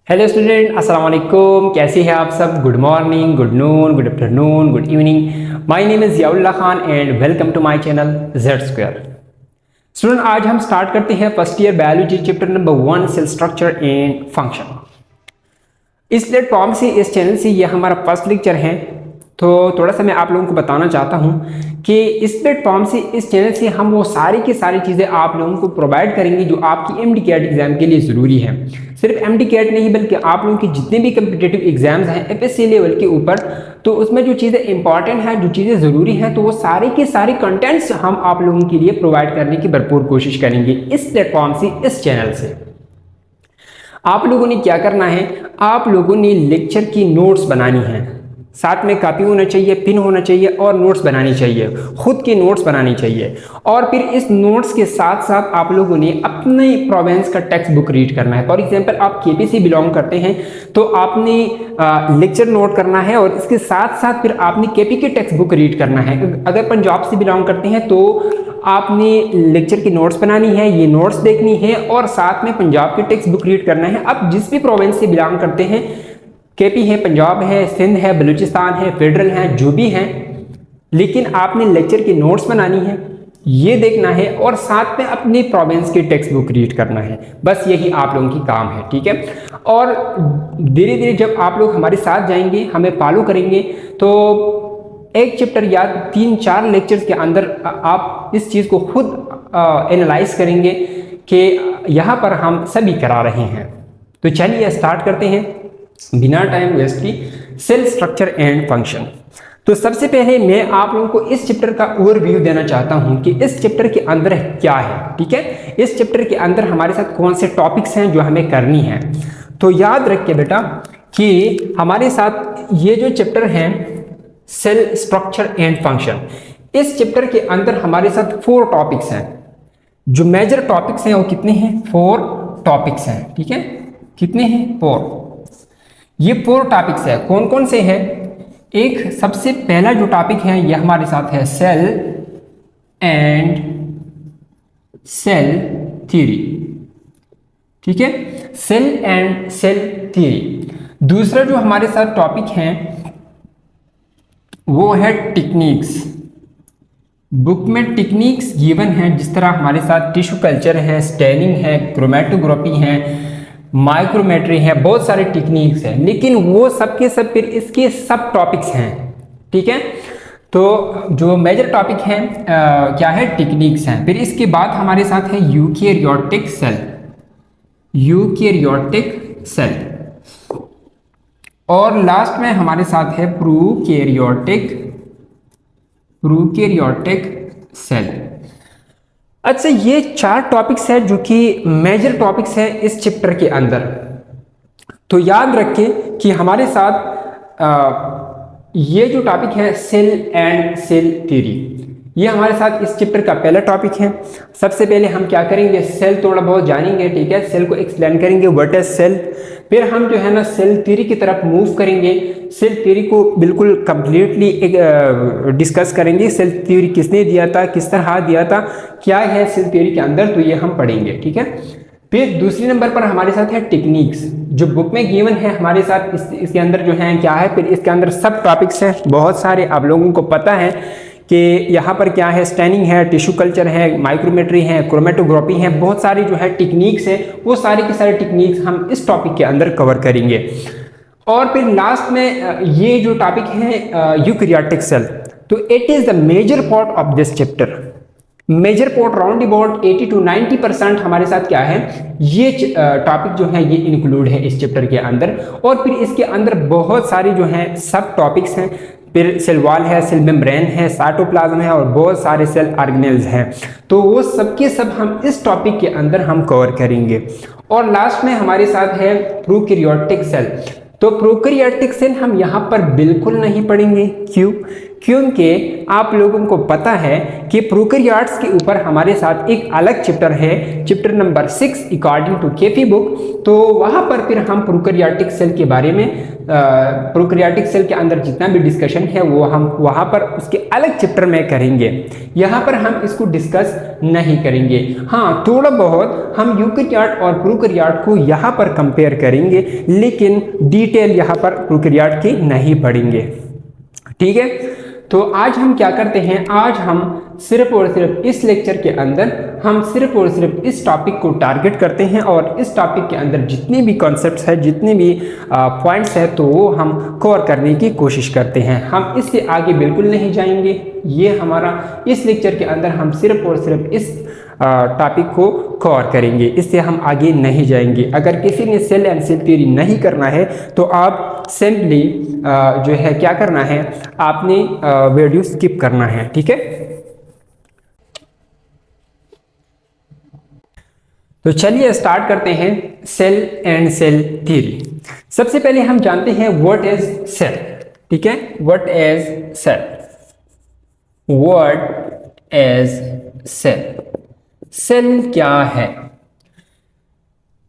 Hello student, अस्सलाम वालेकुम। कैसे हैं आप सब? Good morning, good noon, good afternoon, good evening. My name is Ziaullah Khan and welcome to my channel Z square. Student, आज हम स्टार्ट करते हैं first year biology chapter number 1 cell structure and function. इस प्लेटफॉर्म से, इस चैनल से ये हमारा फर्स्ट लेक्चर है। तो थोड़ा सा मैं आप लोगों को बताना चाहता हूँ कि इस प्लेटफॉर्म से, इस चैनल से हम वो सारी की सारी चीज़ें आप लोगों को प्रोवाइड करेंगे जो आपकी MD-CAT एग्जाम के लिए ज़रूरी है। सिर्फ MD-CAT नहीं बल्कि आप लोगों के जितने भी कम्पिटिटिव एग्जाम्स हैं FSC लेवल के ऊपर, तो उसमें जो चीज़ें इंपॉर्टेंट हैं, जो चीज़ें ज़रूरी हैं, तो वो सारे के सारे कंटेंट्स हम आप लोगों के लिए प्रोवाइड करने की भरपूर कोशिश करेंगे इस प्लेटफॉर्म से, इस चैनल से। आप लोगों ने क्या करना है, आप लोगों ने लेक्चर की नोट्स बनानी है, साथ में कॉपी होना चाहिए, पेन होना चाहिए और नोट्स बनानी चाहिए, खुद की नोट्स बनानी चाहिए। और फिर इस नोट्स के साथ साथ आप लोगों ने अपने प्रोवेंस का टेक्स्ट बुक रीड करना है। फॉर एग्जांपल, आप KP से बिलोंग करते हैं तो आपने लेक्चर नोट करना है और इसके साथ साथ फिर आपने KP की टेक्स्ट बुक रीड करना है। अगर पंजाब से बिलोंग करते हैं तो आपने लेक्चर की नोट्स बनानी है, ये नोट्स देखनी है और साथ में पंजाब की टेक्स्ट बुक रीड करना है। आप जिस भी प्रोविंस से बिलोंग करते हैं, KP है, पंजाब है, सिंध है, बलूचिस्तान है, फेडरल है, जो भी हैं, लेकिन आपने लेक्चर की नोट्स बनानी है, ये देखना है और साथ में अपनी प्रोविंस की टेक्स्ट बुक रीड करना है। बस यही आप लोगों की काम है, ठीक है। और धीरे धीरे जब आप लोग हमारे साथ जाएंगे, हमें फॉलो करेंगे, तो एक चैप्टर या 3-4 लेक्चर्स के अंदर आप इस चीज़ को खुद एनालाइज करेंगे कि यहाँ पर हम सभी करा रहे हैं। तो चलिए स्टार्ट करते हैं बिना टाइम वेस्ट की, सेल स्ट्रक्चर एंड फंक्शन। तो सबसे पहले मैं आप लोगों को इस चैप्टर का ओवरव्यू देना चाहता हूं कि इस चैप्टर के अंदर क्या है, ठीक है। इस चैप्टर के अंदर हमारे साथ कौन से टॉपिक्स हैं जो हमें करनी है। तो याद रखिए बेटा कि हमारे साथ ये जो चैप्टर है सेल स्ट्रक्चर एंड फंक्शन, इस चैप्टर के अंदर हमारे साथ 4 टॉपिक्स हैं। जो मेजर टॉपिक्स हैं वो कितने हैं? 4 टॉपिक्स हैं, ठीक है। कितने हैं? 4। ये 4 टॉपिक्स है। कौन कौन से हैं? एक सबसे पहला जो टॉपिक है ये हमारे साथ है सेल एंड सेल थ्योरी, ठीक है। Cell and cell theory. दूसरा जो हमारे साथ टॉपिक है वो है टेक्निक्स। बुक में टेक्निक्स गिवन है, जिस तरह हमारे साथ टिश्यू कल्चर है, स्टेनिंग है, क्रोमेटोग्राफी है, माइक्रोमेट्री है, बहुत सारे टेक्निक्स हैं, लेकिन वो सब के सब फिर इसके सब टॉपिक्स हैं, ठीक है। तो जो मेजर टॉपिक है क्या है? टेक्निक्स हैं। फिर इसके बाद हमारे साथ है यूकेरियोटिक सेल, यूकेरियोटिक सेल। और लास्ट में हमारे साथ है प्रोकैरियोटिक सेल। अच्छा, ये 4 टॉपिक्स है जो कि मेजर टॉपिक्स है इस चैप्टर के अंदर। तो याद रखें कि हमारे साथ ये जो टॉपिक है सेल एंड सेल थ्योरी, ये हमारे साथ इस चैप्टर का पहला टॉपिक है। सबसे पहले हम क्या करेंगे? सेल थोड़ा बहुत जानेंगे, ठीक है। सेल को एक्सप्लेन करेंगे, व्हाट इज सेल। फिर हम जो है ना सेल थ्योरी की तरफ मूव करेंगे। सेल थ्योरी को बिल्कुल कंप्लीटली डिस्कस करेंगे। सेल थ्योरी किसने दिया था, किस तरह दिया था, क्या है सेल थ्योरी के अंदर, तो ये हम पढ़ेंगे, ठीक है। फिर दूसरे नंबर पर हमारे साथ है टेक्निक्स, जो बुक में गिवन है हमारे साथ। इसके अंदर जो है क्या है, फिर इसके अंदर सब टॉपिक्स हैं बहुत सारे। आप लोगों को पता है कि यहाँ पर क्या है, स्टेनिंग है, टिश्यू कल्चर है, माइक्रोमेट्री है, क्रोमेटोग्राफी है, बहुत सारी जो है टेक्निक्स है। वो सारे के सारे टेक्निक्स हम इस टॉपिक के अंदर कवर करेंगे। और फिर लास्ट में ये जो टॉपिक है यूकेरियोटिक सेल, तो it is the major part of this chapter. Major part round about 80 to 90% हमारे साथ क्या है, ये टॉपिक जो है ये इंक्लूड है इस चैप्टर के अंदर। और फिर इसके अंदर बहुत सारे जो हैं सब टॉपिक्स हैं। फिर सेल वॉल है, सेल मेम्ब्रेन है, साइटोप्लाज्म है और बहुत सारे सेल ऑर्गेनेल्स हैं। तो वो सब के सब हम इस टॉपिक के अंदर हम कवर करेंगे। और लास्ट में हमारे साथ है प्रोकैरियोटिक सेल। तो प्रोकैरियोटिक सेल हम यहाँ पर बिल्कुल नहीं पढ़ेंगे। क्यों? क्योंकि आप लोगों को पता है कि प्रोकैरियोट्स के ऊपर हमारे साथ एक अलग चैप्टर है, chapter number 6 according to KP book. तो वहां पर फिर हम प्रोकैरियोटिक सेल के बारे में, प्रोकैरियोटिक सेल के अंदर जितना भी डिस्कशन है वो हम वहां पर उसके अलग चैप्टर में करेंगे। यहाँ पर हम इसको डिस्कस नहीं करेंगे। हाँ, थोड़ा बहुत हम यूकैरियोट और प्रोकैरियोट को यहाँ पर कंपेयर करेंगे, लेकिन डिटेल यहाँ पर प्रोकैरियोट की नहीं पढ़ेंगे। ठीक है, तो आज हम क्या करते हैं, आज हम सिर्फ और सिर्फ इस लेक्चर के अंदर हम सिर्फ और सिर्फ इस टॉपिक को टारगेट करते हैं और इस टॉपिक के अंदर जितने भी कॉन्सेप्ट्स हैं, जितने भी पॉइंट्स हैं, तो वो हम कवर करने की कोशिश करते हैं। हम इससे आगे बिल्कुल नहीं जाएंगे। ये हमारा इस लेक्चर के अंदर हम सिर्फ और सिर्फ इस टॉपिक को कवर करेंगे, इससे हम आगे नहीं जाएंगे। अगर किसी ने सेल एंड सेल थ्योरी नहीं करना है तो आप सिंपली जो है क्या करना है, आपने वीडियो स्किप करना है। ठीक है, तो चलिए स्टार्ट करते हैं सेल एंड सेल थ्योरी। सबसे पहले हम जानते हैं व्हाट इज सेल। ठीक है, what is cell, what is cell, cell क्या है।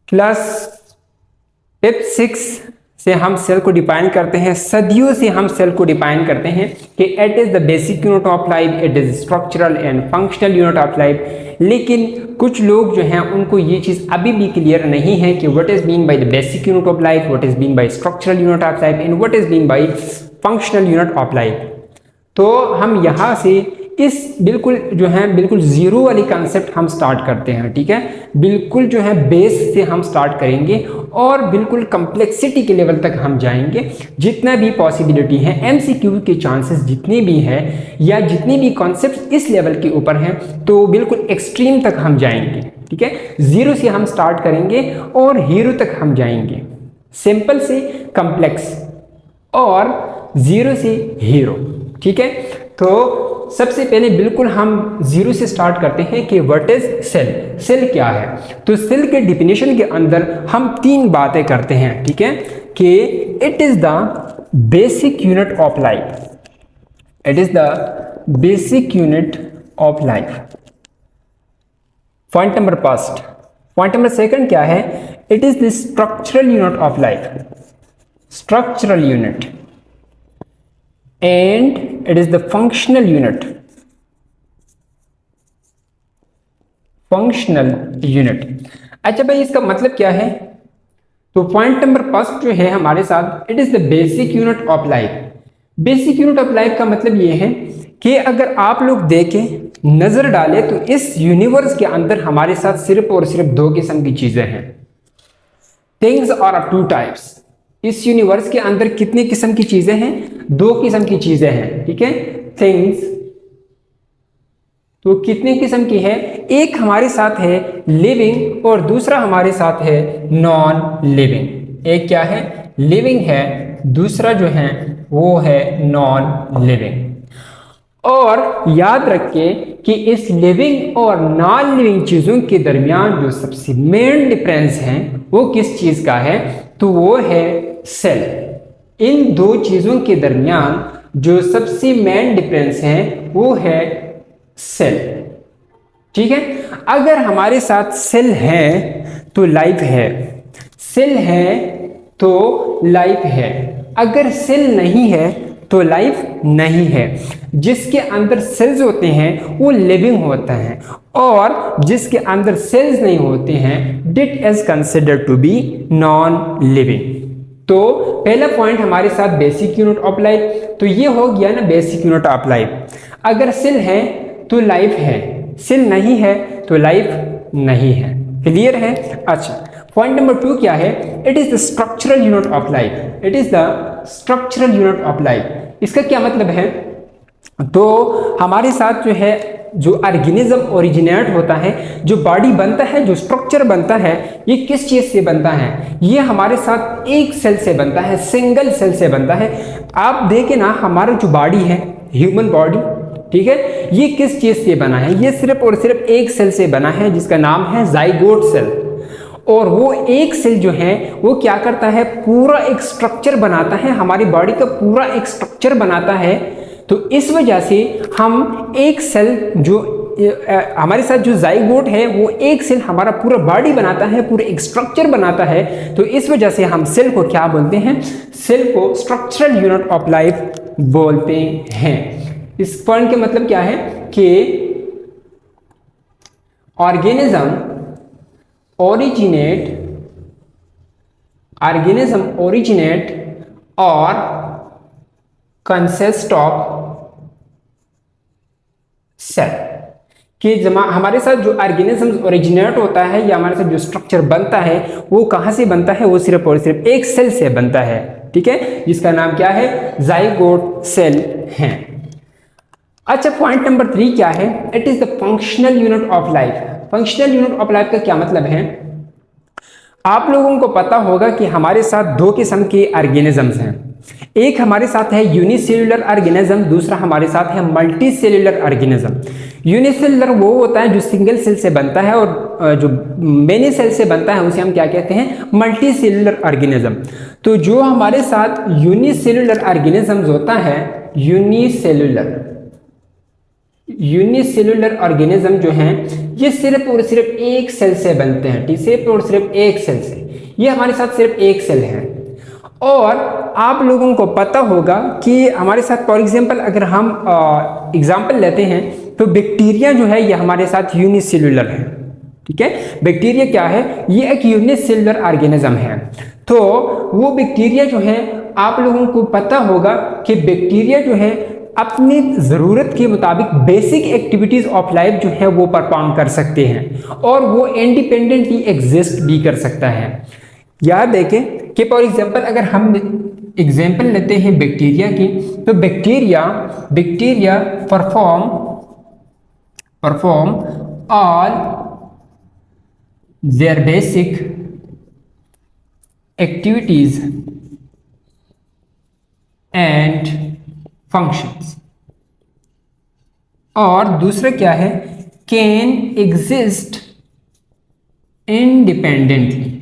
क्लास 6 से हम सेल को डिफाइन करते हैं, सदियों से हम सेल को डिफाइन करते हैं कि it is the basic unit of life, it is structural and functional unit of life. लेकिन कुछ लोग जो हैं उनको ये चीज अभी भी क्लियर नहीं है कि what is mean by the basic unit of life, what is mean by structural unit of life and what is mean by functional unit of life. तो हम यहाँ से इस बिल्कुल जो है बिल्कुल जीरो वाली कंसेप्ट हम स्टार्ट करते हैं। ठीक है, बिल्कुल जो है बेस से हम स्टार्ट करेंगे और बिल्कुल कम्प्लेक्सिटी के लेवल तक हम जाएंगे। जितना भी पॉसिबिलिटी है, एमसीक्यू के चांसेस जितने भी हैं या जितने भी कॉन्सेप्ट इस लेवल के ऊपर हैं, तो बिल्कुल एक्सट्रीम तक हम जाएंगे। ठीक है, जीरो से हम स्टार्ट करेंगे और हीरो तक हम जाएंगे, सिंपल से कम्प्लेक्स और जीरो से हीरो। ठीक है, तो सबसे पहले बिल्कुल हम जीरो से स्टार्ट करते हैं कि व्हाट इज सेल, सेल क्या है। तो सेल के डिफिनेशन के अंदर हम 3 बातें करते हैं। ठीक है, कि it is the basic unit of life, it is the basic unit of life, point number first. Point number second क्या है, it is the structural unit of life, structural unit, and it is the functional unit, functional unit। अच्छा भाई, इसका मतलब क्या है? तो point number first जो है हमारे साथ, it is the basic unit of life. Basic unit of life का मतलब ये है कि अगर आप लोग देखें, नजर डालें, तो इस यूनिवर्स के अंदर हमारे साथ सिर्फ और सिर्फ 2 किस्म की चीजें हैं। Things are 2 types. इस यूनिवर्स के अंदर कितने किस्म की चीजें हैं? 2 किस्म की चीजें हैं। ठीक है, थिंग्स तो कितने किस्म की है? एक हमारे साथ है लिविंग और दूसरा हमारे साथ है नॉन लिविंग। एक क्या है? लिविंग है, दूसरा जो है वो है नॉन लिविंग। और याद रखिए कि इस लिविंग और नॉन लिविंग चीजों के दरमियान जो सबसे मेन डिफरेंस है वो किस चीज का है? तो वो है सेल। इन 2 चीजों के दरमियान जो सबसे मेन डिफरेंस है वो है सेल। ठीक है, अगर हमारे साथ सेल है तो लाइफ है, सेल है तो लाइफ है। अगर सेल नहीं है तो लाइफ नहीं है। जिसके अंदर सेल्स होते हैं वो लिविंग होता है और जिसके अंदर सेल्स नहीं होते हैं that is considered to be non living. तो पहला पॉइंट हमारे साथ बेसिक यूनिट ऑफ लाइफ, तो ये हो गया ना बेसिक यूनिट ऑफ लाइफ। अगर सेल है तो लाइफ है, सेल नहीं है तो लाइफ नहीं है। क्लियर है? अच्छा, पॉइंट नंबर 2 क्या है? It is the structural unit of life, it is the structural unit of life. इसका क्या मतलब है? तो हमारे साथ जो है जो ऑर्गेनिज्म ओरिजिनेट होता है, जो बॉडी बनता है, जो स्ट्रक्चर बनता है, ये किस चीज से बनता है? ये हमारे साथ एक सेल से बनता है, सिंगल सेल से बनता है। आप देखें ना, हमारा जो बॉडी है, ह्यूमन बॉडी, ठीक है, ये किस चीज से बना है? ये सिर्फ और सिर्फ एक सेल से बना है जिसका नाम है जाइगोट सेल। और वो एक सेल जो है वो क्या करता है? पूरा एक स्ट्रक्चर बनाता है, हमारी बॉडी का पूरा एक स्ट्रक्चर बनाता है। तो इस वजह से हम एक सेल जो हमारे साथ जो जाइगोट है वो एक सेल हमारा पूरा बॉडी बनाता है, पूरा एक स्ट्रक्चर बनाता है। तो इस वजह से हम सेल को क्या बोलते हैं, सेल को स्ट्रक्चरल यूनिट ऑफ लाइफ बोलते हैं। इस पॉइंट का मतलब क्या है कि ऑर्गेनिज्म ओरिजिनेट और कंसिस्ट ऑफ सेल, कि हमारे साथ जो ऑर्गेनिज्म ओरिजिनेट होता है या हमारे साथ जो स्ट्रक्चर बनता है वो कहाँ से बनता है, वो सिर्फ और सिर्फ एक सेल से बनता है, ठीक है, जिसका नाम क्या है, जाइगोट सेल है। अच्छा, पॉइंट नंबर 3 क्या है, it is the functional unit of life. Functional unit of life का क्या मतलब है, आप लोगों को पता होगा कि हमारे साथ दो किस्म के ऑर्गेनिजम्स हैं। एक हमारे साथ है यूनिसेल्युलर ऑर्गेनिज्म, दूसरा हमारे साथ है मल्टी सेल्युलर ऑर्गेनिज्म। यूनिसेल्युलर वो होता है जो सिंगल सेल से बनता है, और जो मेनी सेल से बनता है उसे हम क्या कहते हैं, मल्टी सेल्युलर ऑर्गेनिज्म। तो जो हमारे साथ यूनिसेल्युलर ऑर्गेनिजम्स होता है, यूनिसेल्युलर ऑर्गेनिज्म जो हैं ये सिर्फ और सिर्फ एक सेल से बनते हैं, सिर्फ और सिर्फ एक सेल से, ये हमारे साथ सिर्फ एक सेल है। और आप लोगों को पता होगा कि हमारे साथ फॉर एग्जांपल अगर हम एग्जांपल लेते हैं तो बैक्टीरिया जो है ये हमारे साथ यूनिसेल्युलर है, ठीक है। बैक्टीरिया क्या है, ये एक यूनिसेल्युलर ऑर्गेनिज्म है। तो वो बैक्टीरिया जो है, आप लोगों को पता होगा कि बैक्टीरिया जो है अपनी ज़रूरत के मुताबिक बेसिक एक्टिविटीज़ ऑफ लाइफ जो है वो परफॉर्म कर सकते हैं, और वो इंडिपेंडेंटली एग्जिस्ट भी कर सकता है। याद देखें कि फॉर एग्जांपल अगर हम एग्जांपल लेते हैं बैक्टीरिया की, तो bacteria perform all their basic activities and functions. और दूसरा क्या है, कैन एग्जिस्ट इंडिपेंडेंटली।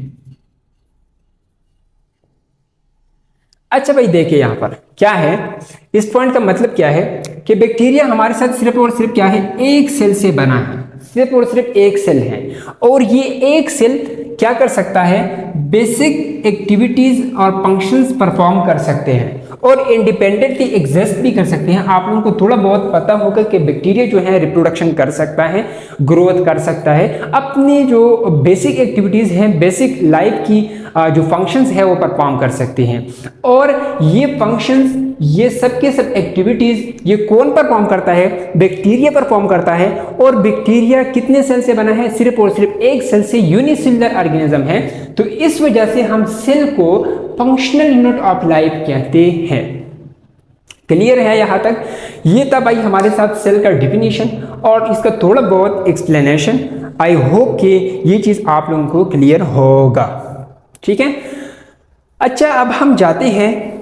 अच्छा भाई देखिए यहां पर क्या है, इस पॉइंट का मतलब क्या है कि बैक्टीरिया हमारे साथ सिर्फ और सिर्फ क्या है, एक सेल से बना है, सिर्फ और सिर्फ एक सेल है, और ये एक सेल क्या कर सकता है, बेसिक एक्टिविटीज और फंक्शंस परफॉर्म कर सकते हैं और इंडिपेंडेंटली एग्जिस्ट भी कर सकते हैं। आप लोगों को थोड़ा बहुत पता होगा कि बैक्टीरिया जो है रिप्रोडक्शन कर सकता है, ग्रोथ कर सकता है, अपनी जो बेसिक एक्टिविटीज हैं, बेसिक लाइफ की जो फंक्शंस है वो परफॉर्म कर सकते हैं। और ये फंक्शंस, ये सब के सब एक्टिविटीज ये कौन परफॉर्म करता है, बैक्टीरिया परफॉर्म करता है। और बैक्टीरिया कितने सेल से बना है, सिर्फ और सिर्फ एक सेल से, यूनिसेल्युलर ऑर्गेनिज्म है। तो इस वजह से हम सेल को फंक्शनल यूनिट ऑफ लाइफ कहते हैं। क्लियर है यहां तक? ये था भाई हमारे साथ सेल का डिफिनीशन और इसका थोड़ा बहुत एक्सप्लेनेशन। आई होप कि ये चीज आप लोगों को क्लियर होगा, ठीक है। अच्छा, अब हम जाते हैं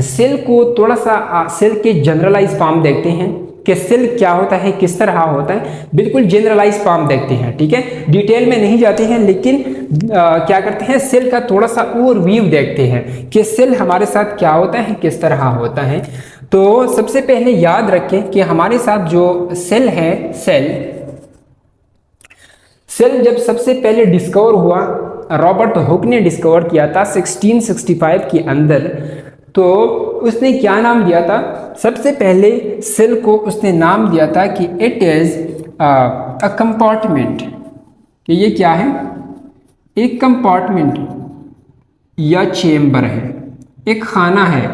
सेल को थोड़ा सा सेल के जनरलाइज फॉर्म देखते हैं कि सेल क्या होता है, किस तरह होता है। बिल्कुल जनरलाइज फॉर्म देखते हैं, ठीक है, डिटेल में नहीं जाते हैं, लेकिन क्या करते हैं, सेल का थोड़ा सा ओवरव्यू देखते हैं कि सेल हमारे साथ क्या होता है, किस तरह होता है। तो सबसे पहले याद रखें कि हमारे साथ जो सेल है, सेल जब सबसे पहले डिस्कवर हुआ, रॉबर्ट हुक ने डिस्कवर किया था 1665 के अंदर। तो उसने क्या नाम दिया था, सबसे पहले सेल को उसने नाम दिया था कि इट इज अ कंपार्टमेंट, कि ये क्या है, एक कंपार्टमेंट या चेम्बर है, एक खाना है,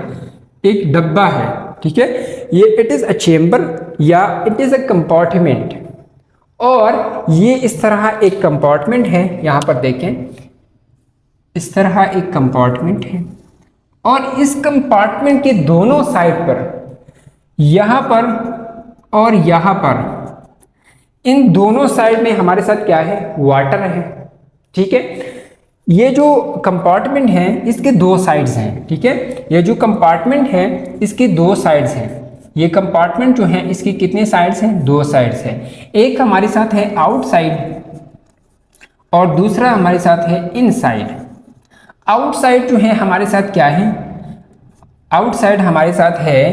एक डब्बा है, ठीक है। ये इट इज अ चेम्बर या इट इज अ कंपार्टमेंट। और ये इस तरह एक कंपार्टमेंट है, यहां पर देखें, इस तरह एक कंपार्टमेंट है, और इस कंपार्टमेंट के दोनों साइड पर, यहां पर और यहां पर, इन दोनों साइड में हमारे साथ क्या है, वाटर है, ठीक है। ये जो कंपार्टमेंट है इसके दो साइड्स हैं, ठीक है। ये जो कंपार्टमेंट है इसके दो साइड्स हैं। ये कंपार्टमेंट जो है इसकी कितने साइड्स हैं, दो साइड्स हैं। एक हमारे साथ है आउटसाइड और दूसरा हमारे साथ है इनसाइड। आउटसाइड जो है हमारे साथ क्या है, आउटसाइड हमारे साथ है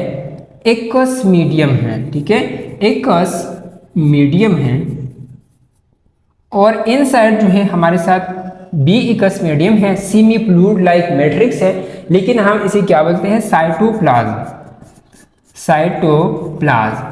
एकस मीडियम है, ठीक है, एकस मीडियम है, और इनसाइड जो है हमारे साथ बी एकस मीडियम है, सेमी फ्लूइड लाइक मैट्रिक्स है, लेकिन हम इसे क्या बोलते हैं, साइटोप्लाज्म। साइटोप्लाज्म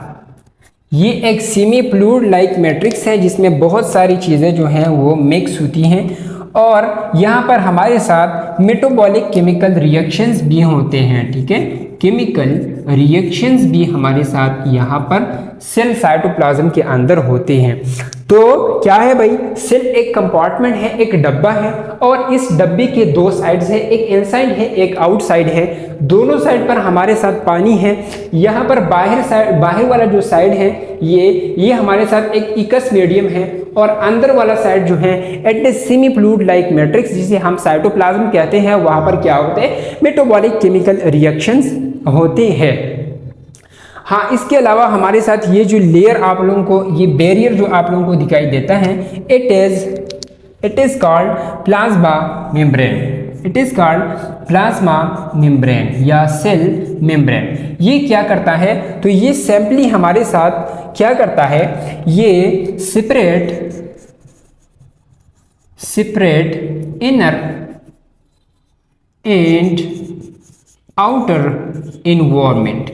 ये एक सेमी फ्लूइड लाइक मैट्रिक्स है जिसमें बहुत सारी चीज़ें जो हैं वो मिक्स होती हैं, और यहाँ पर हमारे साथ मेटाबॉलिक केमिकल रिएक्शंस भी होते हैं, ठीक है, केमिकल रिएक्शंस भी हमारे साथ यहाँ पर सेल साइटोप्लाज्म के अंदर होते हैं। तो क्या है भाई, सेल एक कंपार्टमेंट है, एक डब्बा है, और इस डब्बे के दो साइड्स है, एक इनसाइड है एक आउटसाइड है। दोनों साइड पर हमारे साथ पानी है। यहाँ पर बाहर वाला जो साइड है ये हमारे साथ एक इकस मीडियम है, और अंदर वाला साइड जो है it is semi fluid like matrix जिसे हम साइटोप्लाज्म कहते हैं। वहां पर क्या होते हैं, मेटाबॉलिक केमिकल रिएक्शंस होते हैं। हाँ, इसके अलावा हमारे साथ ये जो लेयर आप लोगों को, ये बैरियर जो आप लोगों को दिखाई देता है, it is called plasma membrane. It is called plasma membrane या सेल मेम्ब्रेन। ये क्या करता है, तो ये सिंपली हमारे साथ क्या करता है, ये separate inner and outer environment.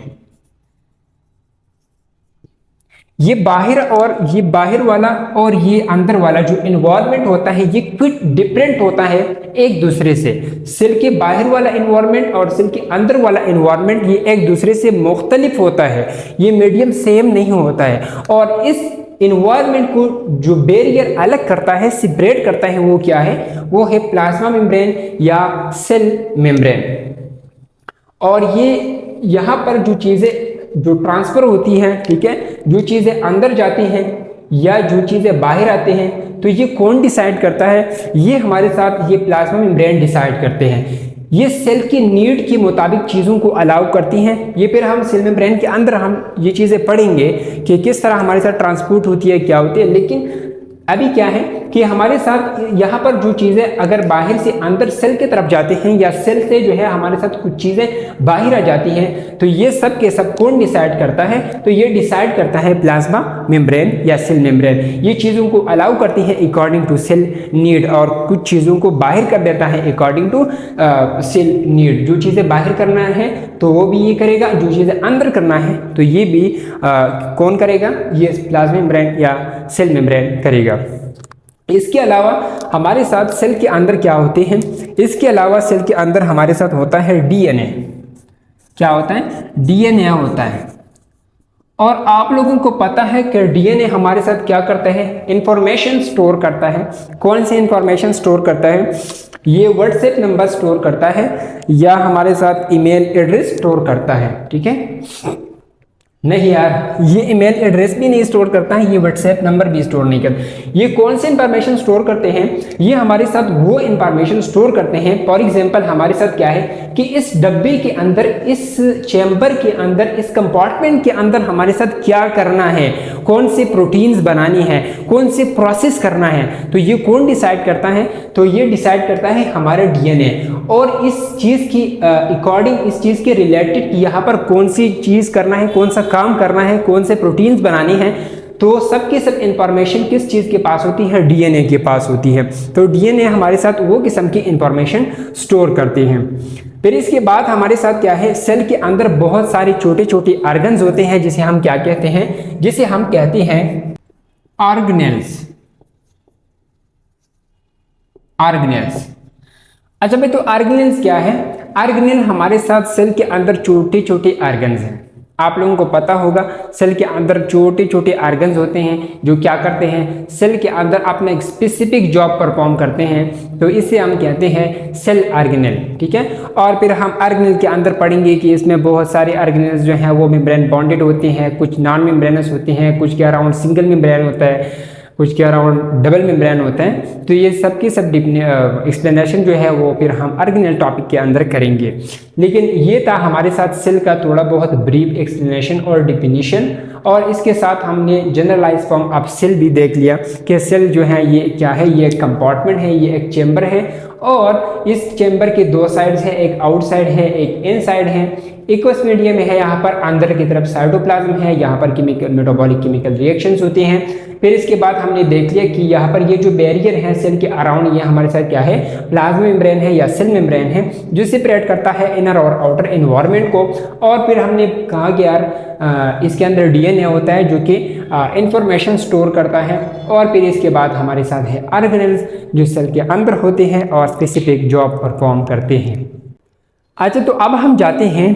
ये बाहर वाला और ये अंदर वाला जो इन्वायरमेंट होता है ये क्विक डिफरेंट होता है एक दूसरे से। सेल के बाहर वाला इन्वायरमेंट और सेल के अंदर वाला इन्वायरमेंट ये एक दूसरे से मुख्तलिफ होता है, ये मीडियम सेम नहीं होता है। और इस इन्वायरमेंट को जो बैरियर अलग करता है, सेपरेट करता है, वो क्या है, वो है प्लाज्मा मेम्ब्रेन या सेल मेम्ब्रेन। और ये यहाँ पर जो चीज़ें जो ट्रांसफर होती हैं, ठीक है, जो चीज़ें अंदर जाती हैं या जो चीज़ें बाहर आते हैं, तो ये कौन डिसाइड करता है, ये हमारे साथ ये प्लाज्मा मेम्ब्रेन डिसाइड करते हैं। ये सेल की नीड के मुताबिक चीज़ों को अलाउ करती हैं। ये फिर हम सेल मेम्ब्रेन के अंदर हम ये चीज़ें पढ़ेंगे कि किस तरह हमारे साथ ट्रांसपोर्ट होती है, क्या होती है। लेकिन अभी क्या है कि हमारे साथ यहाँ पर जो चीज़ें अगर बाहर से अंदर सेल की तरफ जाते हैं या सेल से जो है हमारे साथ कुछ चीज़ें बाहर आ जाती हैं, तो ये सब के सब कौन डिसाइड करता है, तो ये डिसाइड करता है प्लाज्मा मेम्ब्रेन या सेल मेम्ब्रेन। ये चीज़ों को अलाउ करती है अकॉर्डिंग टू सेल नीड, और कुछ चीज़ों को बाहर कर देता है अकॉर्डिंग टू सेल नीड। जो चीज़ें बाहर करना है तो वो भी ये करेगा, जो चीज़ें अंदर करना है तो ये भी कौन करेगा, ये प्लाज्मा मेम्ब्रेन या सेल मेम्ब्रेन करेगा। इसके अलावा हमारे साथ सेल के अंदर क्या होते हैं, इसके अलावा सेल के अंदर हमारे साथ होता है डीएनए। क्या होता है, डीएनए होता है। और आप लोगों को पता है कि डीएनए हमारे साथ क्या करता है, इंफॉर्मेशन स्टोर करता है। कौन सी इंफॉर्मेशन स्टोर करता है, ये व्हाट्सएप नंबर स्टोर करता है या हमारे साथ ईमेल एड्रेस स्टोर करता है, ठीक है। नहीं यार, ये ईमेल एड्रेस भी नहीं स्टोर करता है, ये व्हाट्सएप नंबर भी स्टोर नहीं करता। ये कौन से इंफॉर्मेशन स्टोर करते हैं, ये हमारे साथ वो इंफॉर्मेशन स्टोर करते हैं। फॉर एग्जांपल हमारे साथ क्या है कि इस डब्बे के अंदर, इस चैम्बर के अंदर, इस कंपार्टमेंट के अंदर हमारे साथ क्या करना है, कौन से प्रोटीन्स बनानी है, कौन से प्रोसेस करना है, तो ये कौन डिसाइड करता है, तो ये डिसाइड करता है हमारा डीएनए। और इस चीज़ की अकॉर्डिंग, इस चीज़ के रिलेटेड यहाँ पर कौन सी चीज़ करना है, कौन सा काम करना है, कौन से प्रोटीन्स बनानी है, तो सबकी सब इंफॉर्मेशन किस चीज़ के पास होती है, डीएनए के पास होती है। तो डीएनए हमारे साथ वो किस्म की इंफॉर्मेशन स्टोर करते हैं। फिर इसके बाद हमारे साथ क्या है, सेल के अंदर बहुत सारे छोटे छोटे ऑर्गन्स होते हैं जिसे हम क्या कहते हैं, जिसे हम कहते हैं ऑर्गेनेल्स। ऑर्गेनेल्स, अच्छा भाई, तो ऑर्गेनेल्स क्या है, ऑर्गेनेल हमारे साथ सेल के अंदर छोटे छोटे ऑर्गन्स हैं। आप लोगों को पता होगा सेल के अंदर छोटे छोटे ऑर्गन्स होते हैं जो क्या करते हैं, सेल के अंदर अपना एक स्पेसिफिक जॉब परफॉर्म करते हैं, तो इसे हम कहते हैं सेल ऑर्गेनेल, ठीक है। और फिर हम ऑर्गेनेल के अंदर पढ़ेंगे कि इसमें बहुत सारे ऑर्गेनेल्स जो हैं वो मेम्ब्रेन बॉन्डेड होते हैं, कुछ नॉन मेम्ब्रेनस होते हैं, कुछ के अराउंड सिंगल मेम्ब्रेन होता है, कुछ के अराउंड डबल मेम्ब्रेन होता है। तो ये सब की सब एक्सप्लेनेशन जो है वो फिर हम ऑर्गेनेल टॉपिक के अंदर करेंगे। लेकिन ये था हमारे साथ सेल का थोड़ा बहुत ब्रीफ एक्सप्लेनेशन और डिफिनीशन, और इसके साथ हमने जनरलाइज फॉर्म ऑफ सेल भी देख लिया कि सेल जो है ये क्या है, ये एक कंपार्टमेंट है, ये एक चैम्बर है, और इस चैम्बर के दो साइड्स हैं, एक आउटसाइड है एक इनसाइड है। एक्वस मीडियम है, यहाँ पर अंदर की तरफ साइटोप्लाज्म है, यहाँ पर केमिकल मेटाबॉलिक केमिकल रिएक्शंस होते हैं। फिर इसके बाद हमने देख लिया कि यहाँ पर ये जो बैरियर है सेल के अराउंड, ये हमारे साथ क्या है, प्लाज्मा मेम्ब्रेन है या सेल मेम्ब्रेन है, जो सेपरेट करता है इनर और आउटर एनवायरनमेंट को। और फिर हमने कहा कि यार इसके अंदर डीएनए होता है जो कि इंफॉर्मेशन स्टोर करता है। और फिर इसके बाद हमारे साथ है ऑर्गेनेल्स जो सेल के अंदर होते हैं और स्पेसिफिक जॉब परफॉर्म करते हैं। अच्छा, तो अब हम जाते हैं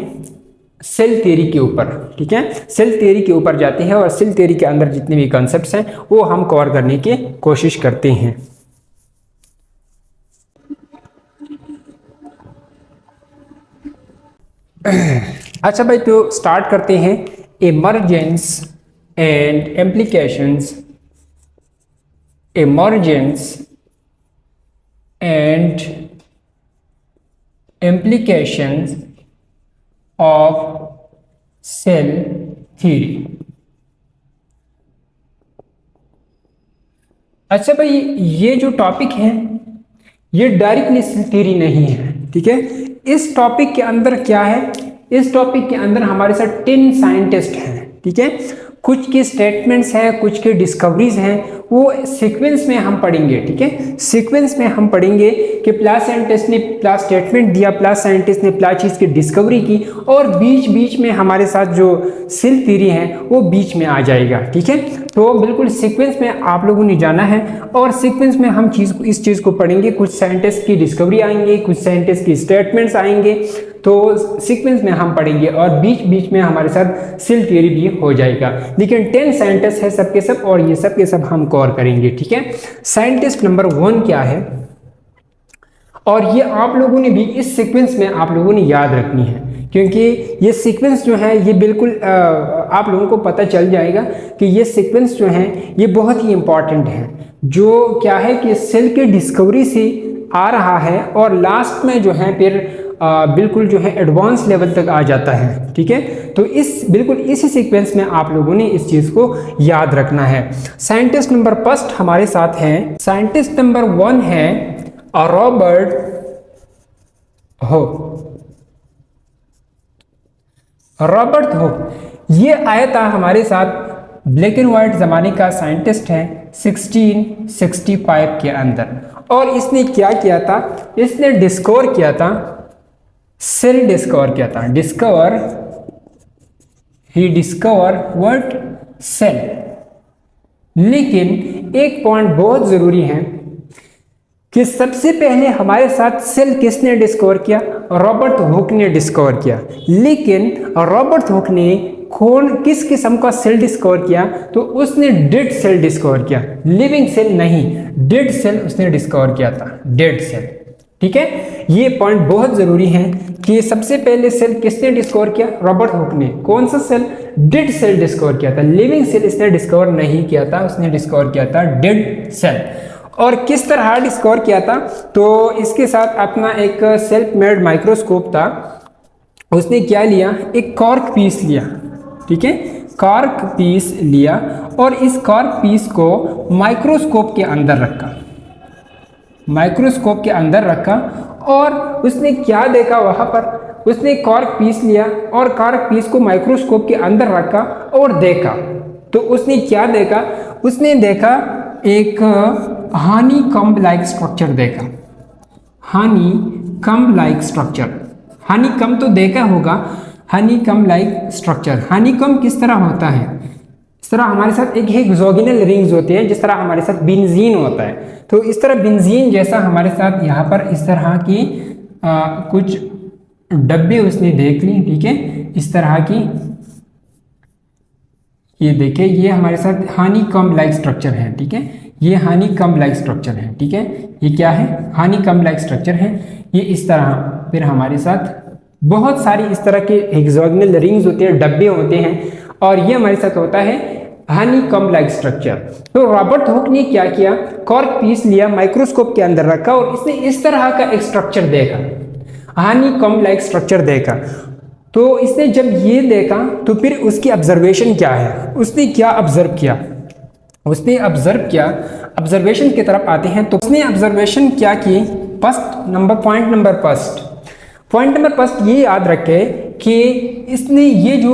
सेल थ्योरी के ऊपर, ठीक है। सेल थ्योरी के ऊपर जाते हैं और सेल थ्योरी के अंदर जितने भी कॉन्सेप्ट्स हैं वो हम कवर करने की कोशिश करते हैं। अच्छा भाई, तो स्टार्ट करते हैं emergence and implications, emergence and implications of cell theory। अच्छा भाई, ये जो टॉपिक है ये डायरेक्टली सेल थ्योरी नहीं है, ठीक है। इस टॉपिक के अंदर क्या है, इस टॉपिक के अंदर हमारे साथ 10 साइंटिस्ट हैं, ठीक है। कुछ के स्टेटमेंट्स हैं, कुछ के डिस्कवरीज हैं, वो सीक्वेंस में हम पढ़ेंगे, ठीक है। सीक्वेंस में हम पढ़ेंगे कि प्लास साइंटिस्ट ने प्लास स्टेटमेंट दिया, प्लास साइंटिस्ट ने प्लास चीज़ की डिस्कवरी की, और बीच बीच में हमारे साथ जो सेल थ्योरी है वो बीच में आ जाएगा, ठीक है। तो बिल्कुल सीक्वेंस में आप लोगों ने जाना है और सीक्वेंस में हम इस चीज़ को पढ़ेंगे। कुछ साइंटिस्ट की डिस्कवरी आएंगे, कुछ साइंटिस्ट की स्टेटमेंट्स आएंगे, तो सीक्वेंस में हम पढ़ेंगे और बीच बीच में हमारे साथ सेल थ्योरी भी हो जाएगा। लेकिन 10 साइंटिस्ट है सबके सब, और ये सब के सब हम कवर करेंगे, ठीक है। साइंटिस्ट नंबर 1 क्या है, और ये आप लोगों ने भी इस सीक्वेंस में आप लोगों ने याद रखनी है, क्योंकि ये सीक्वेंस जो है ये बिल्कुल आप लोगों को पता चल जाएगा कि ये सीक्वेंस जो है ये बहुत ही इंपॉर्टेंट है, जो क्या है कि सेल की डिस्कवरी से आ रहा है और लास्ट में जो है फिर बिल्कुल जो है एडवांस लेवल तक आ जाता है, ठीक है। तो इस बिल्कुल इसी सीक्वेंस में आप लोगों ने इस चीज़ को याद रखना है। साइंटिस्ट नंबर फर्स्ट हमारे साथ हैं, साइंटिस्ट नंबर 1 है रॉबर्ट हुक। रॉबर्ट हुक ये आया था हमारे साथ, ब्लैक एंड व्हाइट ज़माने का साइंटिस्ट है 1665 के अंदर। और इसने क्या किया था, इसने डिस्कवर किया था, सेल डिस्कवर किया था, ही डिस्कवर व्हाट, सेल। लेकिन एक पॉइंट बहुत जरूरी है कि सबसे पहले हमारे साथ सेल किसने डिस्कवर किया, रॉबर्ट हुक ने डिस्कवर किया। लेकिन रॉबर्ट हुक ने किस किस्म का सेल डिस्कवर किया, तो उसने डेड सेल डिस्कवर किया, लिविंग सेल नहीं, डेड सेल उसने डिस्कवर किया था, डेड सेल, ठीक है। ये पॉइंट बहुत जरूरी है कि सबसे पहले सेल किसने डिस्कवर किया, रॉबर्ट हुक ने। कौन सा सेल, डेड सेल डिस्कवर किया था, लिविंग सेल इसने डिस्कवर नहीं किया था, उसने डिस्कवर किया था डेड सेल। और किस तरह डिस्कवर किया था, तो इसके साथ अपना एक सेल्फ मेड माइक्रोस्कोप था, उसने क्या लिया, एक कॉर्क पीस लिया, ठीक है, कॉर्क पीस लिया और इस कॉर्क पीस को माइक्रोस्कोप के अंदर रखा, माइक्रोस्कोप के अंदर रखा। और उसने क्या देखा वहां पर, उसने कॉर्क पीस लिया और कॉर्क पीस को माइक्रोस्कोप के अंदर रखा और देखा। तो उसने क्या देखा, उसने देखा एक हानी कम्ब लाइक स्ट्रक्चर देखा, हानी कम्ब लाइक स्ट्रक्चर। हानी कम्ब तो देखा होगा, हानी कम्ब लाइक स्ट्रक्चर। हानी कम्ब किस तरह होता है, इस तरह हमारे साथ एक हेक्सोगोनल रिंग्स होते हैं, जिस तरह हमारे साथ बेंजीन होता है, तो इस तरह बेंजीन जैसा हमारे साथ यहाँ पर इस तरह की कुछ डब्बे उसने देख ली, ठीक है, इस तरह की। ये देखिए, ये हमारे साथ हानी कम्ब लाइक स्ट्रक्चर है, ठीक है, ये हानी कम्ब लाइक स्ट्रक्चर है, ठीक है। ये क्या है, हानी कम्ब लाइक स्ट्रक्चर है, ये इस तरह। फिर हमारे साथ बहुत सारी इस तरह के हेक्सोगोनल रिंग्स होते हैं, डब्बे होते हैं, और ये हमारे साथ होता है हानी कम्ब लाइक स्ट्रक्चर। तो रॉबर्ट हुक ने क्या किया, कॉर्क पीस लिया, माइक्रोस्कोप के अंदर रखा और इसने इस तरह का एक स्ट्रक्चर देखा, हानी कम्ब लाइक स्ट्रक्चर देखा। तो इसने जब ये देखा तो फिर उसकी ऑब्जर्वेशन क्या है, उसने क्या ऑब्जर्व किया, उसने ऑब्जर्व किया, ऑब्जर्वेशन की तरफ आते हैं। तो उसने ऑब्जर्वेशन क्या की, पॉइंट नंबर फर्स्ट ये याद रखे कि इसने ये जो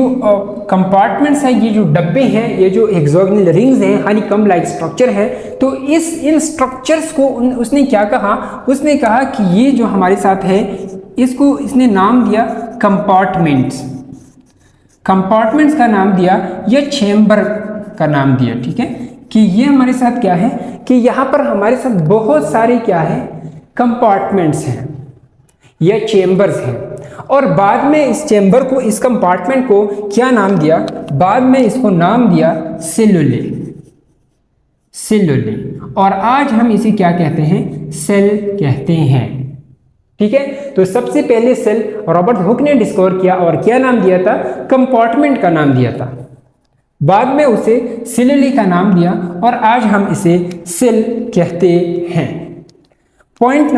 कंपार्टमेंट्स हैं, ये जो डब्बे हैं, ये जो हेक्सागोनल रिंग्स हैं, हनीकॉम्ब लाइक स्ट्रक्चर है, तो इन स्ट्रक्चर्स को उसने क्या कहा, उसने कहा कि ये जो हमारे साथ है इसको इसने नाम दिया कंपार्टमेंट्स का नाम दिया या चेम्बर का नाम दिया। ठीक है, कि ये हमारे साथ क्या है कि यहाँ पर हमारे साथ बहुत सारे क्या है कंपार्टमेंट्स हैं या चेम्बर्स हैं, और बाद में इस चेम्बर को, इस कंपार्टमेंट को क्या नाम दिया, बाद में इसको नाम दिया सेलुले, और आज हम इसे क्या कहते हैं, सेल कहते हैं। ठीक है, तो सबसे पहले सेल रॉबर्ट हुक ने डिस्कवर किया और क्या नाम दिया था, कंपार्टमेंट का नाम दिया था, बाद में उसे सेलुले का नाम दिया और आज हम इसे सेल कहते हैं। पॉइंट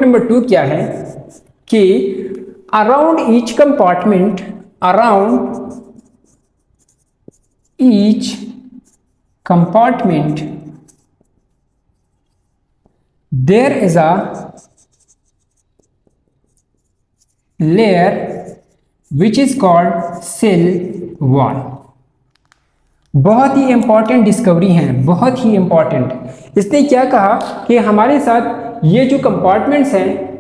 नंबर टू क्या है कि around each compartment there is a layer which is called cell wall. बहुत ही इंपॉर्टेंट डिस्कवरी है, बहुत ही इंपॉर्टेंट। इसने क्या कहा कि हमारे साथ ये जो कंपार्टमेंट्स हैं,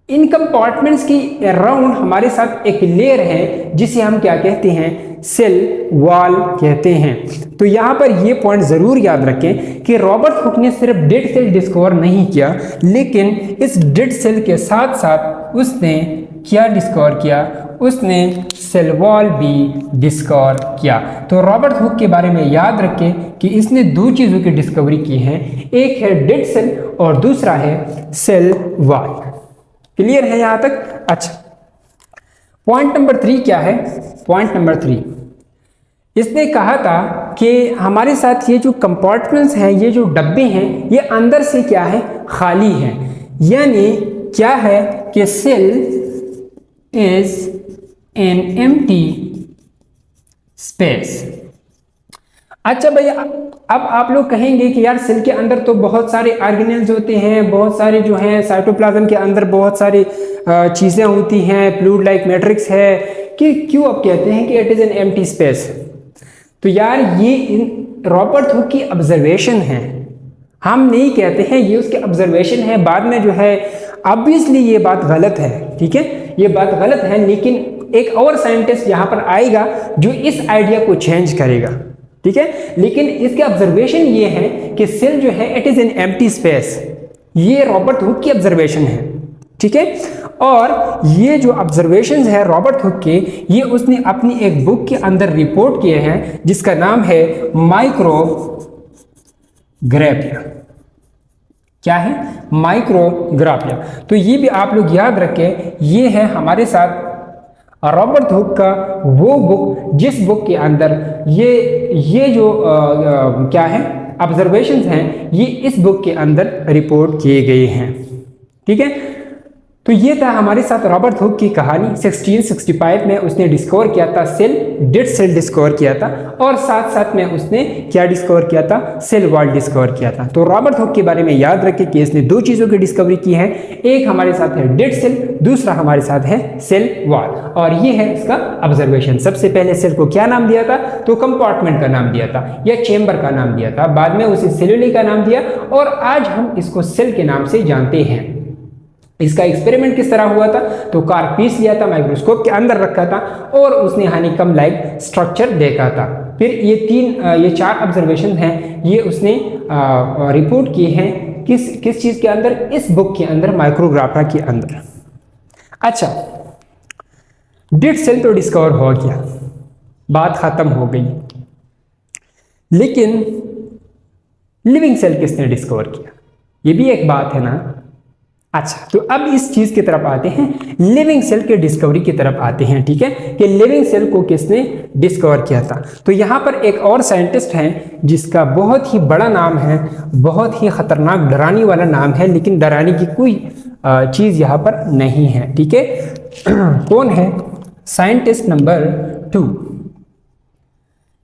इन कंपार्टमेंट्स की अराउंड हमारे साथ एक लेयर है जिसे हम क्या कहते हैं, सेल वॉल कहते हैं। तो यहाँ पर ये पॉइंट ज़रूर याद रखें कि रॉबर्ट हुक ने सिर्फ डेड सेल डिस्कवर नहीं किया, लेकिन इस डेड सेल के साथ साथ उसने क्या डिस्कवर किया, उसने सेल वॉल भी डिस्कवर किया। तो रॉबर्ट हुक के बारे में याद रखें कि इसने दो चीज़ों की डिस्कवरी की है, एक है डेड सेल और दूसरा है सेल वॉल। क्लियर है यहाँ तक? अच्छा, पॉइंट नंबर 3 क्या है? पॉइंट नंबर 3 इसने कहा था कि हमारे साथ ये जो कंपार्टमेंट्स हैं, ये जो डब्बे हैं, ये अंदर से क्या है, खाली है। यानी क्या है कि cell is an empty space. अच्छा भैया, अब आप लोग कहेंगे कि यार सेल के अंदर तो बहुत सारे ऑर्गेनेल्स होते हैं, बहुत सारे जो हैं साइटोप्लाज्म के अंदर बहुत सारी चीज़ें होती हैं, फ्लूइड लाइक मैट्रिक्स है, कि क्यों आप कहते हैं कि it is an empty space? तो यार ये रॉबर्ट हुक की ऑब्जर्वेशन है, हम नहीं कहते हैं, ये उसके ऑब्जर्वेशन है। बाद में जो है ऑब्वियसली ये बात गलत है, ठीक है, ये बात गलत है, लेकिन एक और साइंटिस्ट यहाँ पर आएगा जो इस आइडिया को चेंज करेगा, ठीक है। लेकिन इसके ऑब्जर्वेशन ये है कि सेल जो है it is an empty space, ये रॉबर्ट हुक की ऑब्जर्वेशन है, ठीक है। और ये जो ऑब्जर्वेशंस है रॉबर्ट हुक के, ये उसने अपनी एक बुक के अंदर रिपोर्ट किए हैं जिसका नाम है माइक्रोग्राफिया। क्या है? माइक्रोग्राफिया। तो ये भी आप लोग याद रखें, ये है हमारे साथ रॉबर्ट हुक का वो बुक जिस बुक के अंदर ये जो क्या है ऑब्जर्वेशंस हैं, ये इस बुक के अंदर रिपोर्ट किए गए हैं, ठीक है। तो ये था हमारे साथ रॉबर्ट हुक की कहानी। 1665 में उसने डिस्कवर किया था सेल, डेड सेल डिस्कवर किया था, और साथ साथ में उसने क्या डिस्कवर किया था, सेल वॉल डिस्कवर किया था। तो रॉबर्ट हुक के बारे में याद रखें कि इसने दो चीज़ों की डिस्कवरी की है, एक हमारे साथ है डेड सेल, दूसरा हमारे साथ है सेल वॉल, और ये है इसका ऑब्जर्वेशन। सबसे पहले सेल को क्या नाम दिया था, तो कंपार्टमेंट का नाम दिया था या चेम्बर का नाम दिया था, बाद में उसे सेलुले का नाम दिया, और आज हम इसको सेल के नाम से जानते हैं। इसका एक्सपेरिमेंट किस तरह हुआ था, तो कार पीस लिया था, माइक्रोस्कोप के अंदर रखा था, और उसने हनीकॉम्ब लाइक स्ट्रक्चर देखा था। फिर ये चार ऑब्जर्वेशन हैं, ये उसने रिपोर्ट किए हैं किस चीज़ के अंदर, इस बुक के अंदर, माइक्रोग्राफा के अंदर। अच्छा, डेड सेल तो डिस्कवर हो गया, बात खत्म हो गई, लेकिन लिविंग सेल किसने डिस्कवर किया, ये भी एक बात है ना। अच्छा, तो अब इस चीज की तरफ आते हैं, लिविंग सेल के डिस्कवरी की तरफ आते हैं, ठीक है, कि लिविंग सेल को किसने डिस्कवर किया था। तो यहाँ पर एक और साइंटिस्ट हैं जिसका बहुत ही बड़ा नाम है, बहुत ही खतरनाक डराने वाला नाम है, लेकिन डराने की कोई चीज यहाँ पर नहीं है, ठीक है। कौन है? साइंटिस्ट नंबर 2,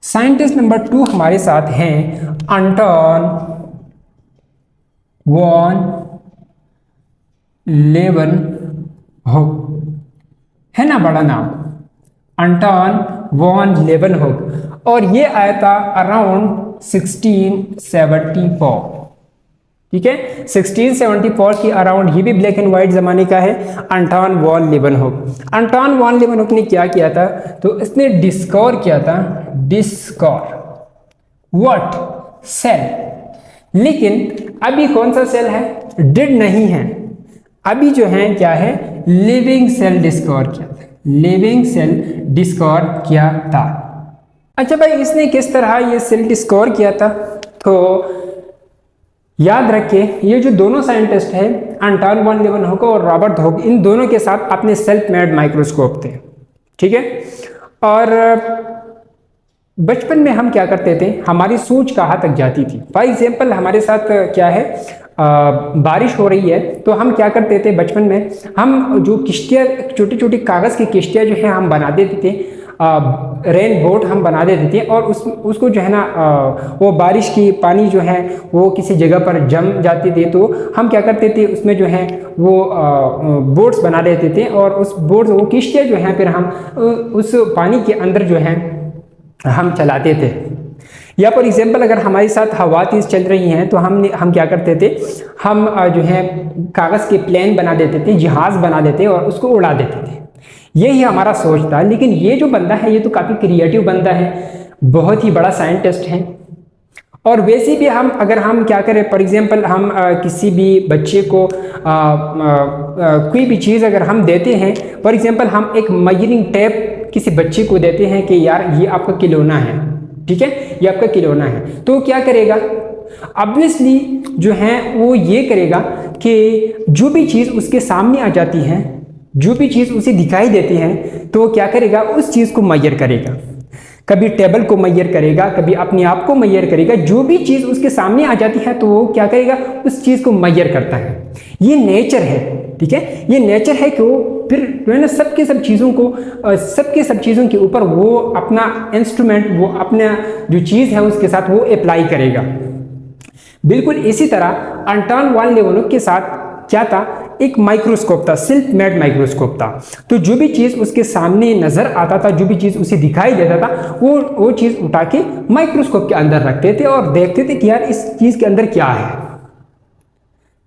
साइंटिस्ट नंबर 2 हमारे साथ हैं अंटोन वॉन लेवनहुक, है ना बड़ा नाम, अंटोन वॉन लेवनहुक, और ये आया था अराउंड 1674, ठीक है, 1674 की अराउंड। ये भी ब्लैक एंड व्हाइट जमाने का है, अंटोन वॉन लेवनहुक। अंटोन वॉन लेवनहुक ने क्या किया था, तो इसने डिस्कवर किया था, डिस्कवर व्हाट, सेल। लेकिन अभी कौन सा सेल है, डेड नहीं है, अभी जो है क्या है, लिविंग सेल डिस्कवर किया था, लिविंग सेल डिस्कवर किया था। अच्छा भाई, इसने किस तरह ये सेल डिस्कवर किया था, तो याद रखिए ये जो दोनों साइंटिस्ट हैं, अंटोन वॉन लेवनहुक और रॉबर्ट हुक, इन दोनों के साथ अपने सेल्फ मेड माइक्रोस्कोप थे, ठीक है। और बचपन में हम क्या करते थे, हमारी सोच कहाँ तक जाती थी। फॉर एग्जाम्पल हमारे साथ क्या है, बारिश हो रही है तो हम क्या करते थे बचपन में, हम जो किश्तियाँ, छोटी छोटी कागज़ की किश्तियाँ जो है हम बना देते थे, रेन बोट हम बना देते थे, और उसको जो है ना वो बारिश की पानी जो है वो किसी जगह पर जम जाती थी, तो हम क्या करते थे उसमें जो है वो बोट्स बना देते थे, और उस बोट्स, वो किश्तियाँ जो हैं फिर हम उस पानी के अंदर जो है हम चलाते थे। या फॉर एग्जाम्पल अगर हमारे साथ हवा तेज चल रही हैं तो हम क्या करते थे, हम जो है कागज़ के प्लेन बना देते थे, जहाज़ बना देते और उसको उड़ा देते थे। यही हमारा सोच था। लेकिन ये जो बंदा है ये तो काफ़ी क्रिएटिव बंदा है, बहुत ही बड़ा साइंटिस्ट है। और वैसे भी हम अगर हम क्या करें, फॉर एग्जाम्पल हम किसी भी बच्चे को कोई भी चीज़ अगर हम देते हैं, फॉर एग्जाम्पल हम एक मेजरिंग टेप किसी बच्चे को देते हैं कि यार ये आपका खिलौना है, ठीक है, ये आपका खिलौना है, तो क्या करेगा, ऑब्वियसली जो है वो ये करेगा कि जो भी चीज़ उसके सामने आ जाती है, जो भी चीज़ उसे दिखाई देती है, तो क्या करेगा, उस चीज़ को मेजर करेगा। कभी टेबल को मेजर करेगा, कभी अपने आप को मेजर करेगा। जो भी चीज़ उसके सामने आ जाती है तो वो क्या करेगा, उस चीज़ को मेजर करता है। ये नेचर है, ठीक है, ये नेचर है कि वो फिर जो है ना सबके सब चीज़ों को, सबके सब चीज़ों के ऊपर वो अपना इंस्ट्रूमेंट, वो अपना जो चीज़ है उसके साथ वो अप्लाई करेगा। बिल्कुल इसी तरह अंटोन वॉन लेवनहुक के साथ क्या था, एक माइक्रोस्कोप था, सेल्फ मेड माइक्रोस्कोप था। तो जो भी चीज़ उसके सामने नज़र आता था, जो भी चीज़ उसे दिखाई देता था, वो चीज़ उठा के माइक्रोस्कोप के अंदर रखते थे और देखते थे कि यार इस चीज़ के अंदर क्या है।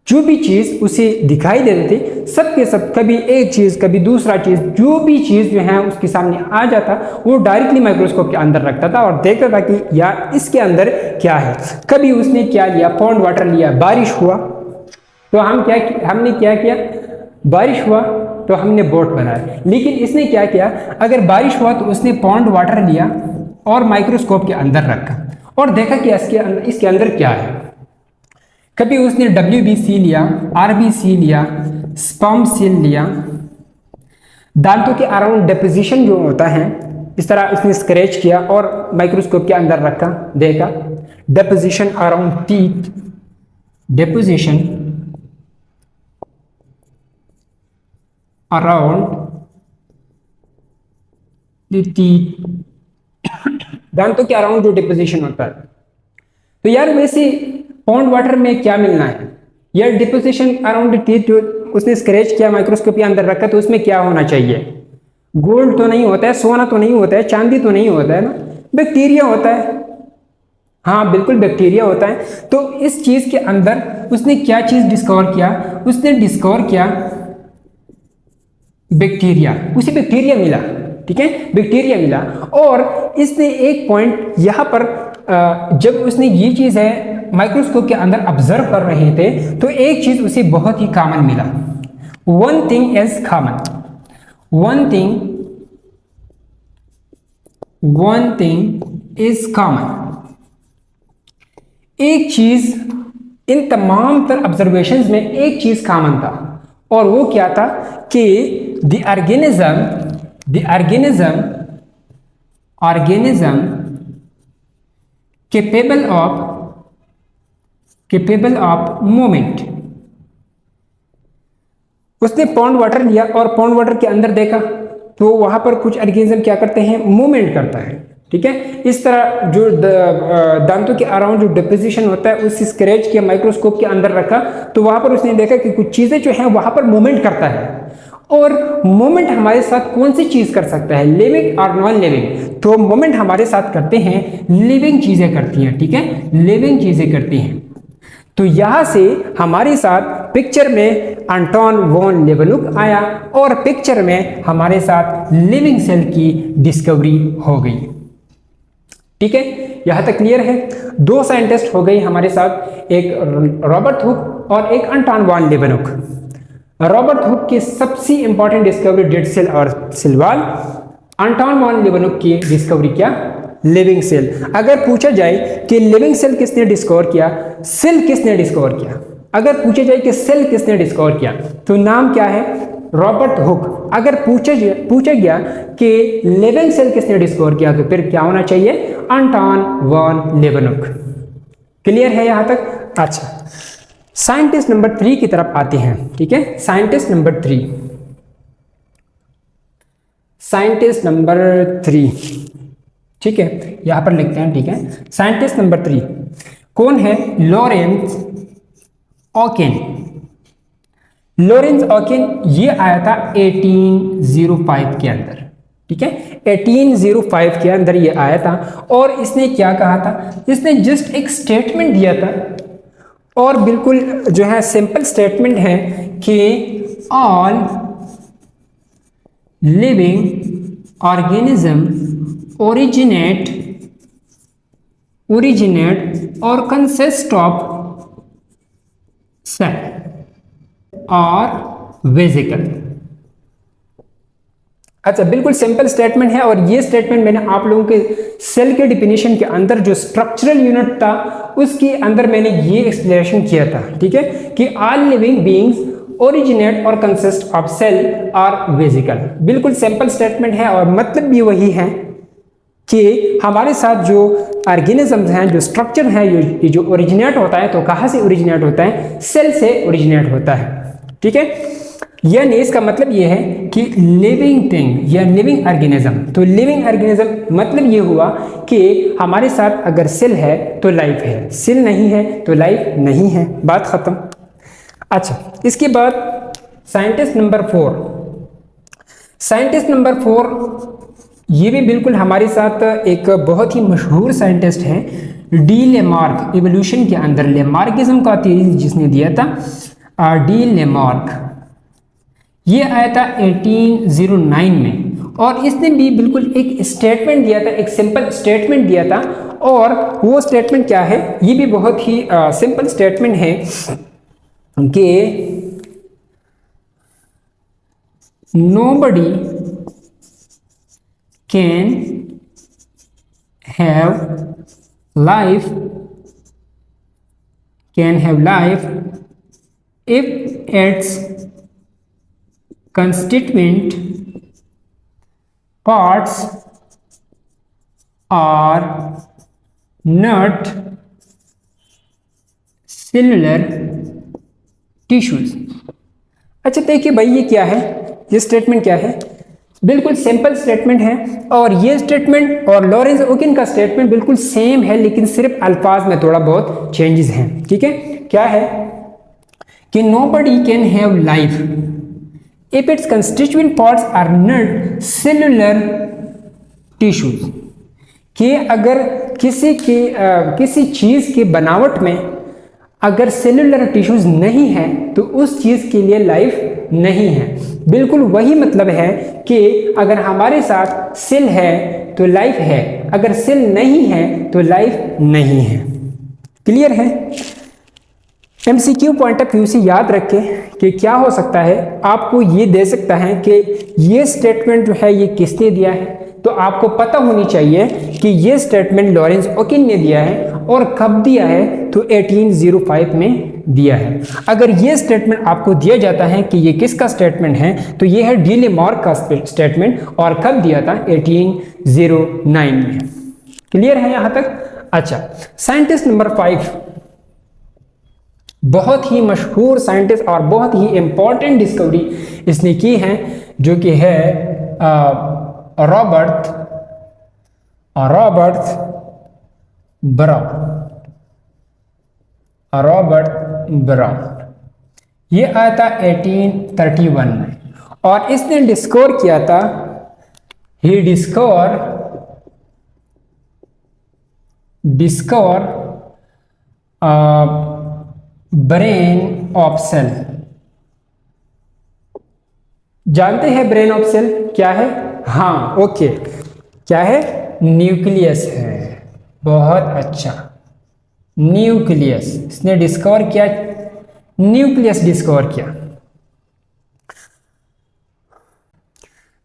जो भी चीज़ उसे दिखाई देते थे, सब के सब, कभी एक चीज़ कभी दूसरा चीज़, जो भी चीज़ जो है उसके सामने आ जाता वो डायरेक्टली माइक्रोस्कोप के अंदर रखता था और देखता था कि यार इसके अंदर क्या है। कभी उसने क्या लिया, पॉन्ड वाटर लिया, बारिश हुआ तो हमने क्या किया, बारिश हुआ तो हमने बोट बनाया। लेकिन इसने क्या किया, अगर बारिश हुआ तो उसने पॉन्ड वाटर लिया और माइक्रोस्कोप के अंदर रखा और देखा कि इसके अंदर क्या है। कभी उसने WBC लिया, RBC लिया, स्पर्म सेल लिया, दांतों के अराउंड डिपोजिशन जो होता है, इस तरह उसने स्क्रैच किया और माइक्रोस्कोप के अंदर रखा, देखा deposition around teeth, deposition around teeth, दांतों के अराउंड जो डिपोजिशन होता है। तो यार वैसे पॉन्ड वाटर में क्या मिलना है, यार डिपोजिशन अराउंड टीथ जो उसने स्क्रैच किया, माइक्रोस्कोप के अंदर रखा, तो उसमें क्या होना चाहिए, गोल्ड तो नहीं होता है, सोना तो नहीं होता है, चांदी तो नहीं होता है ना, बैक्टीरिया होता है। हाँ बिल्कुल बैक्टीरिया होता है। तो इस चीज के अंदर उसने क्या चीज डिस्कवर किया, उसने डिस्कवर किया बैक्टीरिया, उसे बैक्टीरिया मिला, ठीक है, बैक्टीरिया मिला। और इसने एक पॉइंट यहाँ पर जब उसने ये चीज है माइक्रोस्कोप के अंदर ऑब्जर्व कर रहे थे तो एक चीज उसे बहुत ही कॉमन मिला, one thing is common, one thing is common. एक चीज, इन तमाम तर ऑब्जर्वेशंस में एक चीज कॉमन था और वो क्या था कि the organism capable of movement. उसने पॉन्ड वाटर लिया और पॉन्ड वाटर के अंदर देखा तो वहां पर कुछ ऑर्गेनिज्म क्या करते हैं, मूवमेंट करता है। ठीक है। इस तरह जो दांतों के अराउंड जो डिपोजिशन होता है उस स्क्रैच के माइक्रोस्कोप के अंदर रखा, तो वहां पर उसने देखा कि कुछ चीजें जो है वहां पर मूवमेंट करता है। और मोमेंट हमारे साथ कौन सी चीज कर सकता है, लिविंग और नॉन लिविंग। तो मोमेंट हमारे साथ करते हैं लिविंग चीजें करती हैं, ठीक है, लिविंग चीजें करती हैं। तो यहां से हमारे साथ पिक्चर में एंटोन वॉन लेवेनुक आया और पिक्चर में हमारे साथ लिविंग सेल की डिस्कवरी हो गई। ठीक है, यहां तक क्लियर है। दो साइंटिस्ट हो गए हमारे साथ, एक रॉबर्ट हुक और एक एंटोन वॉन लेवेनुक। रॉबर्ट हुक की सबसे इंपॉर्टेंट डिस्कवरी डेड सेल और सेल वॉल, एंटोन वॉन लेवेनुक की डिस्कवरी क्या, लिविंग सेल। अगर पूछा जाए कि लिविंग सेल किसने डिस्कवर किया, सेल किसने डिस्कवर किया, अगर पूछा जाए कि सेल किसने डिस्कवर किया, तो नाम क्या है, रॉबर्ट हुक। अगर पूछा गया कि लिविंग सेल किसने डिस्कवर किया, तो फिर क्या होना चाहिए, एंटोन वॉन लेवेनुक। क्लियर है यहां तक। अच्छा, साइंटिस्ट नंबर 3 की तरफ आते हैं। ठीक है, साइंटिस्ट नंबर 3, साइंटिस्ट नंबर 3, ठीक है, यहां पर लिखते हैं। ठीक है, साइंटिस्ट नंबर 3 कौन है, लॉरेंस ऑकिन। लॉरेंस ऑकिन ये आया था 1805 के अंदर। ठीक है, 1805 के अंदर ये आया था। और इसने क्या कहा था, इसने जस्ट एक स्टेटमेंट दिया था, और बिल्कुल जो है सिंपल स्टेटमेंट है कि ऑल लिविंग ऑर्गेनिज्म ओरिजिनेट और कंसिस्ट ऑफ सेल और वेसिकल। अच्छा, बिल्कुल सिंपल स्टेटमेंट है। और ये स्टेटमेंट मैंने आप लोगों के सेल के डिफिनेशन के अंदर जो स्ट्रक्चरल यूनिट था उसके अंदर मैंने ये एक्सप्लेनेशन किया था। ठीक है, कि ऑल लिविंग बीइंग्स ओरिजिनेट और कंसिस्ट ऑफ सेल और वेसिकल। बिल्कुल सिंपल स्टेटमेंट है और मतलब भी वही है कि हमारे साथ जो ऑर्गेनिजम्स हैं, जो स्ट्रक्चर है, ये जो ओरिजिनेट होता है, तो कहाँ से ओरिजिनेट होता है, सेल से ओरिजिनेट होता है। ठीक है, यानी इसका मतलब ये है कि लिविंग थिंग या लिविंग ऑर्गेनिज्म। तो लिविंग ऑर्गेनिज्म मतलब ये हुआ कि हमारे साथ अगर सेल है तो लाइफ है, सेल नहीं है तो लाइफ नहीं है, बात खत्म। अच्छा, इसके बाद साइंटिस्ट नंबर 4, साइंटिस्ट नंबर 4 ये भी बिल्कुल हमारे साथ एक बहुत ही मशहूर साइंटिस्ट है, डी लेमार्क। इवोल्यूशन के अंदर लेमार्किज्म का थ्योरी जिसने दिया था, डी लेमार्क, ये आया था 1809 में। और इसने भी बिल्कुल एक स्टेटमेंट दिया था, एक सिंपल स्टेटमेंट दिया था। और वो स्टेटमेंट क्या है, ये भी बहुत ही सिंपल स्टेटमेंट है कि nobody can have life if its constituent parts are not cellular tissues। अच्छा, देखिए भाई ये क्या है, ये स्टेटमेंट क्या है, बिल्कुल सिंपल स्टेटमेंट है। और ये स्टेटमेंट और लॉरेंस ओकिन का स्टेटमेंट बिल्कुल सेम है, लेकिन सिर्फ अल्फाज में थोड़ा बहुत चेंजेस हैं। ठीक है, क्या है कि nobody can have life if its constituent parts are not cellular tissues। कि अगर किसी चीज की बनावट में अगर सेलुलर टिश्यूज नहीं है तो उस चीज के लिए लाइफ नहीं है। बिल्कुल वही मतलब है कि अगर हमारे साथ सेल है तो लाइफ है, अगर सेल नहीं है तो लाइफ नहीं है। क्लियर है। एमसीक्यू पॉइंट ऑफ व्यू से याद रखें कि क्या हो सकता है, आपको ये दे सकता है कि ये स्टेटमेंट जो है ये किसने दिया है, तो आपको पता होनी चाहिए कि ये स्टेटमेंट लॉरेंस ओकिन ने दिया है और कब दिया है, तो 1805 में दिया है। अगर ये स्टेटमेंट आपको दिया जाता है कि ये किसका स्टेटमेंट है, तो ये है डी लेमार्क का स्टेटमेंट और कब दिया था, 1809 में। क्लियर है यहां तक। अच्छा, साइंटिस्ट नंबर 5, बहुत ही मशहूर साइंटिस्ट और बहुत ही इंपॉर्टेंट डिस्कवरी इसने की है, जो कि है Robert Robert brown, Robert brown. ये आया था 1831 में, और इसने डिस्कवर किया था, ही डिस्कवर ब्रेन ऑफ सेल। जानते हैं ब्रेन ऑफ सेल क्या है? हाँ, ओके, क्या है? न्यूक्लियस है। बहुत अच्छा, न्यूक्लियस इसने डिस्कवर किया, न्यूक्लियस डिस्कवर किया।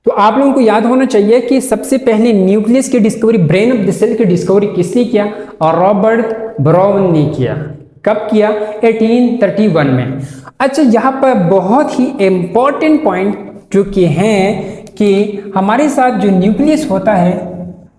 तो आप लोगों को याद होना चाहिए कि सबसे पहले न्यूक्लियस की discovery, brain of the cell की डिस्कवरी किसने किया? और रॉबर्ट ब्राउन ने किया। कब किया? 1831 में। अच्छा, यहाँ पर बहुत ही इंपॉर्टेंट पॉइंट जो कि हैं कि हमारे साथ जो न्यूक्लियस होता है,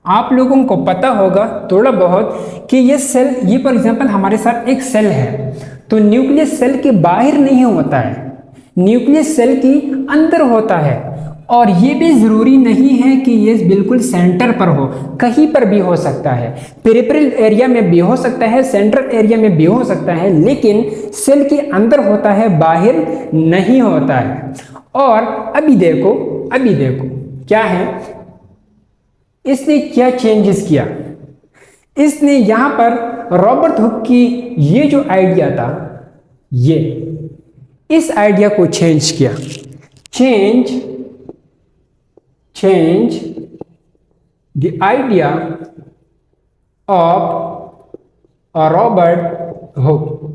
आप लोगों को पता होगा थोड़ा बहुत कि ये सेल, ये फॉर एग्जांपल हमारे साथ एक सेल है, तो न्यूक्लियस सेल के बाहर नहीं होता है, न्यूक्लियस सेल की अंदर होता है। और ये भी जरूरी नहीं है कि ये बिल्कुल सेंटर पर हो, कहीं पर भी हो सकता है, पेरिफेरल एरिया में भी हो सकता है, सेंट्रल एरिया में भी हो सकता है, लेकिन सेल के अंदर होता है, बाहर नहीं होता है। और अभी देखो क्या है, इसने क्या चेंजेस किया? इसने यहां पर रॉबर्ट हुक की ये जो आइडिया था, ये इस आइडिया को चेंज किया। Change the idea of Robert Hook.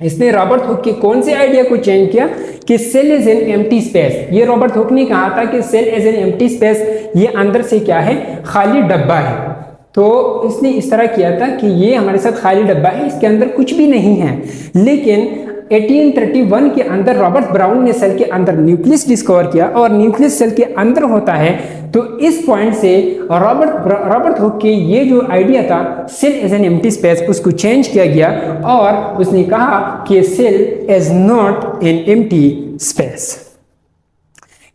इसने रॉबर्ट हुक के कौन से आइडिया को चेंज किया कि cell is an empty space. ये रॉबर्ट हुक ने कहा था कि cell is an empty space, ये अंदर से क्या है? खाली डब्बा है। तो इसने इस तरह किया था कि ये हमारे साथ खाली डब्बा है, इसके अंदर कुछ भी नहीं है। लेकिन 1831 के अंदर रॉबर्ट ब्राउन ने सेल के अंदर न्यूक्लियस डिस्कवर किया, और न्यूक्लियस सेल के अंदर होता है। तो इस पॉइंट से रॉबर्ट हुक के ये जो आइडिया था, cell is an empty space, उसको चेंज किया गया, और उसने कहा कि cell is not an empty space.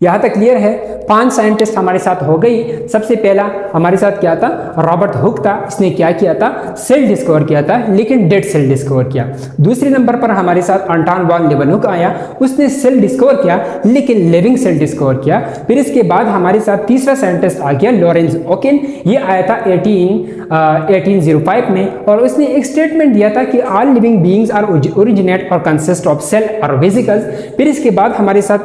यहां तक क्लियर है? 5 साइंटिस्ट हमारे साथ हो गई। सबसे पहला हमारे साथ क्या था? रॉबर्ट हुक था। इसने क्या किया था? सेल डिस्कवर किया था, लेकिन डेड सेल डिस्कवर किया। दूसरे नंबर पर हमारे साथ अंटोन वॉन लेवेन्हुक आया, उसने सेल डिस्कवर किया, लेकिन लिविंग सेल डिस्कवर किया। फिर इसके बाद हमारे साथ तीसरा साइंटिस्ट आ गया, लॉरेंस ओकेन। ये आया था 1805 में, और उसने एक स्टेटमेंट दिया था कि all living beings are originate और कंसिस्ट ऑफ सेल और वेसिकल्स। फिर इसके बाद हमारे साथ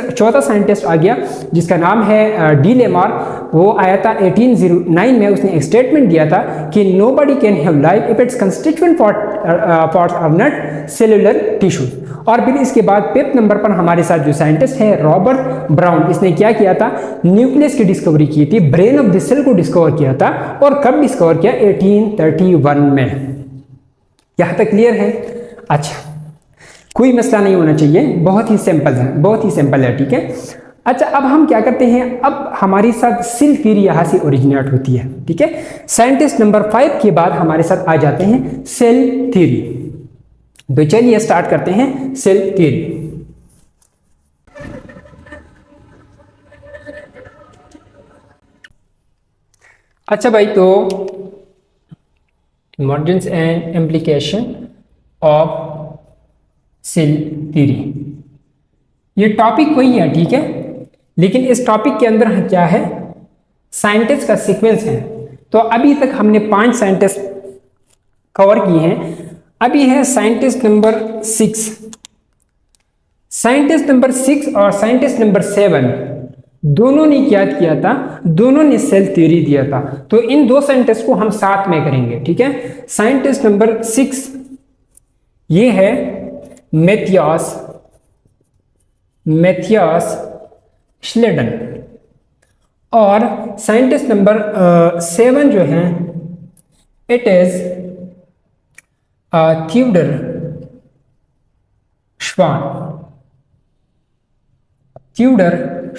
चौथा साइंटिस्ट आ गया, जिसका नाम है डी लेमार। वो आया था 1809 में। उसने एक स्टेटमेंट दिया था कि nobody can have life if its constituent parts are not cellular tissues. और फिर इसके बाद 5th नंबर पर हमारे साथ जो साइंटिस्ट है रॉबर्ट ब्राउन, इसने क्या किया था? न्यूक्लियस की डिस्कवरी की थी, ब्रेन ऑफ द सेल को डिस्कवर किया था। और कब डिस्कवर किया? 1831 में। यहां तक क्लियर है? अच्छा, कोई मसला नहीं होना चाहिए, बहुत ही सिंपल है, ठीक है। अच्छा, अब हम क्या करते हैं? अब हमारे साथ सेल थ्योरी यहां से ओरिजिनेट होती है, ठीक है। साइंटिस्ट नंबर 5 के बाद हमारे साथ आ जाते हैं सेल थ्योरी। तो चलिए स्टार्ट करते हैं सेल थ्योरी। अच्छा भाई, तो emergence and implication of cell theory, ये टॉपिक वही है, ठीक है, लेकिन इस टॉपिक के अंदर क्या है? साइंटिस्ट का सीक्वेंस है। तो अभी तक हमने 5 साइंटिस्ट कवर किए हैं। अभी है साइंटिस्ट नंबर 6। साइंटिस्ट नंबर 6 और साइंटिस्ट नंबर 7 दोनों ने क्या किया था? दोनों ने सेल थ्योरी दिया था। तो इन 2 साइंटिस्ट को हम साथ में करेंगे, ठीक है। साइंटिस्ट नंबर 6 ये है मैथियस श्लेडन, और साइंटिस्ट नंबर 7 जो है इट इज थियोडर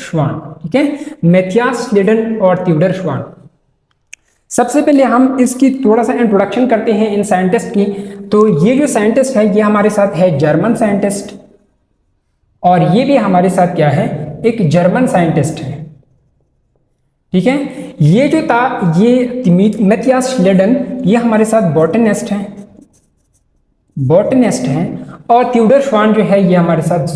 श्वान, ठीक है। मैथियस श्लेडन और थियोडर श्वान। सबसे पहले हम इसकी थोड़ा सा इंट्रोडक्शन करते हैं इन साइंटिस्ट की। तो ये जो साइंटिस्ट है ये हमारे साथ है जर्मन साइंटिस्ट, और ये भी हमारे साथ क्या है? एक जर्मन साइंटिस्ट है, ठीक है। ये जो था ये मैथियास श्लेडन ये हमारे साथ बॉटनिस्ट हैं, और थियोडोर श्वान जो है ये हमारे साथ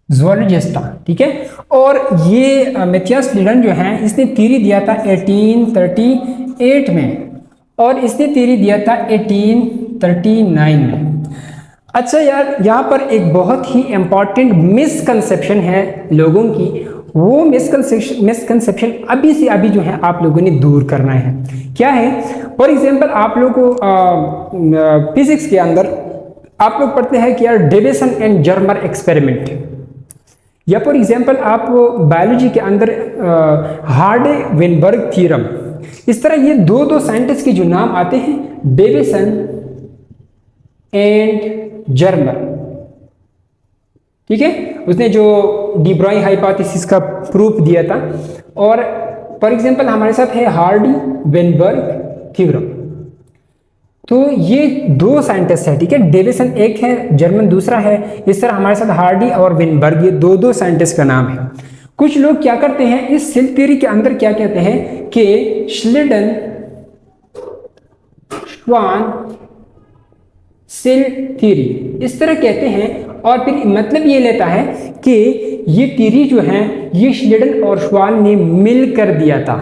ज़ूलॉजिस्ट था, ठीक है। और ये मैथियास श्लेडन जो है इसने थ्योरी दिया था 1838 में, और इसने थ्योरी दिया था 1839 में। अच्छा यार, यहाँ पर एक बहुत ही इंपॉर्टेंट मिसकंसेप्शन है लोगों की, वो मिसकंसेप्शन अभी से अभी जो है आप लोगों ने दूर करना है। क्या है? फॉर एग्जांपल आप लोगों को फिजिक्स के अंदर आप लोग पढ़ते हैं कि यार डेविसन एंड जर्मर एक्सपेरिमेंट, या फॉर एग्जांपल आप बायोलॉजी के अंदर हार्डे वेनबर्ग थ्योरम, इस तरह ये दो साइंटिस्ट के जो नाम आते हैं, डेविसन एंड जर्मर, ठीक है। उसने जो डी ब्रॉय हाइपोथेसिस का प्रूफ दिया था, और फॉर एग्जांपल हमारे साथ है हार्डी वेनबर्ग थ्योरम। तो ये दो साइंटिस्ट है, ठीक है, डेविसन एक है, जर्मन दूसरा है। इस तरह हमारे साथ हार्डी और वेनबर्ग ये दो साइंटिस्ट का नाम है। कुछ लोग क्या करते हैं इस सेल थ्योरी के अंदर, क्या कहते हैं कि श्लेडन श्वान सेल थ्योरी इस तरह कहते हैं, और फिर मतलब ये लेता है कि ये थ्योरी जो है ये श्लेडन और श्वान ने मिलकर दिया था,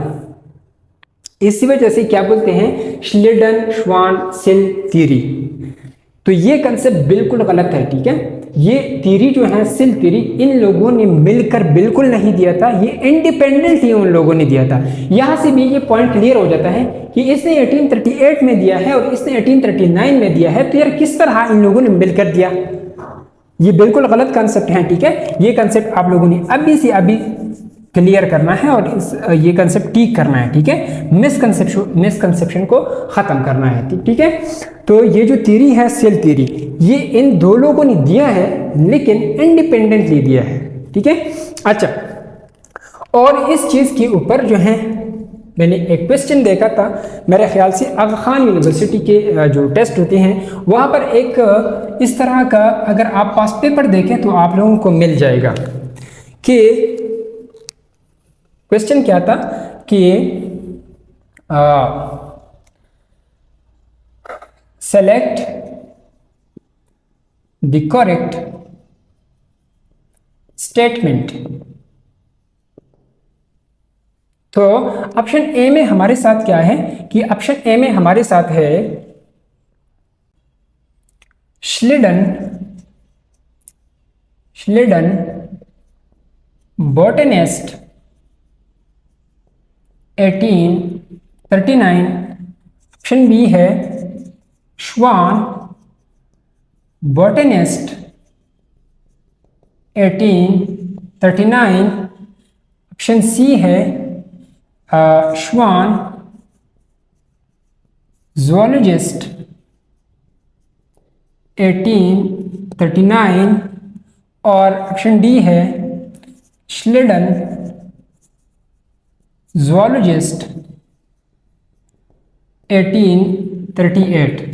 इसी वजह से क्या बोलते हैं श्लेडन श्वान सेल थ्योरी। तो ये कंसेप्ट बिल्कुल गलत है, ठीक है। ये थ्योरी जो है सेल थ्योरी इन लोगों ने मिलकर बिल्कुल नहीं दिया था, ये इंडिपेंडेंटली उन लोगों ने दिया था। यहां से भी ये पॉइंट क्लियर हो जाता है कि इसने 1838 में दिया है और इसने 1839 में दिया है, तो यार किस तरह इन लोगों ने मिलकर दिया? ये बिल्कुल गलत कंसेप्ट है, ठीक है। ये कंसेप्ट आप लोगों ने अभी से अभी क्लियर करना है और ये कंसेप्ट ठीक करना है, ठीक है। मिसकंसेप्शन को खत्म करना है, ठीक है। तो ये जो थ्योरी है सेल थ्योरी, ये इन दो लोगों ने दिया है लेकिन इंडिपेंडेंटली दिया है, ठीक है। अच्छा, और इस चीज के ऊपर जो है मैंने एक क्वेश्चन देखा था, मेरे ख्याल से आगा खान यूनिवर्सिटी के जो टेस्ट होते हैं वहाँ पर एक इस तरह का अगर आप पास पेपर देखें तो आप लोगों को मिल जाएगा कि क्वेश्चन क्या था कि सेलेक्ट द करेक्ट स्टेटमेंट। तो ऑप्शन ए में हमारे साथ क्या है कि ऑप्शन ए में हमारे साथ है श्लेडन बॉटनिस्ट 1839। ऑप्शन बी है श्वान बॉटनिस्ट 1839। ऑप्शन सी है श्वान ज़ूलॉजिस्ट 1839, और ऑप्शन डी है श्लेडन ज़ूलॉजिस्ट 1838।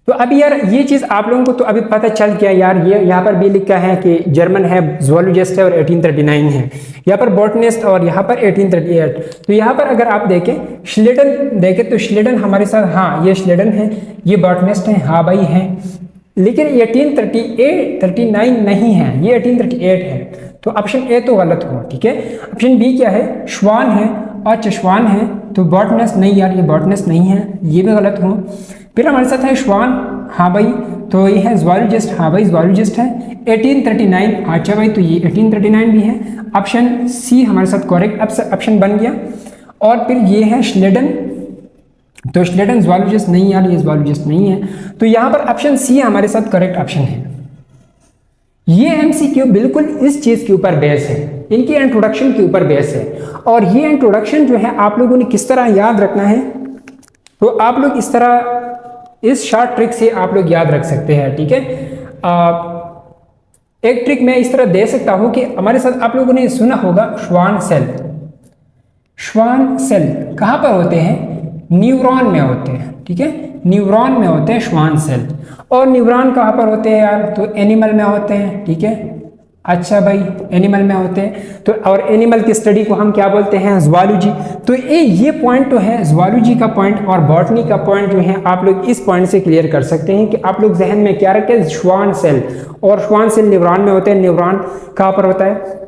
तो अभी यार ये चीज़ आप लोगों को तो अभी पता चल गया यार, ये यहाँ पर भी लिखा है कि जर्मन है, ज़ूलॉजिस्ट है और 1839 है, यहाँ पर बॉटनिस्ट और यहाँ पर 1838। तो यहाँ पर अगर आप देखें श्लेडन देखें तो श्लेडन हमारे साथ, हाँ ये श्लेडन है, ये बॉटनिस्ट है, हाँ भाई है, लेकिन 1839 नहीं है, ये 1838 है। तो ऑप्शन ए तो गलत हुआ, ठीक है। ऑप्शन बी क्या है श्वान है, अच्छा श्वान है तो बॉटनिस्ट नहीं यार, ये बॉटनिस्ट नहीं है, ये भी गलत हुआ। फिर हमारे साथ है श्वान, हाँ भाई, तो ये है ज़ूलॉजिस्ट, हाँ भाई ज़ूलॉजिस्ट है 1839, अच्छा भाई तो ये 1839 भी है। ऑप्शन सी हमारे साथ करेक्ट ऑप्शन बन गया। और फिर ये है श्लेडन, तो श्लेडन ज़ूलॉजिस्ट नहीं यार, ये ज़ूलॉजिस्ट नहीं है, तो यहाँ पर ऑप्शन सी हमारे साथ करेक्ट ऑप्शन है। ये एमसीक्यू बिल्कुल इस चीज़ के ऊपर बेस है, इनकी इंट्रोडक्शन के ऊपर बेस है, और ये इंट्रोडक्शन जो है आप लोगों ने किस तरह याद रखना है, तो आप लोग इस तरह इस शॉर्ट ट्रिक से आप लोग याद रख सकते हैं, ठीक है। एक ट्रिक मैं इस तरह दे सकता हूं कि हमारे साथ आप लोगों ने सुना होगा श्वान सेल। श्वान सेल कहाँ पर होते हैं? न्यूरॉन में होते हैं, ठीक है, न्यूरॉन में होते हैं श्वान सेल। और न्यूरॉन कहाँ पर होते हैं यार? तो एनिमल में होते हैं, ठीक है, अच्छा भाई, एनिमल में होते हैं तो, और एनिमल की स्टडी को हम क्या बोलते हैं? ज़ूलॉजी। तो ये पॉइंट तो है ज़ूलॉजी का पॉइंट, और बॉटनी का पॉइंट जो है आप लोग इस पॉइंट से क्लियर कर सकते हैं कि आप लोग जहन में क्या रखें, श्वान सेल, और श्वान सेल न्यूरॉन में होते हैं। न्यूरॉन कहाँ पर होता है?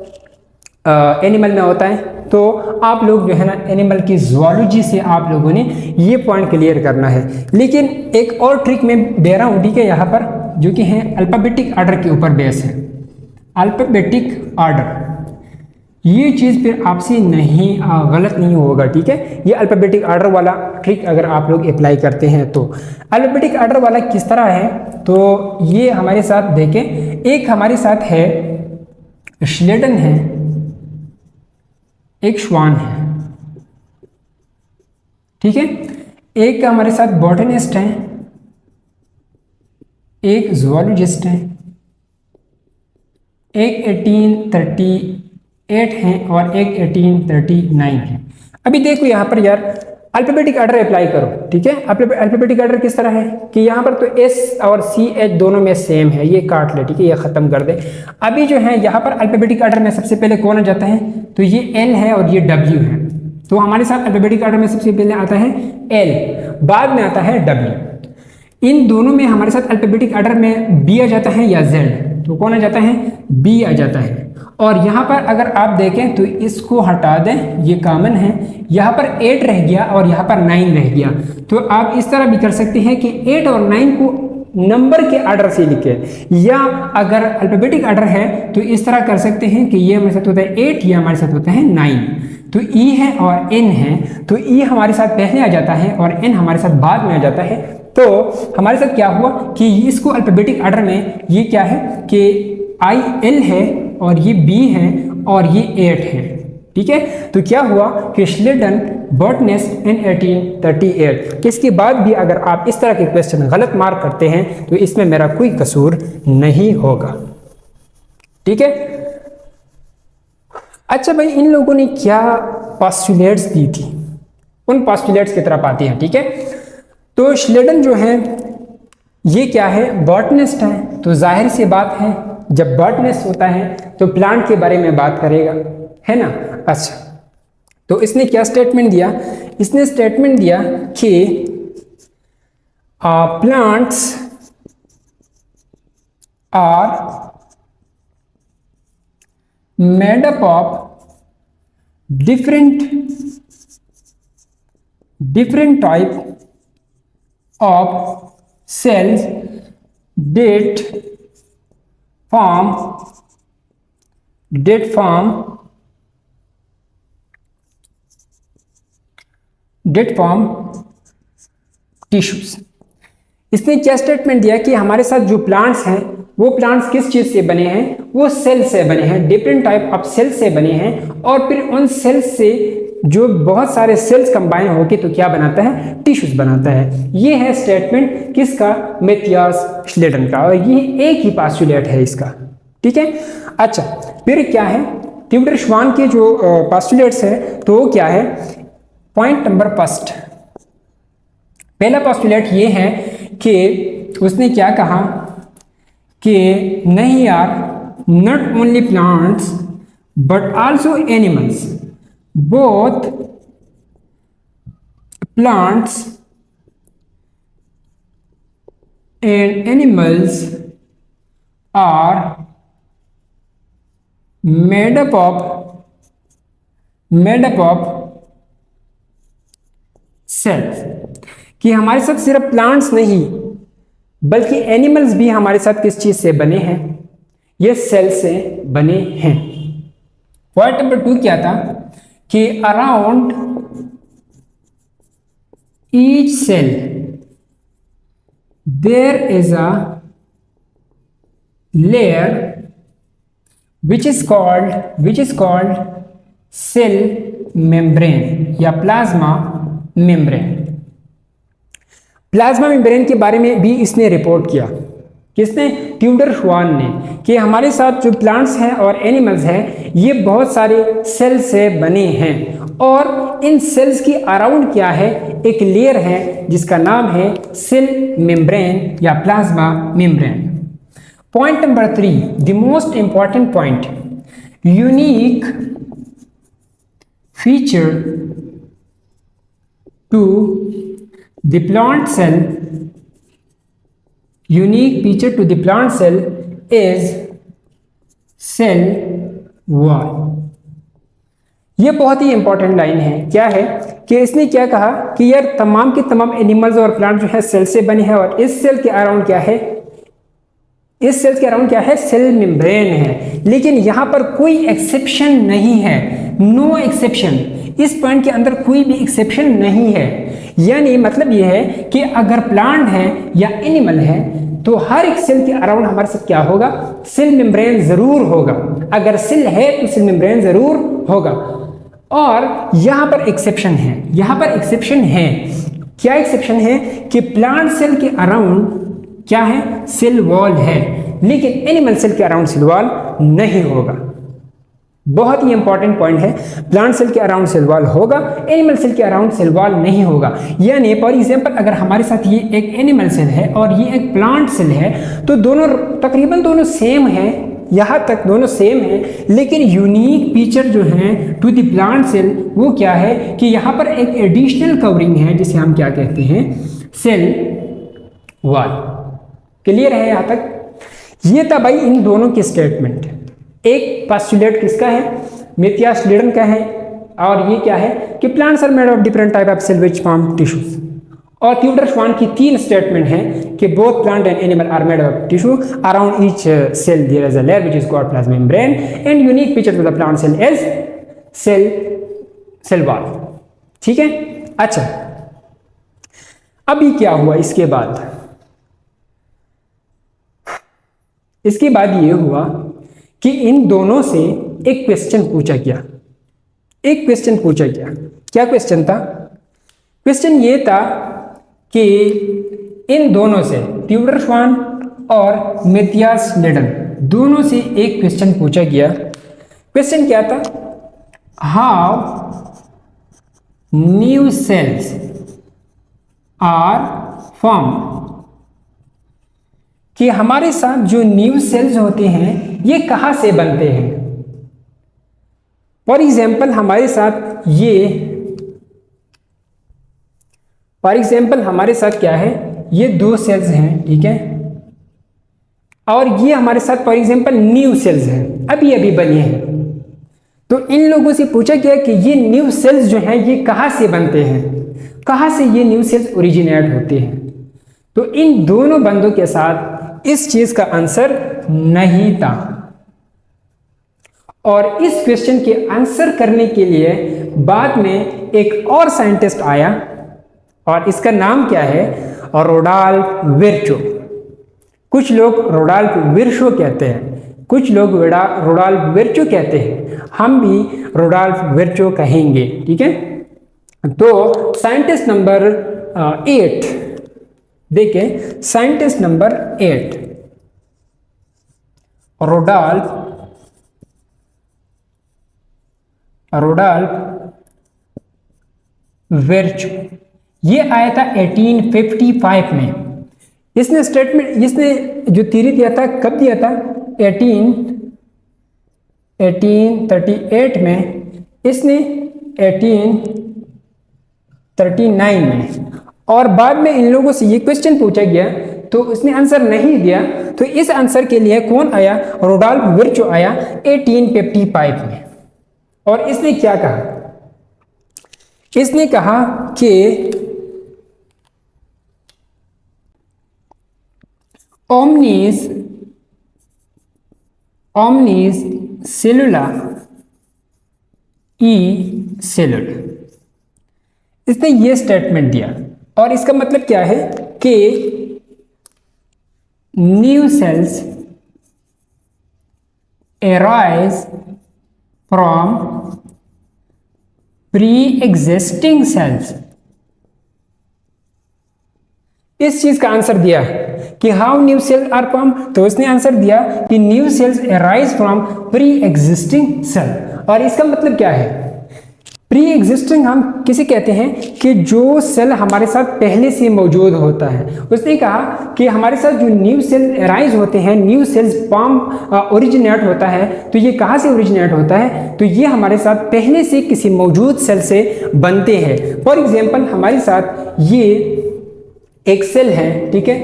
एनिमल में होता है। तो आप लोग जो है ना एनिमल की ज़ूलॉजी से आप लोगों ने ये पॉइंट क्लियर करना है। लेकिन एक और ट्रिक मैं दे रहा हूँ ठीक है यहाँ पर, जो कि है अल्फ़ाबेटिक ऑर्डर के ऊपर बेस है। अल्फ़ाबेटिक ऑर्डर, ये चीज़ फिर आपसे नहीं गलत नहीं होगा, ठीक है। ये अल्फ़ाबेटिक ऑर्डर वाला ट्रिक अगर आप लोग अप्लाई करते हैं तो अल्फ़ाबेटिक ऑर्डर वाला किस तरह है, तो ये हमारे साथ देखें, एक हमारे साथ है श्लेडन है, एक श्वान है, ठीक है। एक हमारे साथ बॉटनिस्ट है, एक ज़ूलॉजिस्ट है, एक 1838 है और एक 1839 है। अभी देखो यहाँ पर यार अल्फ़ाबेटिक ऑर्डर अप्लाई करो, ठीक है। अल्फ़ाबेटिक ऑर्डर किस तरह है कि यहाँ पर तो एस और सी एच दोनों में सेम है, ये काट ले, ठीक है, ये ख़त्म कर दे। अभी जो है यहाँ पर अल्फ़ाबेटिक ऑर्डर में सबसे पहले कौन आ जाता है, तो ये एल है और ये डब्ल्यू है। तो हमारे साथ अल्फ़ाबेटिक ऑर्डर में सबसे पहले आता है एल, बाद में आता है डब्ल्यू। इन दोनों में हमारे साथ अल्फ़ाबेटिक ऑर्डर में बी आ जाता है या जेड, तो कौन आ जाता है? बी आ जाता है। और यहाँ पर अगर आप देखें तो इसको हटा दें, ये कॉमन है, यहाँ पर 8 रह गया और यहाँ पर 9 रह गया। तो आप इस तरह भी कर सकते हैं कि 8 और 9 को नंबर के ऑर्डर से लिखें, या अगर अल्फ़ाबेटिक ऑर्डर है तो इस तरह कर सकते हैं कि ये हमारे साथ होता है 8, ये हमारे साथ होता है 9। तो ई है और एन है, तो ई हमारे साथ पहले आ जाता है और एन हमारे साथ बाद में आ जाता है। तो हमारे साथ क्या हुआ कि इसको अल्फ़ाबेटिक ऑर्डर में ये क्या है कि आई एल है और ये बी है और ये 8 है, ठीक है। तो क्या हुआ कि श्लेडन बॉटनिस्ट इन 1838। इसके बाद भी अगर आप इस तरह के क्वेश्चन गलत मार्क करते हैं तो इसमें मेरा कोई कसूर नहीं होगा, ठीक है। अच्छा भाई, इन लोगों ने क्या पोस्टुलेट्स दी थी, उन पोस्टुलेट्स की तरफ आते हैं, ठीक है। तो श्लेडन जो है ये क्या है? बॉटनिस्ट है। तो जाहिर सी बात है जब बॉटनिस्ट होता है तो प्लांट के बारे में बात करेगा, है ना। अच्छा, तो इसने क्या स्टेटमेंट दिया? इसने स्टेटमेंट दिया कि plants are made up of different type of cells that form tissues। इसने क्या स्टेटमेंट दिया कि हमारे साथ जो प्लांट्स हैं वो प्लांट्स किस चीज से बने हैं? वो सेल से बने हैं, डिफरेंट टाइप ऑफ सेल से बने हैं, और फिर उन सेल्स से जो बहुत सारे सेल्स कंबाइन होके तो क्या बनाता है? टिश्यूज बनाता है। ये है स्टेटमेंट किसका? मैथियास श्लेडन का, और ये एक ही पोस्टुलेट है इसका, ठीक है। अच्छा, फिर क्या है? ट्यूडर श्वान के जो पोस्टुलेट्स है तो वो क्या है? पॉइंट नंबर फर्स्ट, पहला पोस्टुलेट ये है कि उसने क्या कहा कि नहीं यार, not only plants but also animals, both plants and animals are made up of cells. कि हमारे साथ सिर्फ प्लांट्स नहीं बल्कि एनिमल्स भी हमारे साथ किस चीज से बने हैं? ये सेल से बने हैं। पॉइंट नंबर 2 क्या था कि around each cell there is a layer which is called cell membrane या प्लाज्मा मेम्ब्रेन। प्लाज्मा मेम्ब्रेन के बारे में भी इसने रिपोर्ट किया। किसने? ट्यूडर श्वान ने, कि हमारे साथ जो प्लांट्स हैं और एनिमल्स हैं ये बहुत सारे सेल से बने हैं, और इन सेल्स की अराउंड क्या है? एक लेयर है जिसका नाम है सेल मेम्ब्रेन या plasma membrane. Point number 3, the most important point, unique feature to the plant cell, unique feature to the plant cell is cell wall. ये बहुत ही इंपॉर्टेंट लाइन है। क्या है कि इसने क्या कहा कि यार तमाम के तमाम एनिमल्स और प्लांट जो है सेल से बने हैं, और इस सेल के अराउंड क्या है, इस सेल के अराउंड क्या है, सेल मेम्ब्रेन है। लेकिन यहां पर कोई एक्सेप्शन नहीं है, नो एक्सेप्शन, इस पॉइंट के अंदर कोई भी एक्सेप्शन नहीं है। यानी मतलब यह है कि अगर प्लांट है या एनिमल है तो हर एक सेल के अराउंड हमारे साथ क्या होगा, सेल मेम्ब्रेन जरूर होगा। अगर सेल है तो सेल मेम्ब्रेन जरूर होगा। और यहां पर एक्सेप्शन है, यहां पर एक्सेप्शन है। क्या एक्सेप्शन है कि प्लांट सेल के अराउंड क्या है, सेल वॉल है, लेकिन एनिमल सेल के अराउंड सेल वॉल नहीं होगा। बहुत ही इंपॉर्टेंट पॉइंट है, प्लांट सेल के अराउंड सेल वॉल होगा, एनिमल सेल के अराउंड सेल वॉल नहीं होगा। यानी फॉर एग्जांपल अगर हमारे साथ ये एक एनिमल सेल है और ये एक प्लांट सेल है तो दोनों तकरीबन दोनों सेम है, यहाँ तक दोनों सेम है, लेकिन यूनिक फीचर जो है टू द प्लांट सेल वो क्या है कि यहाँ पर एक एडिशनल कवरिंग है जिसे हम क्या कहते हैं, सेल वॉल। क्लियर है यहाँ तक? ये था भाई इन दोनों की स्टेटमेंट। एक पोस्टुलेट किसका है, मैथियास लिडन का है, और ये क्या है कि plants are made of different type of cell which form tissues. और थियोडोर श्वान की 3 स्टेटमेंट है कि both plant and animal are made of tissue, around each cell there is a layer which is called plasma membrane, and unique feature of the plant cell is cell wall. ठीक है, अच्छा अभी क्या हुआ इसके बाद, इसके बाद ये हुआ कि इन दोनों से एक क्वेश्चन पूछा गया, एक क्वेश्चन पूछा गया। क्या क्वेश्चन था? क्वेश्चन ये था कि इन दोनों से, थियोडोर श्वान और मैथियास लिडन दोनों से एक क्वेश्चन पूछा गया। क्वेश्चन क्या था? How new cells are form, कि हमारे साथ जो न्यू सेल्स होते हैं ये कहां से बनते हैं। फॉर एग्जाम्पल हमारे साथ ये, फॉर एग्जाम्पल हमारे साथ क्या है, ये 2 सेल्स हैं, ठीक है, और ये हमारे साथ फॉर एग्जाम्पल न्यू सेल्स हैं, अभी अभी बने हैं। तो इन लोगों से पूछा गया कि ये न्यू सेल्स जो हैं ये कहां से बनते हैं, कहां से ये न्यू सेल्स ओरिजिनेट होते हैं। तो इन दोनों बंदों के साथ इस चीज का आंसर नहीं था, और इस क्वेश्चन के आंसर करने के लिए बाद में एक और साइंटिस्ट आया, और इसका नाम क्या है, रोडाल्फ विर्चो। कुछ लोग रोडाल्फ विर्चो कहते हैं, कुछ लोग रोडाल्फ विर्चो कहते हैं, हम भी रोडाल्फ विर्चो कहेंगे। ठीक है, तो साइंटिस्ट नंबर 8 देखें, साइंटिस्ट नंबर 8 रोडाल्फ विर्चो, ये आया था 1855 में। इसने स्टेटमेंट, इसने जो थ्योरी दिया था, कब दिया था? 1838 में, इसने 1839 में, और बाद में इन लोगों से ये क्वेश्चन पूछा गया तो उसने आंसर नहीं दिया। तो इस आंसर के लिए कौन आया? रोडाल्फ विर्चो आया 1855 में। और इसने क्या कहा? इसने कहा कि omnis cellula e cellula, इसने ये स्टेटमेंट दिया। और इसका मतलब क्या है कि new sales arise from pre-existing cells। इस चीज का आंसर दिया कि how new cells are form, तो उसने आंसर दिया कि new cells arise from pre existing cell. और इसका मतलब क्या है? प्री एग्जिस्टिंग हम किसे कहते हैं कि जो सेल हमारे साथ पहले से मौजूद होता है। उसने कहा कि हमारे साथ जो न्यू सेल अराइज होते हैं, न्यू सेल्स फॉर्म ओरिजिनेट होता है, तो ये कहाँ से ओरिजिनेट होता है, तो ये हमारे साथ पहले से किसी मौजूद सेल से बनते हैं। फॉर एग्जाम्पल हमारे साथ ये एक सेल है, ठीक है,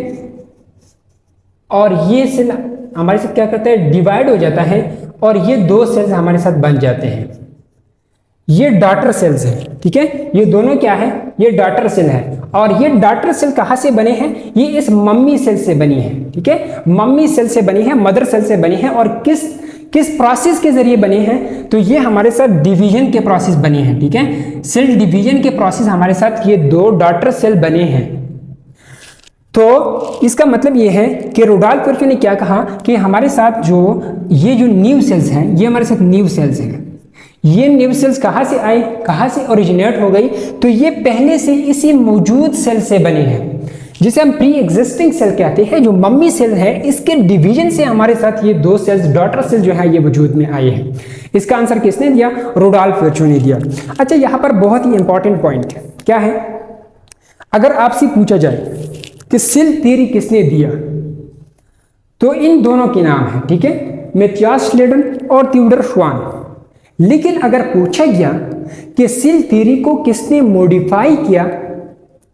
और ये सेल हमारे साथ क्या करता है, डिवाइड हो जाता है और ये दो सेल्स हमारे साथ बन जाते हैं। ये डॉटर सेल्स हैं, ठीक है, ये दोनों क्या है, ये डॉटर सेल है। और ये डॉटर सेल कहाँ से बने हैं, ये इस मम्मी सेल से बनी है, ठीक है, मम्मी सेल से बनी है, मदर सेल से बनी है। और किस प्रोसेस के जरिए बने हैं, तो ये हमारे साथ डिवीजन के प्रोसेस बने हैं, ठीक है, सेल डिवीजन के प्रोसेस हमारे साथ ये दो डॉटर सेल बने हैं। तो इसका मतलब ये है कि रुडोल्फ विर्चो ने क्या कहा कि हमारे साथ ये जो न्यू सेल्स हैं, ये हमारे साथ न्यू सेल्स हैं। ये न्यू सेल्स कहाँ से आए, कहाँ से ओरिजिनेट हो गई, तो ये पहले से इसी मौजूद सेल से बने हैं, जिसे हम प्री एग्जिस्टिंग सेल कहते हैं। जो मम्मी सेल है, इसके डिवीजन से हमारे साथ ये दो सेल्स, डॉटर सेल जो है, ये वजूद में आए हैं। इसका आंसर किसने दिया, रुडोल्फ विर्चो ने दिया। अच्छा, यहाँ पर बहुत ही इंपॉर्टेंट पॉइंट है, क्या है, अगर आपसे पूछा जाए कि सेल थ्योरी किसने दिया, तो इन दोनों के नाम है, ठीक है, मैथियास श्लेडन और थियोडोर श्वान। लेकिन अगर पूछा गया कि सेल थ्योरी को किसने मॉडिफाई किया,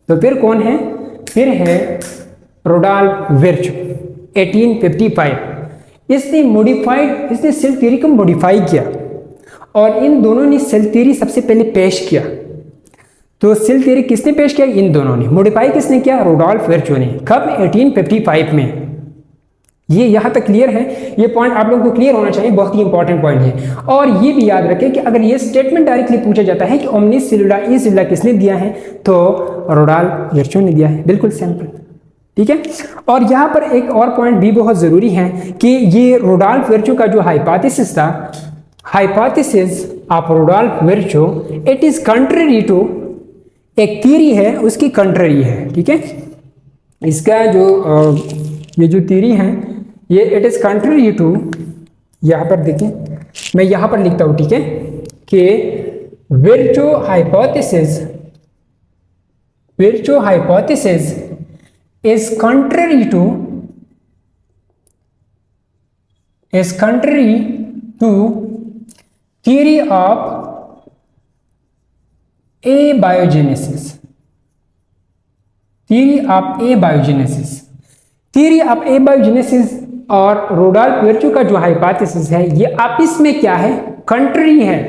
तो फिर कौन है, फिर है रुडोल्फ विर्चो 1855। इसने सेल थ्योरी को मॉडिफाई किया और इन दोनों ने सेल थ्योरी सबसे पहले पेश किया। तो सेल थ्योरी किसने पेश किया, इन दोनों ने। मॉडिफाई किसने किया, रुडोल्फ विर्चो ने। कब, 1855 में। ये यहाँ तक क्लियर है, ये पॉइंट आप लोगों को क्लियर होना चाहिए, बहुत ही इंपॉर्टेंट पॉइंट है। और ये भी याद रखें कि अगर ये स्टेटमेंट डायरेक्टली पूछा जाता है कि ओमनिस सेलुला ई सेलुला किसने दिया है, तो रुडोल्फ विर्चो ने दिया है, बिल्कुल सिंपल, ठीक है। और यहाँ पर एक और पॉइंट भी बहुत जरूरी है कि ये रुडोल्फ विर्चो का जो हाइपोथेसिस था, hypothesis of Rudolf Virchow, it is contrary to, एक थ्योरी है उसकी कंट्ररी है, ठीक है। इसका ये जो थ्योरी है, ये इट इज कंट्ररी टू, यहाँ पर देखिए, मैं यहाँ पर लिखता हूँ, ठीक है, कि Virchow hypothesis is contrary to theory of abiogenesis, और रुडोल्फ विर्चो का जो हाइपोथेसिस है, ये आपस में क्या है, कंट्री है,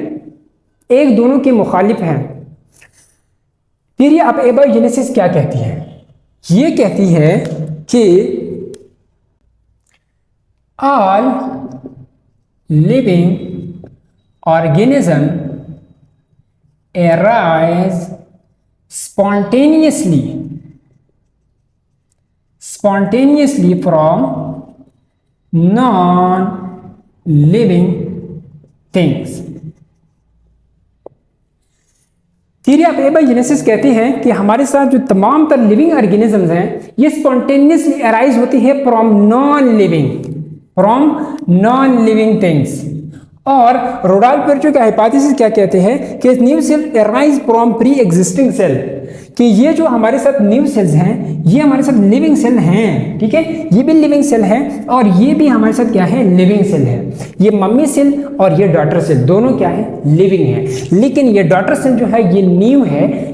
एक दोनों के मुखालिफ हैं। थ्योरी ऑफ एबायोजेनेसिस क्या कहती है, ये कहती है कि all living organism arise spontaneously from non-living things। Theory of abiogenesis कहती है कि हमारे साथ जो तमाम तर लिविंग ऑर्गेनिजम्स हैं, ये स्पॉन्टेनियसली अराइज होती है फ्रॉम नॉन लिविंग थिंग्स। और रुडोल्फ विर्चो के हाइपोथेसिस क्या कहते हैं कि new cell arise from pre existing cell, कि ये जो हमारे साथ न्यू सेल्स हैं, ये हमारे साथ लिविंग सेल हैं, ठीक है, ये भी लिविंग सेल है और ये भी हमारे साथ क्या है, लिविंग सेल है। ये मम्मी सेल और ये डॉटर सेल दोनों क्या है, लिविंग है। लेकिन ये डॉटर सेल जो है, ये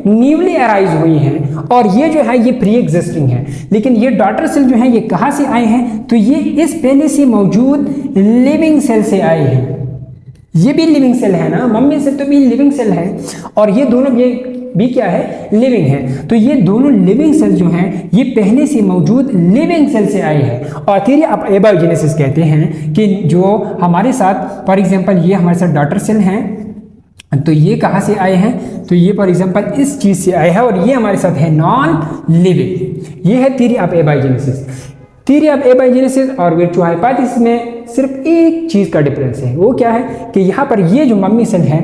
न्यूली अराइज हुई है, और ये जो है ये प्री एग्जिस्टिंग है। लेकिन ये डॉटर सेल जो है, ये कहाँ से आए हैं, तो ये इस पहले से मौजूद लिविंग सेल से आए हैं। ये भी लिविंग सेल है ना, मम्मी सेल तो भी लिविंग सेल है, और ये दोनों भी क्या है, लिविंग है। तो ये दोनों लिविंग सेल जो हैं, ये पहले से मौजूद लिविंग सेल से आए हैं। और थ्योरी ऑफ एबायोजेनेसिस कहते हैं कि जो हमारे साथ, फॉर एग्जांपल ये हमारे साथ डॉटर सेल हैं, तो ये कहाँ से आए हैं, तो ये फॉर एग्जांपल इस चीज़ से आए हैं, और ये हमारे साथ है नॉन लिविंग। ये है थ्योरी ऑफ एबायोजेनेसिस। थ्योरी ऑफ एबायोजेनेसिस और विर्चो हाइपोथेसिस में सिर्फ एक चीज़ का डिफरेंस है, वो क्या है कि यहाँ पर ये जो मम्मी सेल है,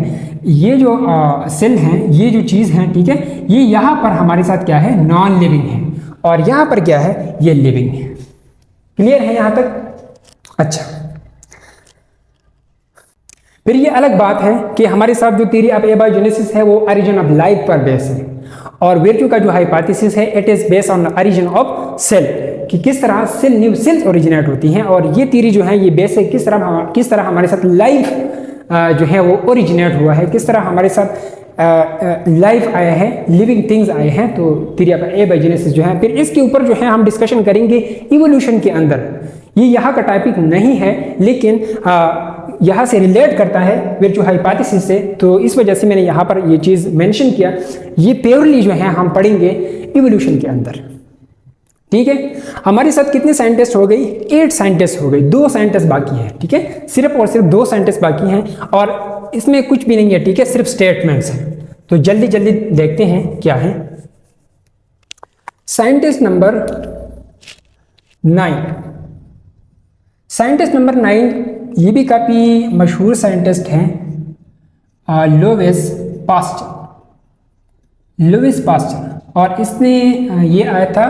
ये जो सेल हैं, ये जो चीज़ है, ठीक है, ये यहाँ पर हमारे साथ क्या है, नॉन लिविंग है, और यहाँ पर क्या है, ये लिविंग है। क्लियर है यहाँ तक? अच्छा, फिर ये अलग बात है कि हमारे साथ जो थ्योरी ऑफ एबायोजेनेसिस है वो ओरिजिन ऑफ लाइफ पर बेस है, और विर्चू का जो हाइपोथेसिस है it is based on origin of cell, कि किस तरह सेल न्यू सेल्स ओरिजिनेट होती हैं, और ये थ्योरी जो है ये बेस है किस तरह हमारे साथ लाइफ जो है वो ओरिजिनेट हुआ है, किस तरह हमारे साथ लाइफ आया है, लिविंग थिंग्स आए हैं। तो थ्योरी ऑफ एबायोजेनेसिस जो है, फिर इसके ऊपर जो है हम डिस्कशन करेंगे इवोल्यूशन के अंदर। ये यहाँ का टॉपिक नहीं है, लेकिन यहाँ से रिलेट करता है विर्चू हाइपोथेसिस से, तो इस वजह से मैंने यहाँ पर ये चीज़ मेंशन किया। ये प्योरली जो है हम पढ़ेंगे इवोल्यूशन के अंदर, ठीक है। हमारे साथ कितने साइंटिस्ट हो गई? 8 साइंटिस्ट हो गई, 2 साइंटिस्ट बाकी हैं, ठीक है। सिर्फ और सिर्फ 2 साइंटिस्ट बाकी हैं, और इसमें कुछ भी नहीं है, ठीक है, सिर्फ स्टेटमेंट्स हैं। तो जल्दी जल्दी देखते हैं क्या है। साइंटिस्ट नंबर 9, साइंटिस्ट नंबर 9 ये भी काफ़ी मशहूर साइंटिस्ट हैं, लुईस पास्चर, और इसने ये आया था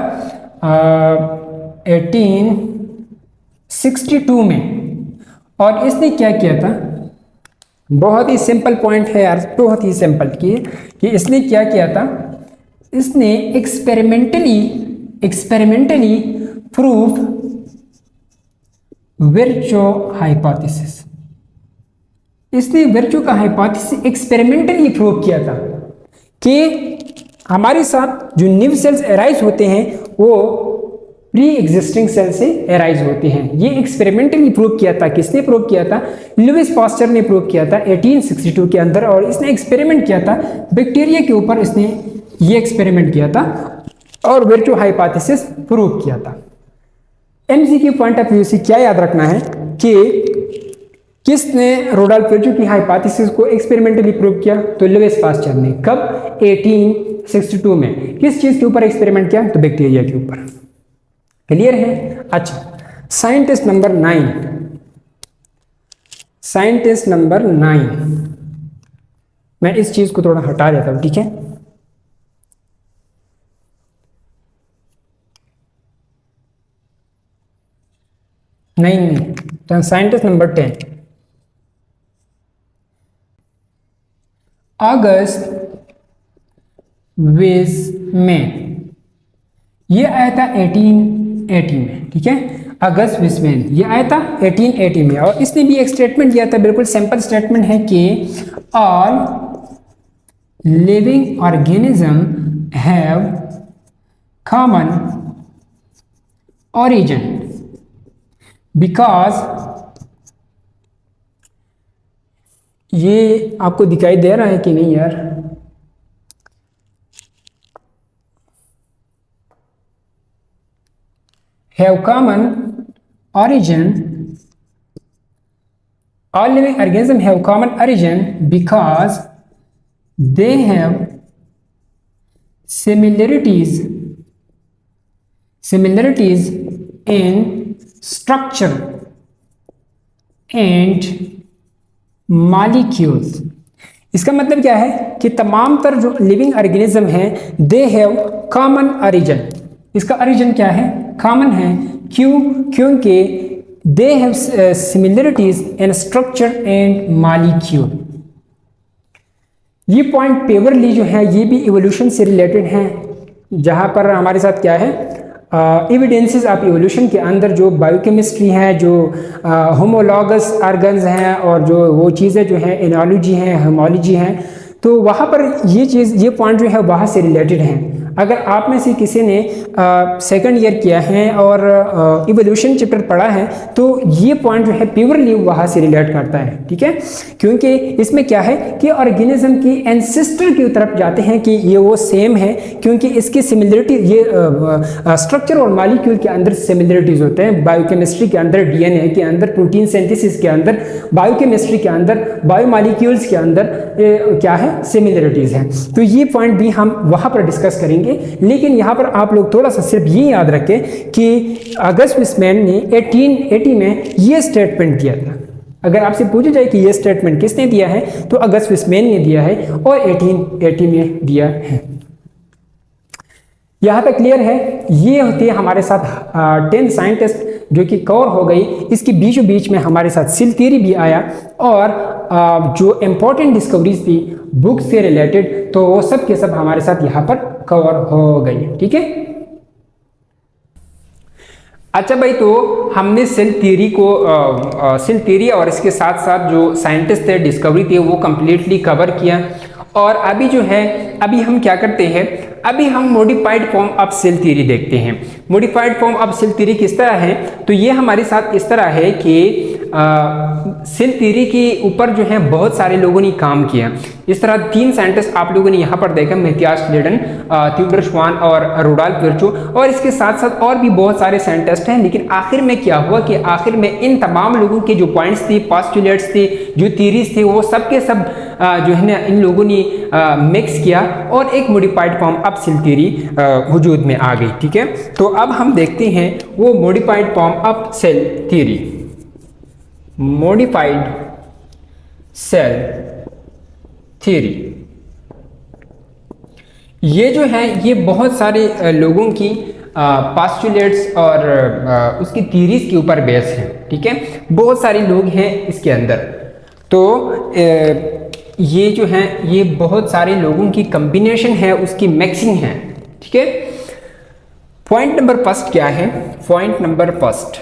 1862 में, और इसने क्या किया था? बहुत ही सिंपल पॉइंट है यार, बहुत ही सिंपल कि इसने क्या किया था? इसने एक्सपेरिमेंटली प्रूव विर्चू हाइपोथेसिस। इसने विर्चू का हाइपोथेसिस एक्सपेरिमेंटली प्रूव किया था कि हमारे साथ जो न्यू सेल्स अराइज होते हैं वो प्री एग्जिस्टिंग सेल से अराइज होते हैं। ये एक्सपेरिमेंटली प्रूव किया था। किसने प्रूव किया था? लुईस पास्चर ने प्रूव किया था 1862 के अंदर, और इसने एक्सपेरिमेंट किया था बैक्टीरिया के ऊपर। इसने ये एक्सपेरिमेंट किया था और विर्चू हाइपोथेसिस प्रूव किया था। एमसीक्यू पॉइंट ऑफ व्यू से क्या याद रखना है कि किसने रोडोल्फ विर्चू की हाइपोथेसिस को एक्सपेरिमेंटली प्रूव किया? तो लुईस पास्चर ने। कब? 1862 में। किस चीज के ऊपर एक्सपेरिमेंट किया? तो बैक्टीरिया के ऊपर। क्लियर है? अच्छा, साइंटिस्ट नंबर 9, साइंटिस्ट नंबर 9, मैं इस चीज को थोड़ा हटा देता हूं, ठीक है। नहीं, तो साइंटिस्ट नंबर 10, अगस्त विसमैन। ये आया था 1880 में, ठीक है। अगस्त विसमैन ये आया था 1880 में, और इसने भी एक स्टेटमेंट दिया था, बिल्कुल सिंपल स्टेटमेंट है कि all living organism have common origin because ये आपको दिखाई दे रहा है कि नहीं यार? have common origin, all living organisms have common origin because they have similarities in structure and molecules। इसका मतलब क्या है कि तमाम तर जो लिविंग ऑर्गेनिज्म हैं दे हैव कॉमन ओरिजिन। इसका ओरिजिन क्या है? कॉमन है। क्यों? क्योंकि they have similarities in structure and molecule. ये पॉइंट पेवरली जो है ये भी इवोल्यूशन से रिलेटेड है, जहां पर हमारे साथ क्या है, एविडेंसेस ऑफ इवोल्यूशन के अंदर जो बायोकेमिस्ट्री है, जो होमोलॉगस ऑर्गन्स हैं, और जो वो चीज़ें जो हैं एनालॉजी हैं, होमोलॉजी हैं, तो वहाँ पर ये चीज़, ये पॉइंट जो है वहाँ से रिलेटेड हैं। अगर आप में से किसी ने सेकंड ईयर किया है और इवोल्यूशन चैप्टर पढ़ा है तो ये पॉइंट जो है प्योरली वहाँ से रिलेट करता है, ठीक है। क्योंकि इसमें क्या है कि ऑर्गेनिज्म की एंसेस्टर की तरफ जाते हैं कि ये वो सेम है, क्योंकि इसकी सिमिलरिटी, ये स्ट्रक्चर और मॉलिक्यूल के अंदर सिमिलरिटीज होते हैं। बायोकेमिस्ट्री के अंदर, डीएनए के अंदर, प्रोटीन सिंथेसिस के अंदर, बायोकेमिस्ट्री के अंदर, बायोमॉलिक्यूल्स के अंदर क्या है, सिमिलरिटीज हैं। तो ये पॉइंट भी हम वहाँ पर डिस्कस करेंगे। लेकिन यहाँ पर आप लोग थोड़ा सा सिर्फ ये याद रखें कि अगस्त विसमैन ने 1880 में ये स्टेटमेंट दिया था। अगर आपसे पूछा जाए कि ये स्टेटमेंट किसने दिया है तो अगस्त विसमैन ने दिया है और 1880 में दिया है। यहाँ तक क्लियर है? ये होती है हमारे साथ 10 साइंटिस्ट जो कि कवर हो गई। इसके बीचों बीच में हमारे साथ सेल थ्योरी भी आया और जो इम्पोर्टेंट डिस्कवरीज थी बुक से रिलेटेड, तो वो सब के सब हमारे साथ यहाँ पर कवर हो गई। ठीक है, अच्छा भाई, तो हमने सेल थ्योरी को सेल थ्योरी और इसके साथ साथ जो साइंटिस्ट थे, डिस्कवरी थी, वो कंप्लीटली कवर किया। और अभी जो है, अभी हम क्या करते हैं, अभी हम modified form of cell theory देखते हैं। Modified form of cell theory किस तरह है, तो ये हमारे साथ इस तरह है कि सेल थ्योरी के ऊपर जो है बहुत सारे लोगों ने काम किया। इस तरह 3 साइंटिस्ट आप लोगों ने यहाँ पर देखा, मैथियास लीडेन, थियोडोर श्वान और रुडोल्फ विर्चो, और इसके साथ साथ और भी बहुत सारे साइंटिस्ट हैं। लेकिन आखिर में क्या हुआ कि आखिर में इन तमाम लोगों के जो पॉइंट्स थे, पोस्टुलेट्स थे, जो थ्योरीज थे, वो सब के सब जो है ना इन लोगों ने मिक्स किया और एक modified form of cell theory वजूद में आ गई। ठीक है, तो अब हम देखते हैं वो modified form of cell theory. Modified cell theory ये जो है ये बहुत सारे लोगों की पोस्टुलेट्स और उसकी थ्योरीज के ऊपर बेस है। ठीक है, बहुत सारे लोग हैं इसके अंदर, तो ये जो है ये बहुत सारे लोगों की कॉम्बिनेशन है, उसकी मिक्सिंग है। ठीक है, पॉइंट नंबर फर्स्ट क्या है, point number first,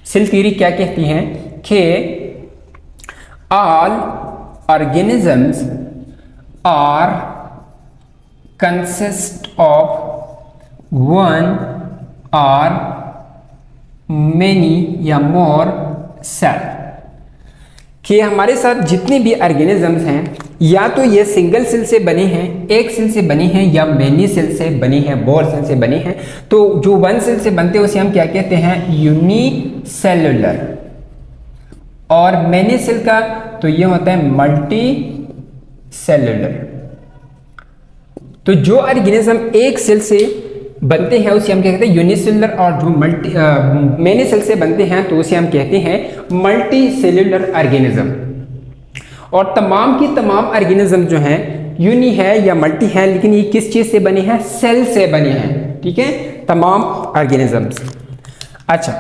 cell theory क्या कहती है कि all organisms are consist of one और मेनी या मोर सेल, कि हमारे साथ जितने भी ऑर्गेनिजम्स हैं या तो ये सिंगल सेल से बने हैं, एक सेल से बने हैं, या मेनी सेल से बने हैं, मोर सेल से बने हैं। तो जो वन सेल से बनते हैं उसे हम क्या कहते हैं, यूनिसेलुलर, और मेनी सेल का तो ये होता है मल्टी सेलुलर। तो जो ऑर्गेनिज्म एक सेल से बनते हैं उसे हम क्या कहते हैं, यूनिसेलुलर, और जो मेनी सेल से बनते हैं तो उसे हम कहते हैं मल्टी सेलुलर ऑर्गेनिज्म। और तमाम की तमाम ऑर्गेनिज्म जो हैं यूनि है या मल्टी है, लेकिन ये किस चीज से बने हैं, सेल से बने हैं। ठीक है, तमाम ऑर्गेनिजम्स। अच्छा,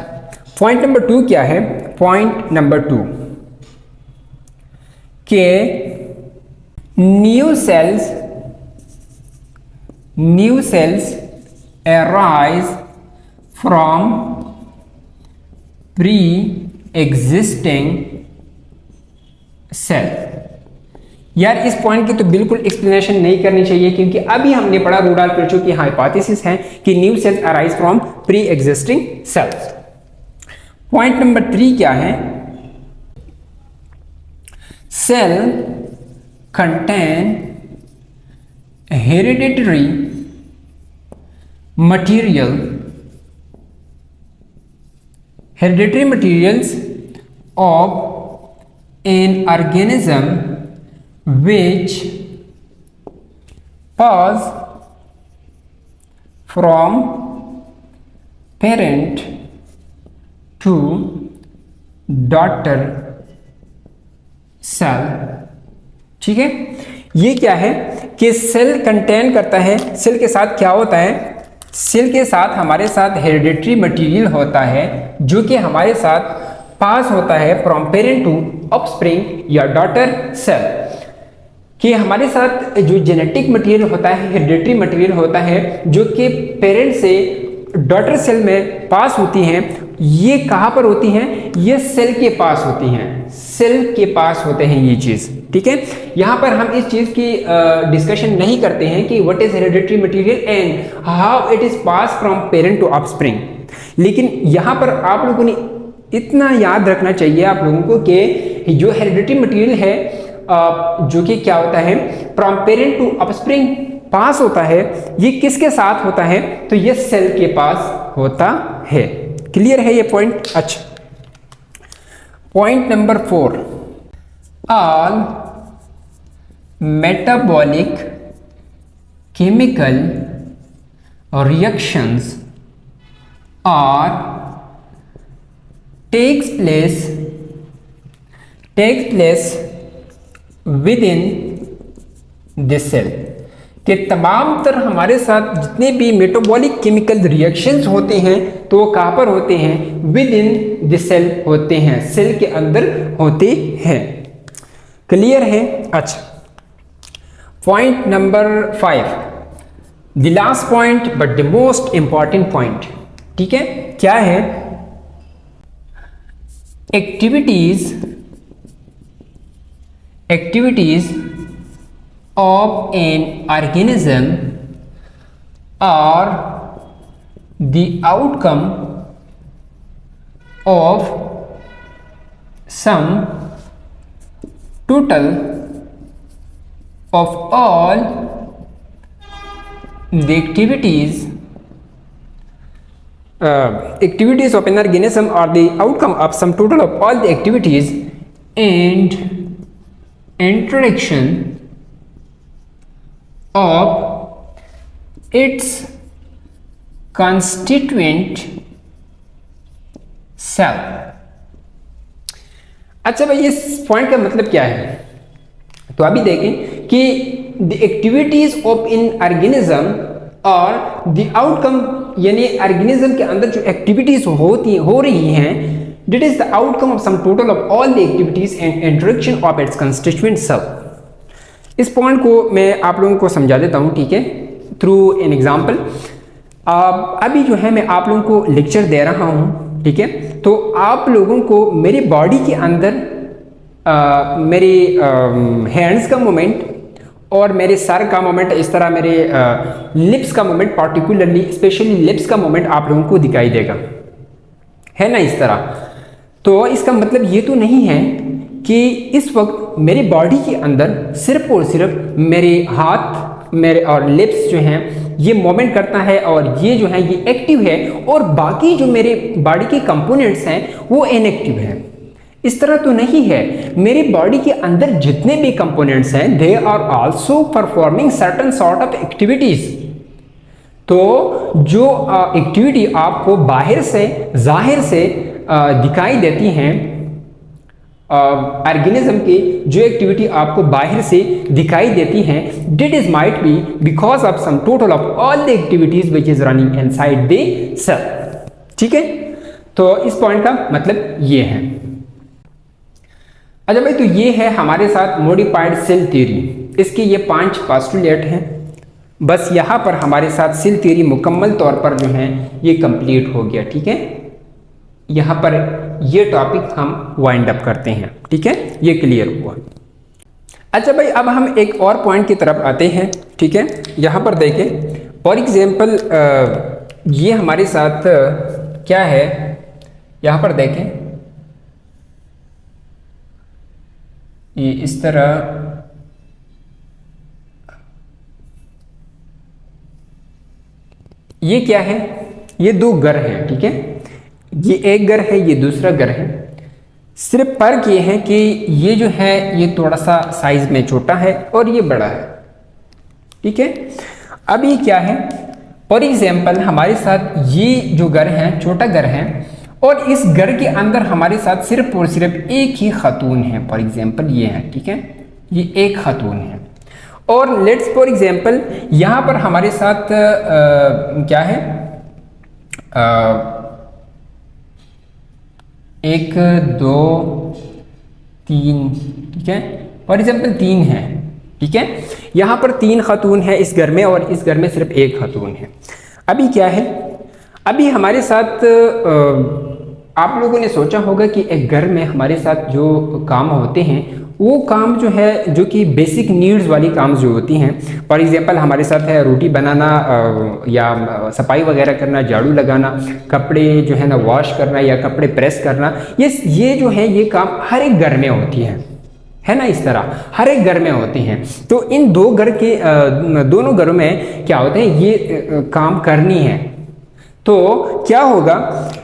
पॉइंट नंबर 2 क्या है, पॉइंट नंबर 2 के new sales arise from pre-existing cell। यार इस पॉइंट की तो बिल्कुल एक्सप्लेनेशन नहीं करनी चाहिए, क्योंकि अभी हमने पढ़ा रुडोल्फ विर्चो की हाइपोथेसिस है कि new cells arise from pre existing cells. Point number 3 क्या है, cell contain hereditary materials of an organism which pass from parent to daughter cell। ठीक है, ये क्या है कि सेल कंटेन करता है, सेल के साथ क्या होता है, सेल के साथ हमारे साथ हेरिडिटरी मटेरियल होता है जो कि हमारे साथ पास होता है फ्रॉम पेरेंट टू ऑफस्प्रिंग या डॉटर सेल, कि हमारे साथ जो जेनेटिक मटेरियल होता है, हेरिडिटरी मटेरियल होता है जो कि पेरेंट से डॉटर सेल में पास होती हैं। ये कहाँ पर होती हैं, ये सेल के पास होती हैं, सेल के पास होते हैं ये चीज़। ठीक है, यहाँ पर हम इस चीज़ की डिस्कशन नहीं करते हैं कि what is hereditary material and how it is pass from parent to offspring, लेकिन यहाँ पर आप लोगों ने इतना याद रखना चाहिए आप लोगों को कि जो हेरिडिटरी मटेरियल है जो कि क्या होता है, फ्रॉम पेरेंट टू ऑफस्प्रिंग पास होता है, ये किसके साथ होता है, तो ये सेल के पास होता है। क्लियर है ये पॉइंट। अच्छा, point number 4, all metabolic chemical reactions are takes place within this cell। कि तमाम तर हमारे साथ जितने भी मेटाबॉलिक केमिकल रिएक्शंस होते हैं तो वो कहाँ पर होते हैं, विद इन द सेल होते हैं, सेल के अंदर होते हैं। क्लियर है? अच्छा, point number 5, the last point but the most important point, ठीक है, क्या है? Activities of an organism are the outcome of sum total of all the activities of an organism are the outcome of sum total of all the activities and interaction of its constituent cell। अच्छा भाई, इस point का मतलब क्या है? तो अभी देखें कि the activities of in organism और द आउटकम, यानी ऑर्गेनिज्म के अंदर जो एक्टिविटीज हो रही हैं, that is the outcome of sum total of all the activities and interaction of its constituent cell। इस पॉइंट को मैं आप लोगों को समझा देता हूँ, ठीक है, थ्रू एन एग्जाम्पल। अभी जो है मैं आप लोगों को लेक्चर दे रहा हूँ, ठीक है, तो आप लोगों को मेरी बॉडी के अंदर मेरे हैंड्स का मोमेंट और मेरे सर का मोमेंट, इस तरह मेरे लिप्स का मोमेंट, पार्टिकुलरली स्पेशली लिप्स का मोमेंट आप लोगों को दिखाई देगा, है ना, इस तरह। तो इसका मतलब ये तो नहीं है कि इस वक्त मेरी बॉडी के अंदर सिर्फ और सिर्फ मेरे हाथ, मेरे और लिप्स जो हैं ये मूवमेंट करता है और ये जो है ये एक्टिव है, और बाकी जो मेरे बॉडी के कंपोनेंट्स हैं वो इनएक्टिव है। इस तरह तो नहीं है। मेरी बॉडी के अंदर जितने भी कंपोनेंट्स हैं they are also performing certain sort of activities. तो जो एक्टिविटी आपको बाहर से जाहिर से दिखाई देती हैं, ऑर्गेनिज्म की जो एक्टिविटी आपको बाहर से दिखाई देती हैं, that is might be because of sum total of all the activities which is running inside the cell. ठीक है, तो इस पॉइंट का मतलब ये है। अच्छा भाई, तो ये है हमारे साथ मॉडिफाइड सेल थ्योरी। इसके ये 5 पोस्टुलेट हैं। बस यहाँ पर हमारे साथ सेल थ्योरी मुकम्मल तौर पर जो है ये कंप्लीट हो गया। ठीक है, यहाँ पर ये टॉपिक हम वाइंड अप करते हैं। ठीक है, ये क्लियर हुआ। अच्छा भाई, अब हम एक और पॉइंट की तरफ आते हैं। ठीक है, यहाँ पर देखें, फॉर एग्जाम्पल ये हमारे साथ क्या है, यहाँ पर देखें, ये इस तरह ये क्या है, ये 2 घर हैं। ठीक है, ये एक घर है, ये दूसरा घर है। सिर्फ फर्क ये है कि ये जो है ये थोड़ा सा साइज में छोटा है और ये बड़ा है। ठीक है, अब ये क्या है, फॉर एग्जाम्पल हमारे साथ ये जो घर है छोटा घर है और इस घर के अंदर हमारे साथ सिर्फ और सिर्फ एक ही खातून है। फॉर एग्जाम्पल ये है, ठीक है, ये एक खातून है। और लेट्स फॉर एग्जाम्पल यहाँ पर हमारे साथ क्या है, 1 2 3, ठीक है, फॉर एग्जाम्पल 3 है। ठीक है, यहाँ पर 3 खातून है इस घर में और इस घर में सिर्फ 1 खातून है। अभी क्या है, अभी हमारे साथ आप लोगों ने सोचा होगा कि एक घर में हमारे साथ जो काम होते हैं वो काम जो है, जो कि बेसिक नीड्स वाली काम जो होती हैं, फॉर एग्जांपल हमारे साथ है रोटी बनाना या सफाई वगैरह करना, झाड़ू लगाना, कपड़े जो है ना वॉश करना या कपड़े प्रेस करना, ये जो है ये काम हर एक घर में होती है ना, इस तरह हर एक घर में होते हैं। तो इन दोनों घरों में क्या होते हैं, ये काम करनी है। तो क्या होगा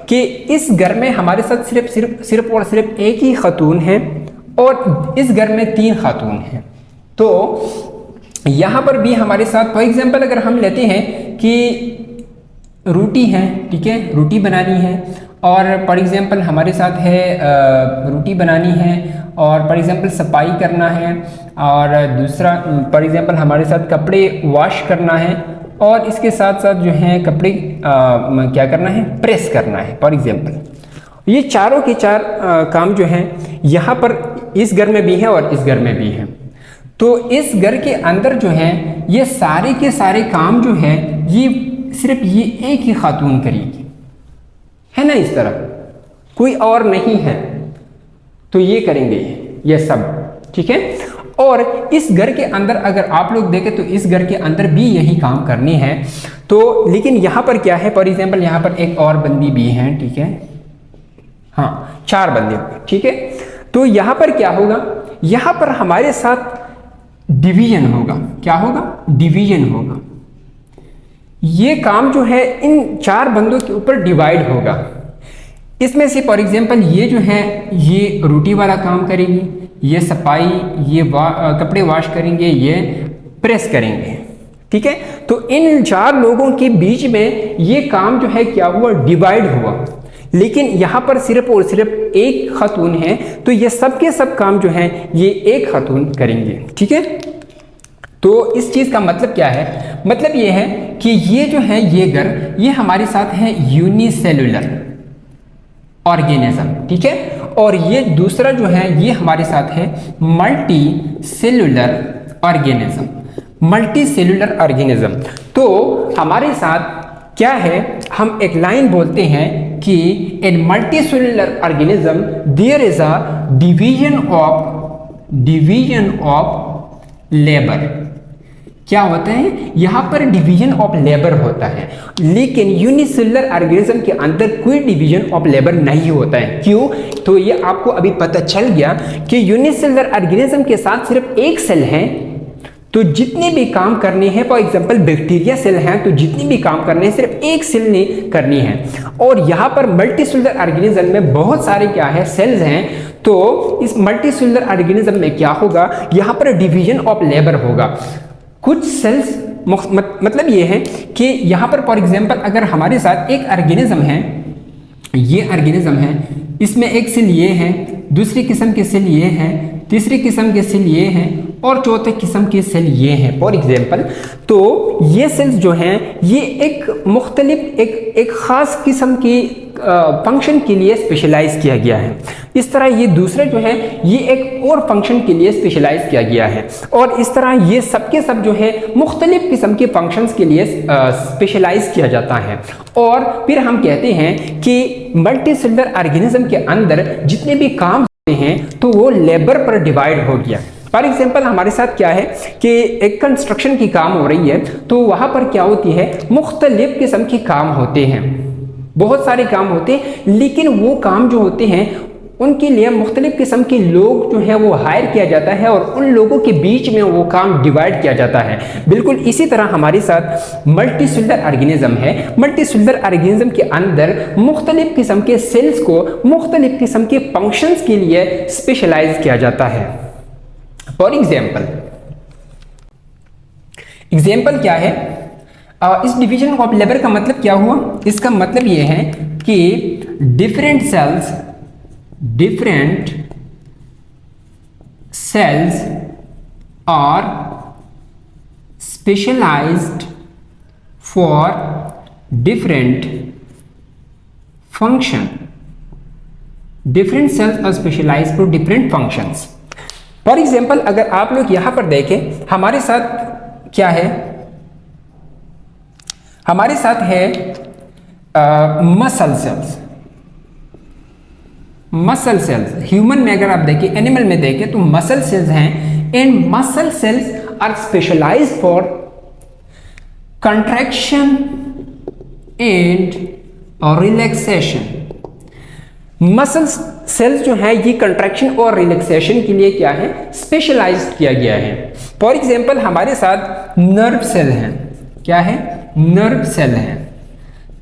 कि इस घर में हमारे साथ सिर्फ और सिर्फ एक ही खातून है और इस घर में 3 खातून हैं। तो यहाँ पर भी हमारे साथ फॉर एग्जांपल अगर हम लेते हैं कि रोटी है, ठीक है, रोटी बनानी है और फॉर एग्जांपल हमारे साथ है रोटी बनानी है, और फॉर एग्जांपल सफाई करना है, और दूसरा फॉर एग्जांपल हमारे साथ कपड़े वॉश करना है, और इसके साथ साथ जो है कपड़े क्या करना है, प्रेस करना है फॉर एग्जांपल। ये चारों के चार काम जो हैं यहाँ पर इस घर में भी है और इस घर में भी है। तो इस घर के अंदर जो है ये सारे के सारे काम जो है ये सिर्फ ये एक ही खातून करेगी, है ना, इस तरह कोई और नहीं है, तो ये करेंगे ये सब, ठीक है। और इस घर के अंदर अगर आप लोग देखें तो इस घर के अंदर भी यही काम करनी है। तो लेकिन यहाँ पर क्या है, फॉर एग्जांपल यहाँ पर एक और बंदी भी है, ठीक है, हाँ 4 बंदे हो गए, ठीक है। तो यहाँ पर क्या होगा, यहाँ पर हमारे साथ डिवीजन होगा, क्या होगा, डिवीजन होगा। ये काम जो है इन 4 बंदों के ऊपर डिवाइड होगा। इसमें से फॉर एग्जांपल ये जो है ये रोटी वाला काम करेगी, ये सफाई, ये कपड़े वॉश करेंगे, ये प्रेस करेंगे, ठीक है। तो इन 4 लोगों के बीच में ये काम जो है क्या हुआ, डिवाइड हुआ। लेकिन यहाँ पर सिर्फ और सिर्फ एक खातून है, तो ये सब के सब काम जो है ये एक खातून करेंगे, ठीक है। तो इस चीज़ का मतलब क्या है, मतलब ये है कि ये जो है ये घर ये हमारे साथ है यूनिसेलुलर ऑर्गेनिज्म, ठीक है। और ये दूसरा जो है ये हमारे साथ है multi cellular organism, multi cellular organism. तो हमारे साथ क्या है, हम एक लाइन बोलते हैं कि in multicellular organism there is a division of labour. क्या होता है, यहाँ पर डिवीजन ऑफ लेबर होता है, लेकिन यूनिसेलुलर ऑर्गेनिज्म के अंदर कोई डिवीजन ऑफ लेबर नहीं होता है। क्यों, तो ये आपको अभी पता चल गया कि यूनिसेलुलर ऑर्गेनिज्म के साथ सिर्फ एक सेल है, तो जितने भी काम करने हैं, फॉर एग्जांपल बैक्टीरिया सेल हैं, तो जितने भी काम करने हैं सिर्फ एक सेल ने करनी है। और यहाँ पर मल्टीसेलुलर ऑर्गेनिज्म में बहुत सारे क्या है, सेल्स हैं। तो इस मल्टीसेलुलर ऑर्गेनिज्म में क्या होगा, यहाँ पर डिवीजन ऑफ लेबर होगा। कुछ सेल्स मतलब ये है कि यहाँ पर फॉर एग्जांपल अगर हमारे साथ एक ऑर्गेनिज्म है, ये ऑर्गेनिज्म है, इसमें एक सेल ये है, दूसरी किस्म के सेल ये हैं, तीसरी किस्म के सेल ये हैं, और चौथे किस्म के सेल ये हैं फॉर एग्जांपल। तो ये सेल्स जो हैं ये एक मुख्तलिफ एक ख़ास किस्म की फंक्शन के लिए स्पेशलाइज किया गया है। इस तरह ये दूसरे जो है ये एक और फंक्शन के लिए स्पेशलाइज किया गया है, और इस तरह ये सब के सब जो है मुख्तलिफ किस्म के फंक्शंस के लिए स्पेशलाइज किया जाता है। और फिर हम कहते हैं कि मल्टीसेलुलर ऑर्गेनिज्म के अंदर जितने भी काम होते हैं तो वो लेबर पर डिवाइड हो गया। फॉर एग्जाम्पल हमारे साथ क्या है कि एक कंस्ट्रक्शन की काम हो रही है, तो वहाँ पर क्या होती है, मुख्तलिफ किस्म के काम होते हैं, बहुत सारे काम होते हैं, लेकिन वो काम जो होते हैं उनके लिए मुख्तलिफ किस्म के लोग जो है वो हायर किया जाता है, और उन लोगों के बीच में वो काम डिवाइड किया जाता है। बिल्कुल इसी तरह हमारे साथ मल्टीसेलुलर ऑर्गेनिज्म है। मल्टीसेलुलर ऑर्गेनिज्म के अंदर मुख्तलिफ किस्म के सेल्स को मुख्तलिफ किस्म के फंक्शंस के लिए स्पेशलाइज किया जाता है। फॉर एग्जाम्पल क्या है, इस डिवीजन ऑफ लेबर का मतलब क्या हुआ, इसका मतलब ये है कि different cells are specialised for different function. Different cells are specialised for different functions. For example अगर आप लोग यहां पर देखें, हमारे साथ क्या है, हमारे साथ है muscle cells. Muscle cells human में अगर आप देखें, एनिमल में देखें तो मसल सेल्स हैं, and muscle cells are specialised for contraction and relaxation. Muscle cells जो है ये कंट्रैक्शन और रिलैक्सेशन के लिए क्या है, स्पेशलाइज्ड किया गया है। फॉर एग्जांपल हमारे साथ नर्व सेल हैं, क्या है, नर्व सेल है।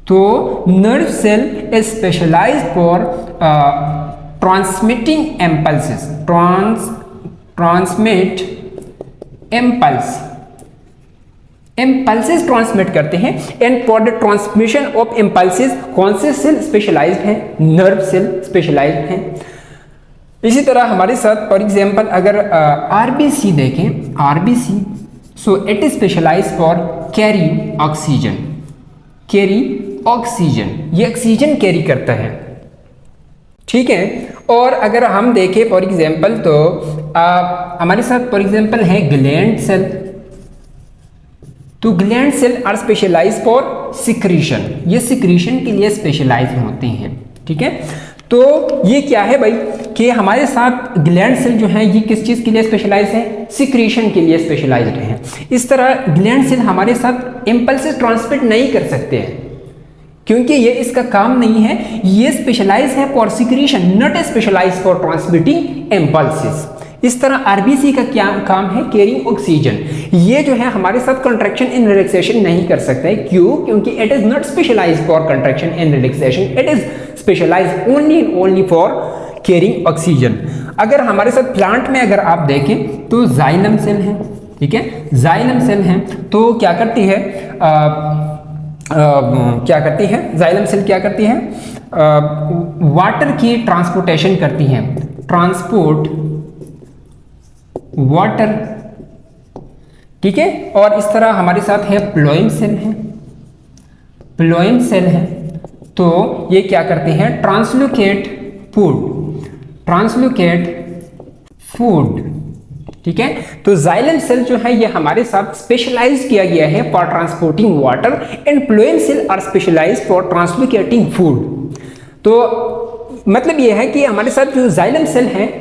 तो nerve cell is specialised for transmitting impulses, transmit impulse impulses transmit करते हैं। And for the transmission of impulses कौन से सेल स्पेशलाइज्ड हैं? नर्व सेल स्पेशलाइज्ड हैं। इसी तरह हमारे साथ फॉर एग्जांपल अगर आरबीसी देखें, RBC so it is specialised for carry oxygen, carry oxygen, ये ऑक्सीजन कैरी करता है, ठीक है। और अगर हम देखें फॉर एग्जांपल तो हमारे साथ फॉर एग्जांपल है ग्लैंड सेल, तो gland cell are specialised for secretion, ये सिक्रीशन के लिए स्पेशलाइज होते हैं, ठीक है। तो ये क्या है भाई कि हमारे साथ ग्लैंड सेल जो है ये किस चीज़ के लिए स्पेशलाइज है? सिक्रीशन के लिए स्पेशलाइज्ड हैं। इस तरह ग्लैंड सेल हमारे साथ इम्पल्सेस ट्रांसमिट नहीं कर सकते हैं क्योंकि ये इसका काम नहीं है, ये स्पेशलाइज है for secretion, not specialize for transmitting impulses. इस तरह आरबीसी का क्या काम है? Carrying oxygen. ये जो है हमारे साथ कंट्रैक्शन इन रिलैक्सेशन नहीं कर सकता है, क्यों? क्योंकि it is not specialized for contraction in relaxation, it is specialized only and only for carrying oxygen. अगर हमारे साथ प्लांट में अगर आप देखें तो जाइलम सेल है, ठीक है, जाइलम सेल है, तो क्या करती है क्या करती है जाइलम सेल? क्या करती है? वाटर की ट्रांसपोर्टेशन करती है, ट्रांसपोर्ट वाटर, ठीक है। और इस तरह हमारे साथ है प्लोएम सेल है, प्लोएम सेल है, तो ये क्या करते हैं? ट्रांसलोकेट फूड, ट्रांसलोकेट फूड, ठीक है। तो जाइलम सेल जो है ये हमारे साथ स्पेशलाइज किया गया है for transporting water and phloem cell are specialised for translocating food. तो मतलब ये है कि हमारे साथ जो जाइलम सेल है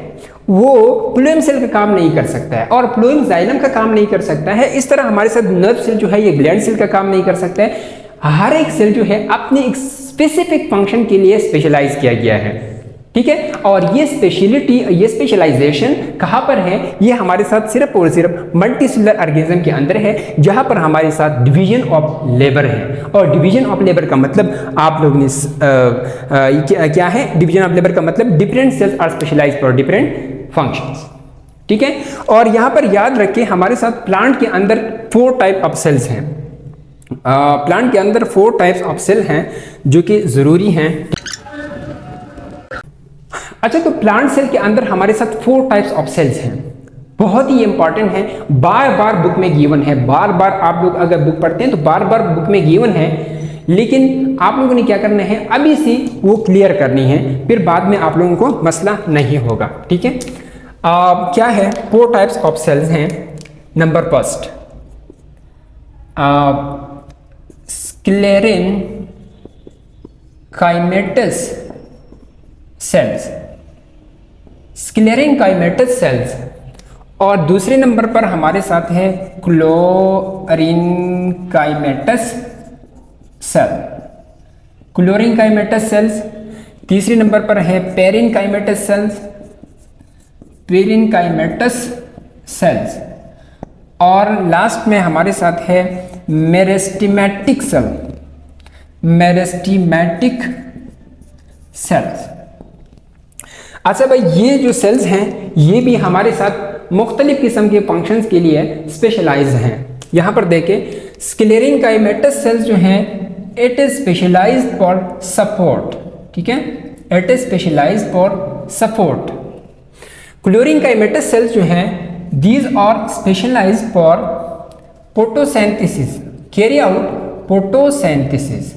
वो प्लोएम सेल का काम नहीं कर सकता है और प्लोएम जाइलम का काम नहीं कर सकता है। इस तरह हमारे साथ नर्व सेल जो है ये ग्लैंड सेल का काम नहीं कर सकता है। हर एक सेल जो है अपने एक स्पेसिफिक फंक्शन के लिए स्पेशलाइज किया गया है, ठीक है। और ये स्पेशलिटी, ये स्पेशलाइजेशन कहाँ पर है? ये हमारे साथ सिर्फ और सिर्फ मल्टीसेलुलर ऑर्गेनिज्म के अंदर है, जहाँ पर हमारे साथ डिवीजन ऑफ लेबर है। और डिवीजन ऑफ लेबर का मतलब आप लोगों ने क्या है? डिवीजन ऑफ लेबर का मतलब different cells are specialised for different functions, ठीक है। और यहाँ पर याद रखें हमारे साथ प्लांट के अंदर 4 टाइप ऑफ सेल्स हैं। प्लांट के अंदर 4 टाइप्स ऑफ सेल हैं जो कि जरूरी हैं। अच्छा, तो प्लांट सेल के अंदर हमारे साथ 4 टाइप्स ऑफ सेल्स हैं, बहुत ही इंपॉर्टेंट है, बार बार बुक में गिवन है, बार बार आप लोग अगर बुक पढ़ते हैं तो बार बार बुक में गिवन है, लेकिन आप लोगों ने क्या करना है? अभी से वो क्लियर करनी है, फिर बाद में आप लोगों को मसला नहीं होगा, ठीक है। क्या है? 4 टाइप्स ऑफ सेल्स हैं। Number first sclerenchymatous cells, sclerenchymatous cells. और दूसरे नंबर पर हमारे साथ है chlorenchymatous cell, chlorenchymatous cells. तीसरे नंबर पर है parenchymatous cells, parenchymatous cells. और लास्ट में हमारे साथ है मेरिस्टेमेटिक सेल, मेरिस्टेमेटिक सेल्स। अच्छा भाई, ये जो सेल्स हैं ये भी हमारे साथ मुख्तलिफ किस्म के फंक्शंस के लिए स्पेशलाइज हैं। यहाँ पर देखें स्क्लेरेन काइमेटस सेल्स जो हैं it is specialised for support, ठीक है, it is specialised for support. Chlorenchymatous cells जो हैं these are specialised for photosynthesis, carry out photosynthesis.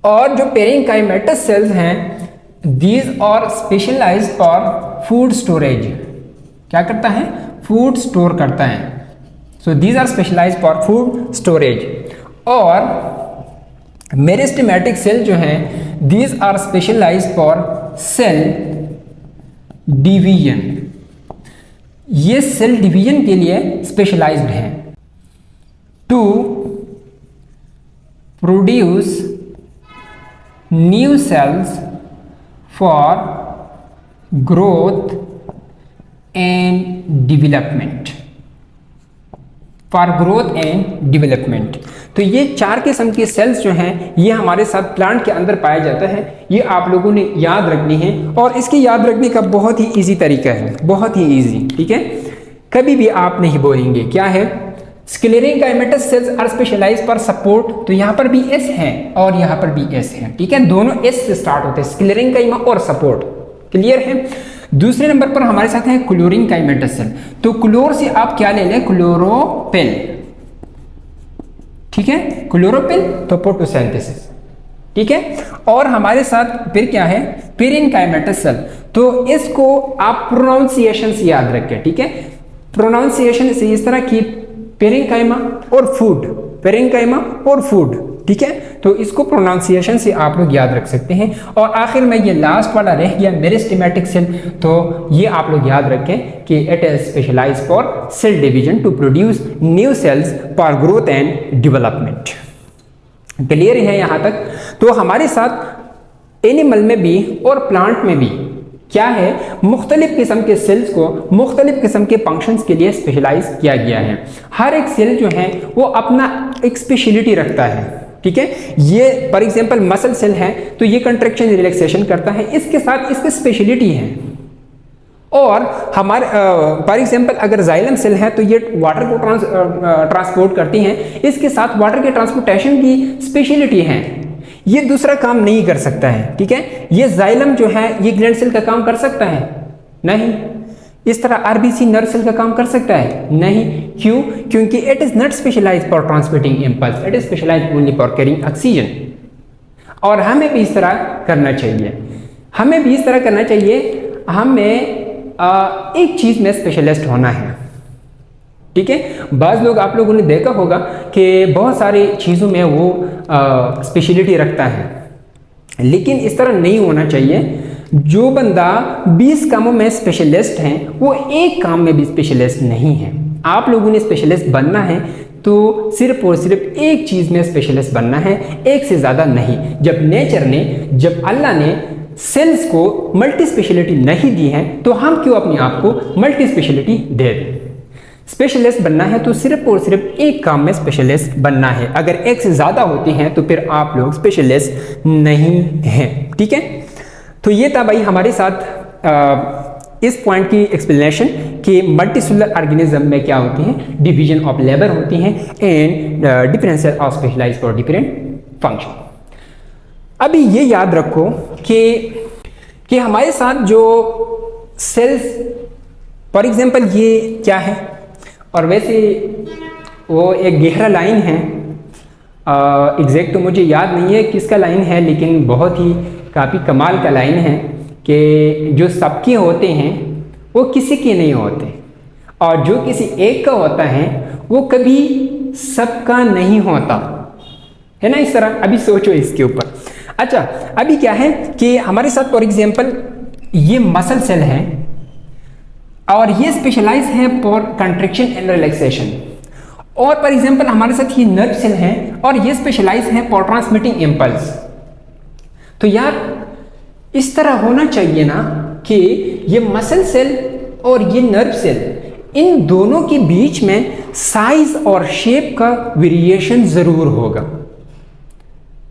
और जो पेरिन काइमेटस सेल्स हैं these are specialised for food storage, क्या करता है? फूड स्टोर करता है। So these are specialised for food storage. और मेरिस्टेमेटिक सेल जो हैं these are specialised for cell division, ये सेल डिवीजन के लिए स्पेशलाइज्ड है। To produce new cells for growth and development, for growth and development. तो ये 4 किस्म के सेल्स जो हैं ये हमारे साथ प्लांट के अंदर पाया जाता है। ये आप लोगों ने याद रखनी है और इसकी याद रखने का बहुत ही इजी तरीका है, बहुत ही इजी, ठीक है। कभी भी आप नहीं बोलेंगे क्या है sclerenchymatous cells are specialise for support, तो यहाँ पर भी एस है और यहाँ पर भी एस है, ठीक है, दोनों एस से स्टार्ट होते हैं, स्क्लेरिंग काइमा और सपोर्ट, क्लियर है। दूसरे नंबर पर हमारे साथ है क्लोरिंग काइमेटस सेल, तो क्लोर से आप क्या ले लें, क्लोरोपिल, ठीक है, क्लोरोपिल तो फोटोसिंथेसिस, ठीक है। और हमारे साथ फिर क्या है, पेरिन काइमेटस सेल, तो इसको आप प्रोनाउंसिएशन से याद रखें, ठीक है, प्रोनाउंसिएशन से इस तरह की पेरेंकाइमा और फूड, पेरेंकाइमा और फूड, ठीक है, तो इसको प्रोनाउंसिएशन से आप लोग याद रख सकते हैं। और आखिर में ये लास्ट वाला रह गया मेरिस्टेमेटिक सेल, तो ये आप लोग याद रखें कि it is specialize for cell division to produce new cells for growth and development. Clear है यहाँ तक। तो हमारे साथ एनिमल में भी और प्लांट में भी क्या है, मुख्तलिफ किस्म के सेल्स को मुख्तलिफ किस्म के फंक्शंस के लिए स्पेशलाइज किया गया है। हर एक सेल जो है वो अपना एक स्पेशलिटी रखता है, ठीक है। ये फॉर एग्जांपल मसल सेल है तो ये कंट्रैक्शन रिलैक्सेशन करता है, इसके साथ इसकी स्पेशलिटी है। और हमारे फॉर एग्जांपल अगर जाइलम सेल है तो ये वाटर को ट्रांसपोर्ट करती हैं, इसके साथ वाटर के ट्रांसपोर्टेशन की स्पेशलिटी है, ये दूसरा काम नहीं कर सकता है, ठीक है। ये जाइलम जो है ये ग्लैंड सेल का काम कर सकता है, नहीं। इस तरह आरबीसी नर्व सेल का काम कर सकता है, नहीं। क्यों? क्योंकि it is not specialized for transmitting impulse, it is specialized only for carrying oxygen. और हमें भी इस तरह करना चाहिए, हमें भी इस तरह करना चाहिए, हमें एक चीज में स्पेशलिस्ट होना है, ठीक है। बाज़ लोग आप लोगों ने देखा होगा कि बहुत सारी चीज़ों में वो स्पेशलिटी रखता है, लेकिन इस तरह नहीं होना चाहिए। जो बंदा 20 कामों में स्पेशलिस्ट है वो एक काम में भी स्पेशलिस्ट नहीं है। आप लोगों ने स्पेशलिस्ट बनना है तो सिर्फ और सिर्फ एक चीज़ में स्पेशलिस्ट बनना है, एक से ज़्यादा नहीं। जब नेचर ने, जब अल्लाह ने सेल्स को मल्टी स्पेशलिटी नहीं दी है तो हम क्यों अपने आप को मल्टी स्पेशलिटी दे दें। स्पेशलिस्ट बनना है तो सिर्फ और सिर्फ एक काम में स्पेशलिस्ट बनना है। अगर एक से ज़्यादा होते हैं तो फिर आप लोग स्पेशलिस्ट नहीं हैं, ठीक है। तो ये था भाई हमारे साथ इस पॉइंट की एक्सप्लेनेशन कि मल्टीसेलुलर ऑर्गेनिज्म में क्या होती हैं, डिवीजन ऑफ लेबर होती हैं and differential of specialize for different function. अभी ये याद रखो कि हमारे साथ जो सेल्स, फॉर एग्जांपल ये क्या है, और वैसे वो एक गहरा लाइन है, एग्जैक्ट तो मुझे याद नहीं है किसका लाइन है, लेकिन बहुत ही काफ़ी कमाल का लाइन है कि जो सबके होते हैं वो किसी के नहीं होते, और जो किसी एक का होता है वो कभी सबका नहीं होता, है ना। इस तरह अभी सोचो इसके ऊपर। अच्छा, अभी क्या है कि हमारे साथ फॉर एग्जांपल ये मसल सेल है और ये स्पेशलाइज है फॉर कंट्रैक्शन एंड रिलैक्सेशन, और फॉर एग्जांपल हमारे साथ ये नर्व सेल है और ये स्पेशलाइज है फॉर ट्रांसमिटिंग इंपल्स। तो यार इस तरह होना चाहिए ना कि ये मसल सेल और ये नर्व सेल, इन दोनों के बीच में साइज और शेप का वेरिएशन जरूर होगा,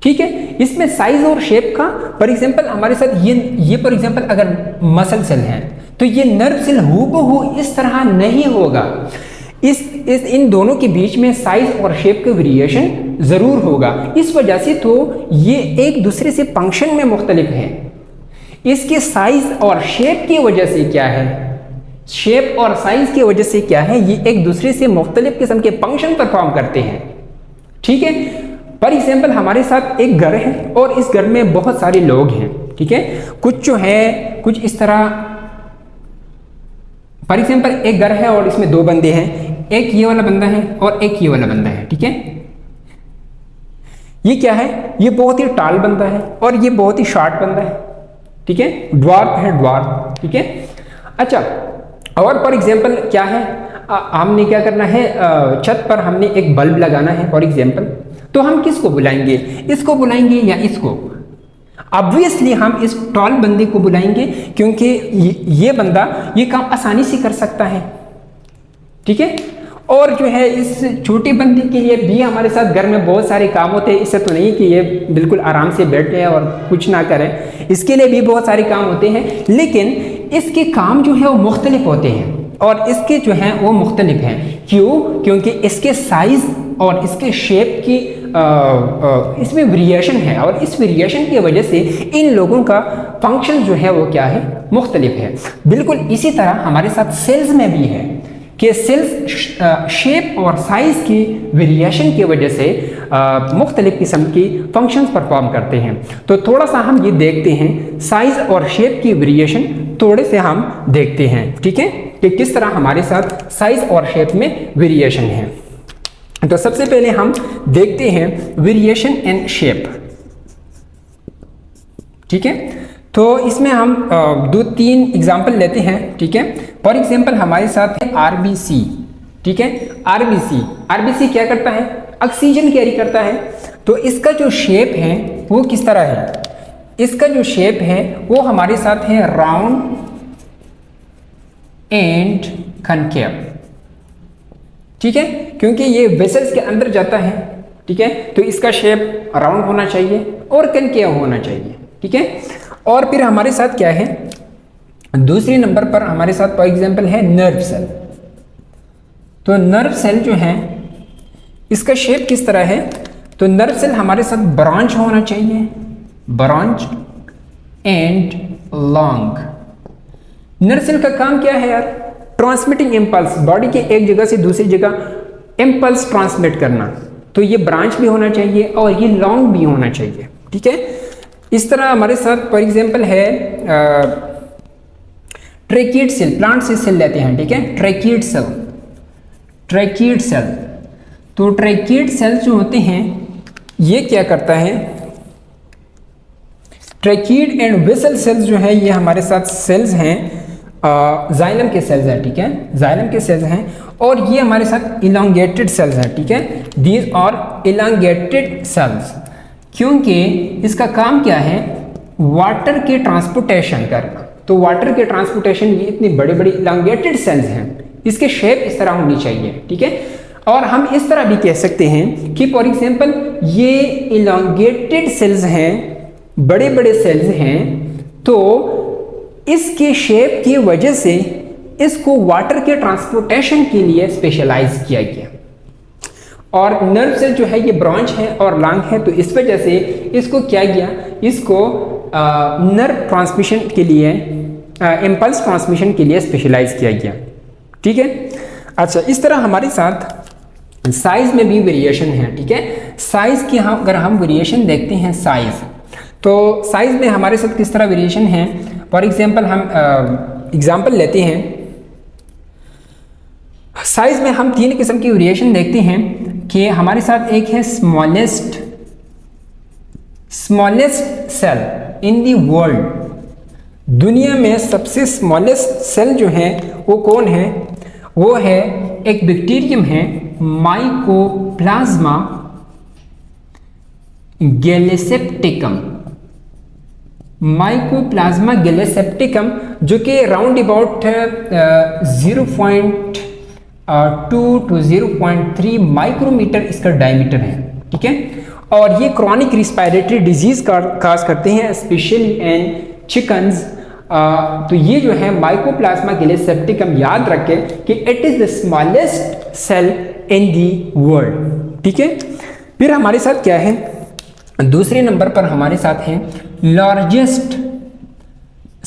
ठीक है। इसमें साइज और शेप का, फॉर एग्जांपल हमारे साथ ये फॉर एग्जांपल अगर मसल सेल है तो ये नर्व सेल हूबहू इस तरह नहीं होगा, इन दोनों के बीच में साइज और शेप का वेरिएशन जरूर होगा। इस वजह से तो ये एक दूसरे से फंक्शन में मुख्तलिफ है। इसके साइज और शेप की वजह से क्या है, शेप और साइज की वजह से क्या है, ये एक दूसरे से मुख्तलिफ किस्म के फंक्शन परफॉर्म करते हैं, ठीक है। फॉर एग्जाम्पल हमारे साथ एक घर है और इस घर में बहुत सारे लोग हैं, ठीक है। कुछ जो है कुछ इस तरह, फॉर एग्जाम्पल एक घर है और इसमें दो बंदे हैं, एक ये वाला बंदा है और एक ये वाला बंदा है, ठीक है। ये क्या है, ये बहुत ही टाल बंदा है और ये बहुत ही शॉर्ट बंदा है, ठीक है, ड्वार्फ है, ड्वार्फ, ठीक है। अच्छा, और फॉर एग्जाम्पल क्या है, हमने क्या करना है, छत पर हमने एक बल्ब लगाना है फॉर एग्जाम्पल, तो हम किसको बुलाएंगे, इसको बुलाएंगे या इसको? ऑब्वियसली हम इस टॉल बंदे को बुलाएंगे क्योंकि ये बंदा ये काम आसानी से कर सकता है, ठीक है। और जो है इस छोटे बंदे के लिए भी हमारे साथ घर में बहुत सारे काम होते हैं, इससे तो नहीं कि ये बिल्कुल आराम से बैठे और कुछ ना करें, इसके लिए भी बहुत सारे काम होते हैं, लेकिन इसके काम जो है वो मुख्तलिफ होते हैं और इसके जो हैं वो मुख्तलिफ हैं। क्यों? क्योंकि इसके साइज और इसके शेप की इसमें वेरिएशन है, और इस वेरिएशन की वजह से इन लोगों का फंक्शन जो है वो क्या है, मुख्तलिफ है। बिल्कुल इसी तरह हमारे साथ सेल्स में भी है कि सेल्स शेप और साइज की वेरिएशन की वजह से मुख्तलिफ किस्म की फंक्शंस परफॉर्म करते हैं। तो थोड़ा सा हम ये देखते हैं, साइज और शेप की वेरिएशन थोड़े से हम देखते हैं, ठीक है, कि किस तरह हमारे साथ साइज और शेप में वेरिएशन है। तो सबसे पहले हम देखते हैं वेरिएशन इन शेप, ठीक है। तो इसमें हम 2-3 एग्जाम्पल लेते हैं, ठीक है। फॉर एग्जाम्पल हमारे साथ है आरबीसी, ठीक है। आरबीसी क्या करता है, ऑक्सीजन कैरी करता है। तो इसका जो शेप है वो किस तरह है, इसका जो शेप है वो हमारे साथ है राउंड एंड कनकेव, ठीक है, क्योंकि ये वेसल्स के अंदर जाता है, ठीक है। तो इसका शेप राउंड होना चाहिए और कनकेव होना चाहिए, ठीक है। और फिर हमारे साथ क्या है, दूसरे नंबर पर हमारे साथ फॉर एग्जांपल है नर्व सेल। तो नर्व सेल जो है इसका शेप किस तरह है, तो नर्व सेल हमारे साथ ब्रांच होना चाहिए, branch and long. Nerve cell का काम क्या है यार, ट्रांसमिटिंग इम्पल्स, बॉडी के एक जगह से दूसरी जगह इम्पल्स ट्रांसमिट करना। तो ये ब्रांच भी होना चाहिए और ये लॉन्ग भी होना चाहिए, ठीक है। इस तरह हमारे साथ फॉर एग्जांपल है ट्रैकिड सेल, प्लांट से सेल लेते हैं, ठीक है, ट्रैकिड सेल, ट्रैकिड सेल। तो ट्रैकिड सेल जो होते हैं ये क्या करता है, ट्रैकिड एंड वेसल सेल्स जो है ये हमारे साथ सेल्स हैं, जाइलम के सेल्स हैं, ठीक है, जाइलम के सेल्स हैं। और ये हमारे साथ इलांगेटेड सेल्स हैं, ठीक है, दीज आर इलांगेटेड सेल्स, क्योंकि इसका काम क्या है, वाटर के ट्रांसपोर्टेशन करना। तो वाटर के ट्रांसपोर्टेशन, ये इतनी बड़े बड़े इलांगेटेड सेल्स हैं, इसके शेप इस तरह होनी चाहिए, ठीक है। और हम इस तरह भी कह सकते हैं कि फॉर एग्जांपल ये इलांगेटेड सेल्स हैं, बड़े बड़े सेल्स हैं, तो इसके शेप की वजह से इसको वाटर के ट्रांसपोर्टेशन के लिए स्पेशलाइज किया गया। और नर्व सेल जो है ये ब्रांच है और लॉन्ग है, तो इस वजह से इसको क्या गया, इसको नर्व ट्रांसमिशन के लिए, इम्पल्स ट्रांसमिशन के लिए स्पेशलाइज किया गया, ठीक है। अच्छा, इस तरह हमारे साथ साइज में भी वेरिएशन है, ठीक है। साइज की अगर हम वेरिएशन देखते हैं, साइज, तो साइज में हमारे साथ किस तरह वेरिएशन है, फॉर एग्जांपल हम एग्जांपल लेते हैं, साइज में हम 3 किस्म की वेरिएशन देखते हैं कि हमारे साथ एक है smallest cell in the world. दुनिया में सबसे स्मॉलेस्ट सेल जो है वो कौन है, वो है एक बैक्टीरियम है, माइकोप्लाज्मा गैलेसेप्टिकम, माइकोप्लाज्मा गैलेसेप्टिकम, जो कि राउंड अबाउट 0.2 to 0.3 माइक्रोमीटर इसका डायमीटर है, ठीक है। और ये क्रॉनिक रिस्पायरेटरी डिजीज का काज करते हैं, स्पेशली इन चिकन्स। तो ये जो है माइकोप्लाज्मा गैलेसेप्टिकम, याद रखें कि it is the smallest cell in the world, ठीक है। फिर हमारे साथ क्या है, दूसरे नंबर पर हमारे साथ है largest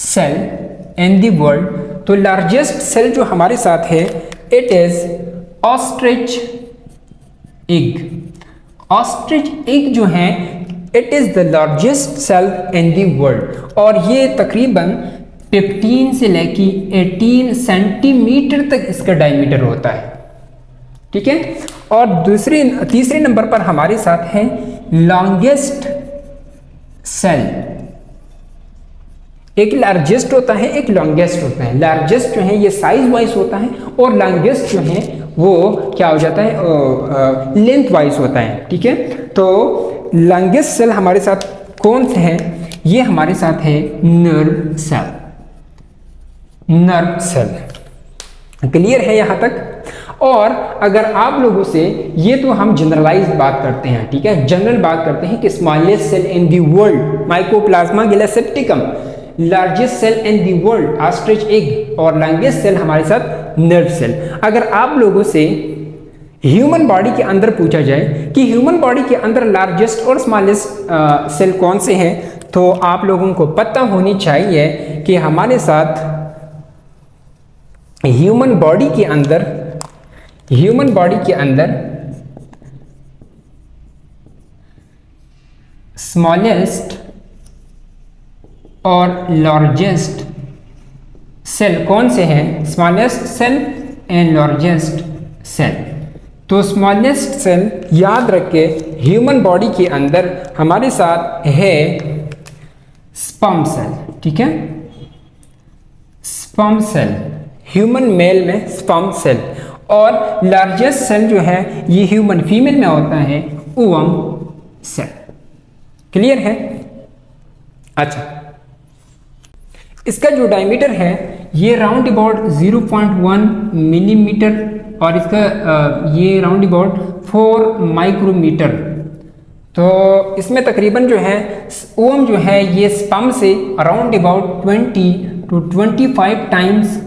cell in the world. तो लार्जेस्ट सेल जो हमारे साथ है, it is ostrich egg. Ostrich egg जो है, it is the largest cell in the world, और ये तकरीबन 15 से लेके 18 सेंटीमीटर तक इसका डायमीटर होता है, ठीक है। और तीसरे नंबर पर हमारे साथ है लॉन्गेस्ट सेल। एक लार्जेस्ट होता है, एक लॉन्गेस्ट होता है। लार्जेस्ट जो है ये साइज वाइज होता है, और लॉन्गेस्ट जो है वो क्या हो जाता है, लेंथ वाइज होता है, ठीक है। तो लॉन्गेस्ट सेल हमारे साथ कौन से है, ये हमारे साथ है nerve cell, nerve cell. Clear है यहाँ तक? और अगर आप लोगों से, ये तो हम जनरलाइज बात करते हैं, ठीक है, जनरल बात करते हैं कि smallest cell in the world Mycoplasma gallisepticum, largest cell in the world ostrich egg, और लॉन्गेस्ट सेल हमारे साथ नर्व सेल। अगर आप लोगों से ह्यूमन बॉडी के अंदर पूछा जाए कि ह्यूमन बॉडी के अंदर लार्जेस्ट और स्मॉलेस्ट सेल कौन से हैं, तो आप लोगों को पता होनी चाहिए कि हमारे साथ ह्यूमन बॉडी के अंदर स्मॉलेस्ट और लार्जेस्ट सेल कौन से हैं? Smallest cell and largest cell. तो स्मॉलेस्ट सेल याद रखे ह्यूमन बॉडी के अंदर हमारे साथ है स्पर्म सेल, ठीक है, स्पर्म सेल, ह्यूमन मेल में स्पर्म सेल। और लार्जेस्ट सेल जो है ये ह्यूमन फीमेल में होता है ओवम सेल। क्लियर है? अच्छा, इसका जो डायमीटर है ये राउंड अबाउट 0.1 मिलीमीटर और इसका ये राउंड अबाउट 4 माइक्रोमीटर। तो इसमें तकरीबन जो है ओवम जो है ये स्पर्म से अराउंड अबाउट 20 to 25 टाइम्स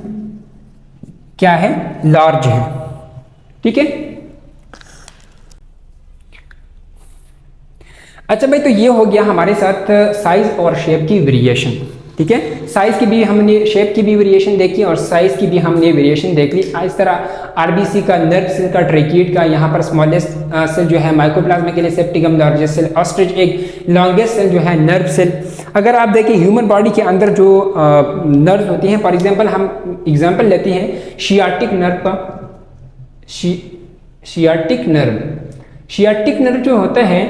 क्या है? लार्ज है। ठीक है। अच्छा भाई, तो ये हो गया हमारे साथ साइज और शेप की वेरिएशन। ठीक है, साइज की भी हमने, शेप की भी वेरिएशन देखी और साइज की भी हमने वेरिएशन देख ली। इस तरह आरबीसी का, नर्व सेल का, ट्रेकिएट का, यहाँ पर स्मॉलेस्ट सेल जो है माइकोप्लाज्मा के लिए septicum, largest cell ostrich egg, longest cell जो है नर्व सेल। अगर आप देखें ह्यूमन बॉडी के अंदर जो नर्व होती हैं, फॉर एग्जांपल हम एग्जांपल लेते हैं शियाटिक नर्व का। शियाटिक नर्व जो होता है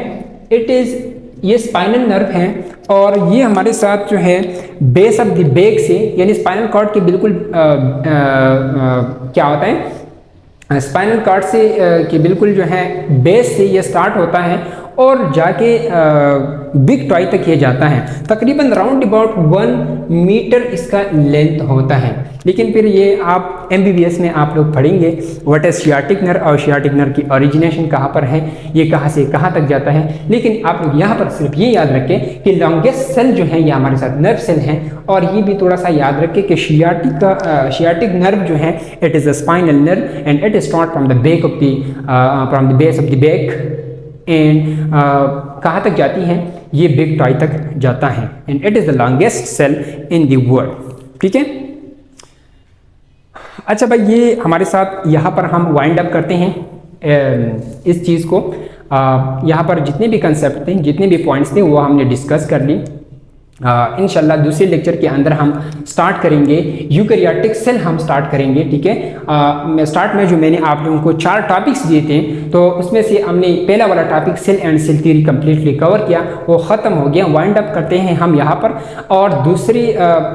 इट इज, ये स्पाइनल नर्व है और ये हमारे साथ जो है बेस ऑफ द बैक से, यानी स्पाइनल कॉर्ड के बिल्कुल क्या होता है, स्पाइनल कॉर्ड से कि बिल्कुल जो है बेस से ये स्टार्ट होता है और जाके बिग टॉय तक ये जाता है। तकरीबन राउंड अबाउट 1 मीटर इसका लेंथ होता है। लेकिन फिर ये आप MBBS में आप लोग पढ़ेंगे व्हाट इज शियाटिक नर्व और शियाटिक नर्व की ओरिजिनेशन कहाँ पर है, ये कहाँ से कहाँ तक जाता है। लेकिन आप लोग यहाँ पर सिर्फ ये याद रखें कि लॉन्गेस्ट सेल जो है ये हमारे साथ नर्व सेल हैं। और ये भी थोड़ा सा याद रखें कि शियाटिक नर्व जो है it is a spinal nerve and it start from the base of the back and कहाँ तक जाती हैं, ये बिग टॉय तक जाता है and it is the longest cell in the world. ठीक है। अच्छा भाई, ये हमारे साथ यहाँ पर हम वाइंड अप करते हैं इस चीज़ को। यहाँ पर जितने भी कंसेप्ट थे, जितने भी पॉइंट्स थे वो हमने डिस्कस कर ली। इंशाल्लाह दूसरे लेक्चर के अंदर हम स्टार्ट करेंगे यूकैरियोटिक सेल, हम स्टार्ट करेंगे। ठीक है। स्टार्ट में जो मैंने आप लोगों को 4 टॉपिक्स दिए थे, तो उसमें से हमने पहला वाला topic cell and cell theory completely cover किया, वो ख़त्म हो गया। वाइंड अप करते हैं हम यहाँ पर और दूसरे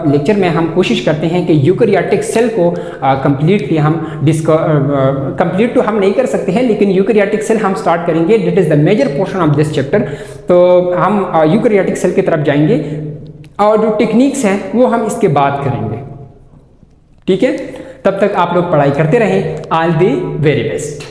लेक्चर में हम कोशिश करते हैं कि यूकैरियोटिक सेल को कंप्लीटली हम कंप्लीट तो हम नहीं कर सकते हैं, लेकिन यूकैरियोटिक सेल हम स्टार्ट करेंगे। This is the major portion of this chapter. तो हम यूकैरियोटिक सेल की तरफ जाएंगे और जो टेक्निक्स हैं वो हम इसके बाद करेंगे। ठीक है। तब तक आप लोग पढ़ाई करते रहें। All the very best.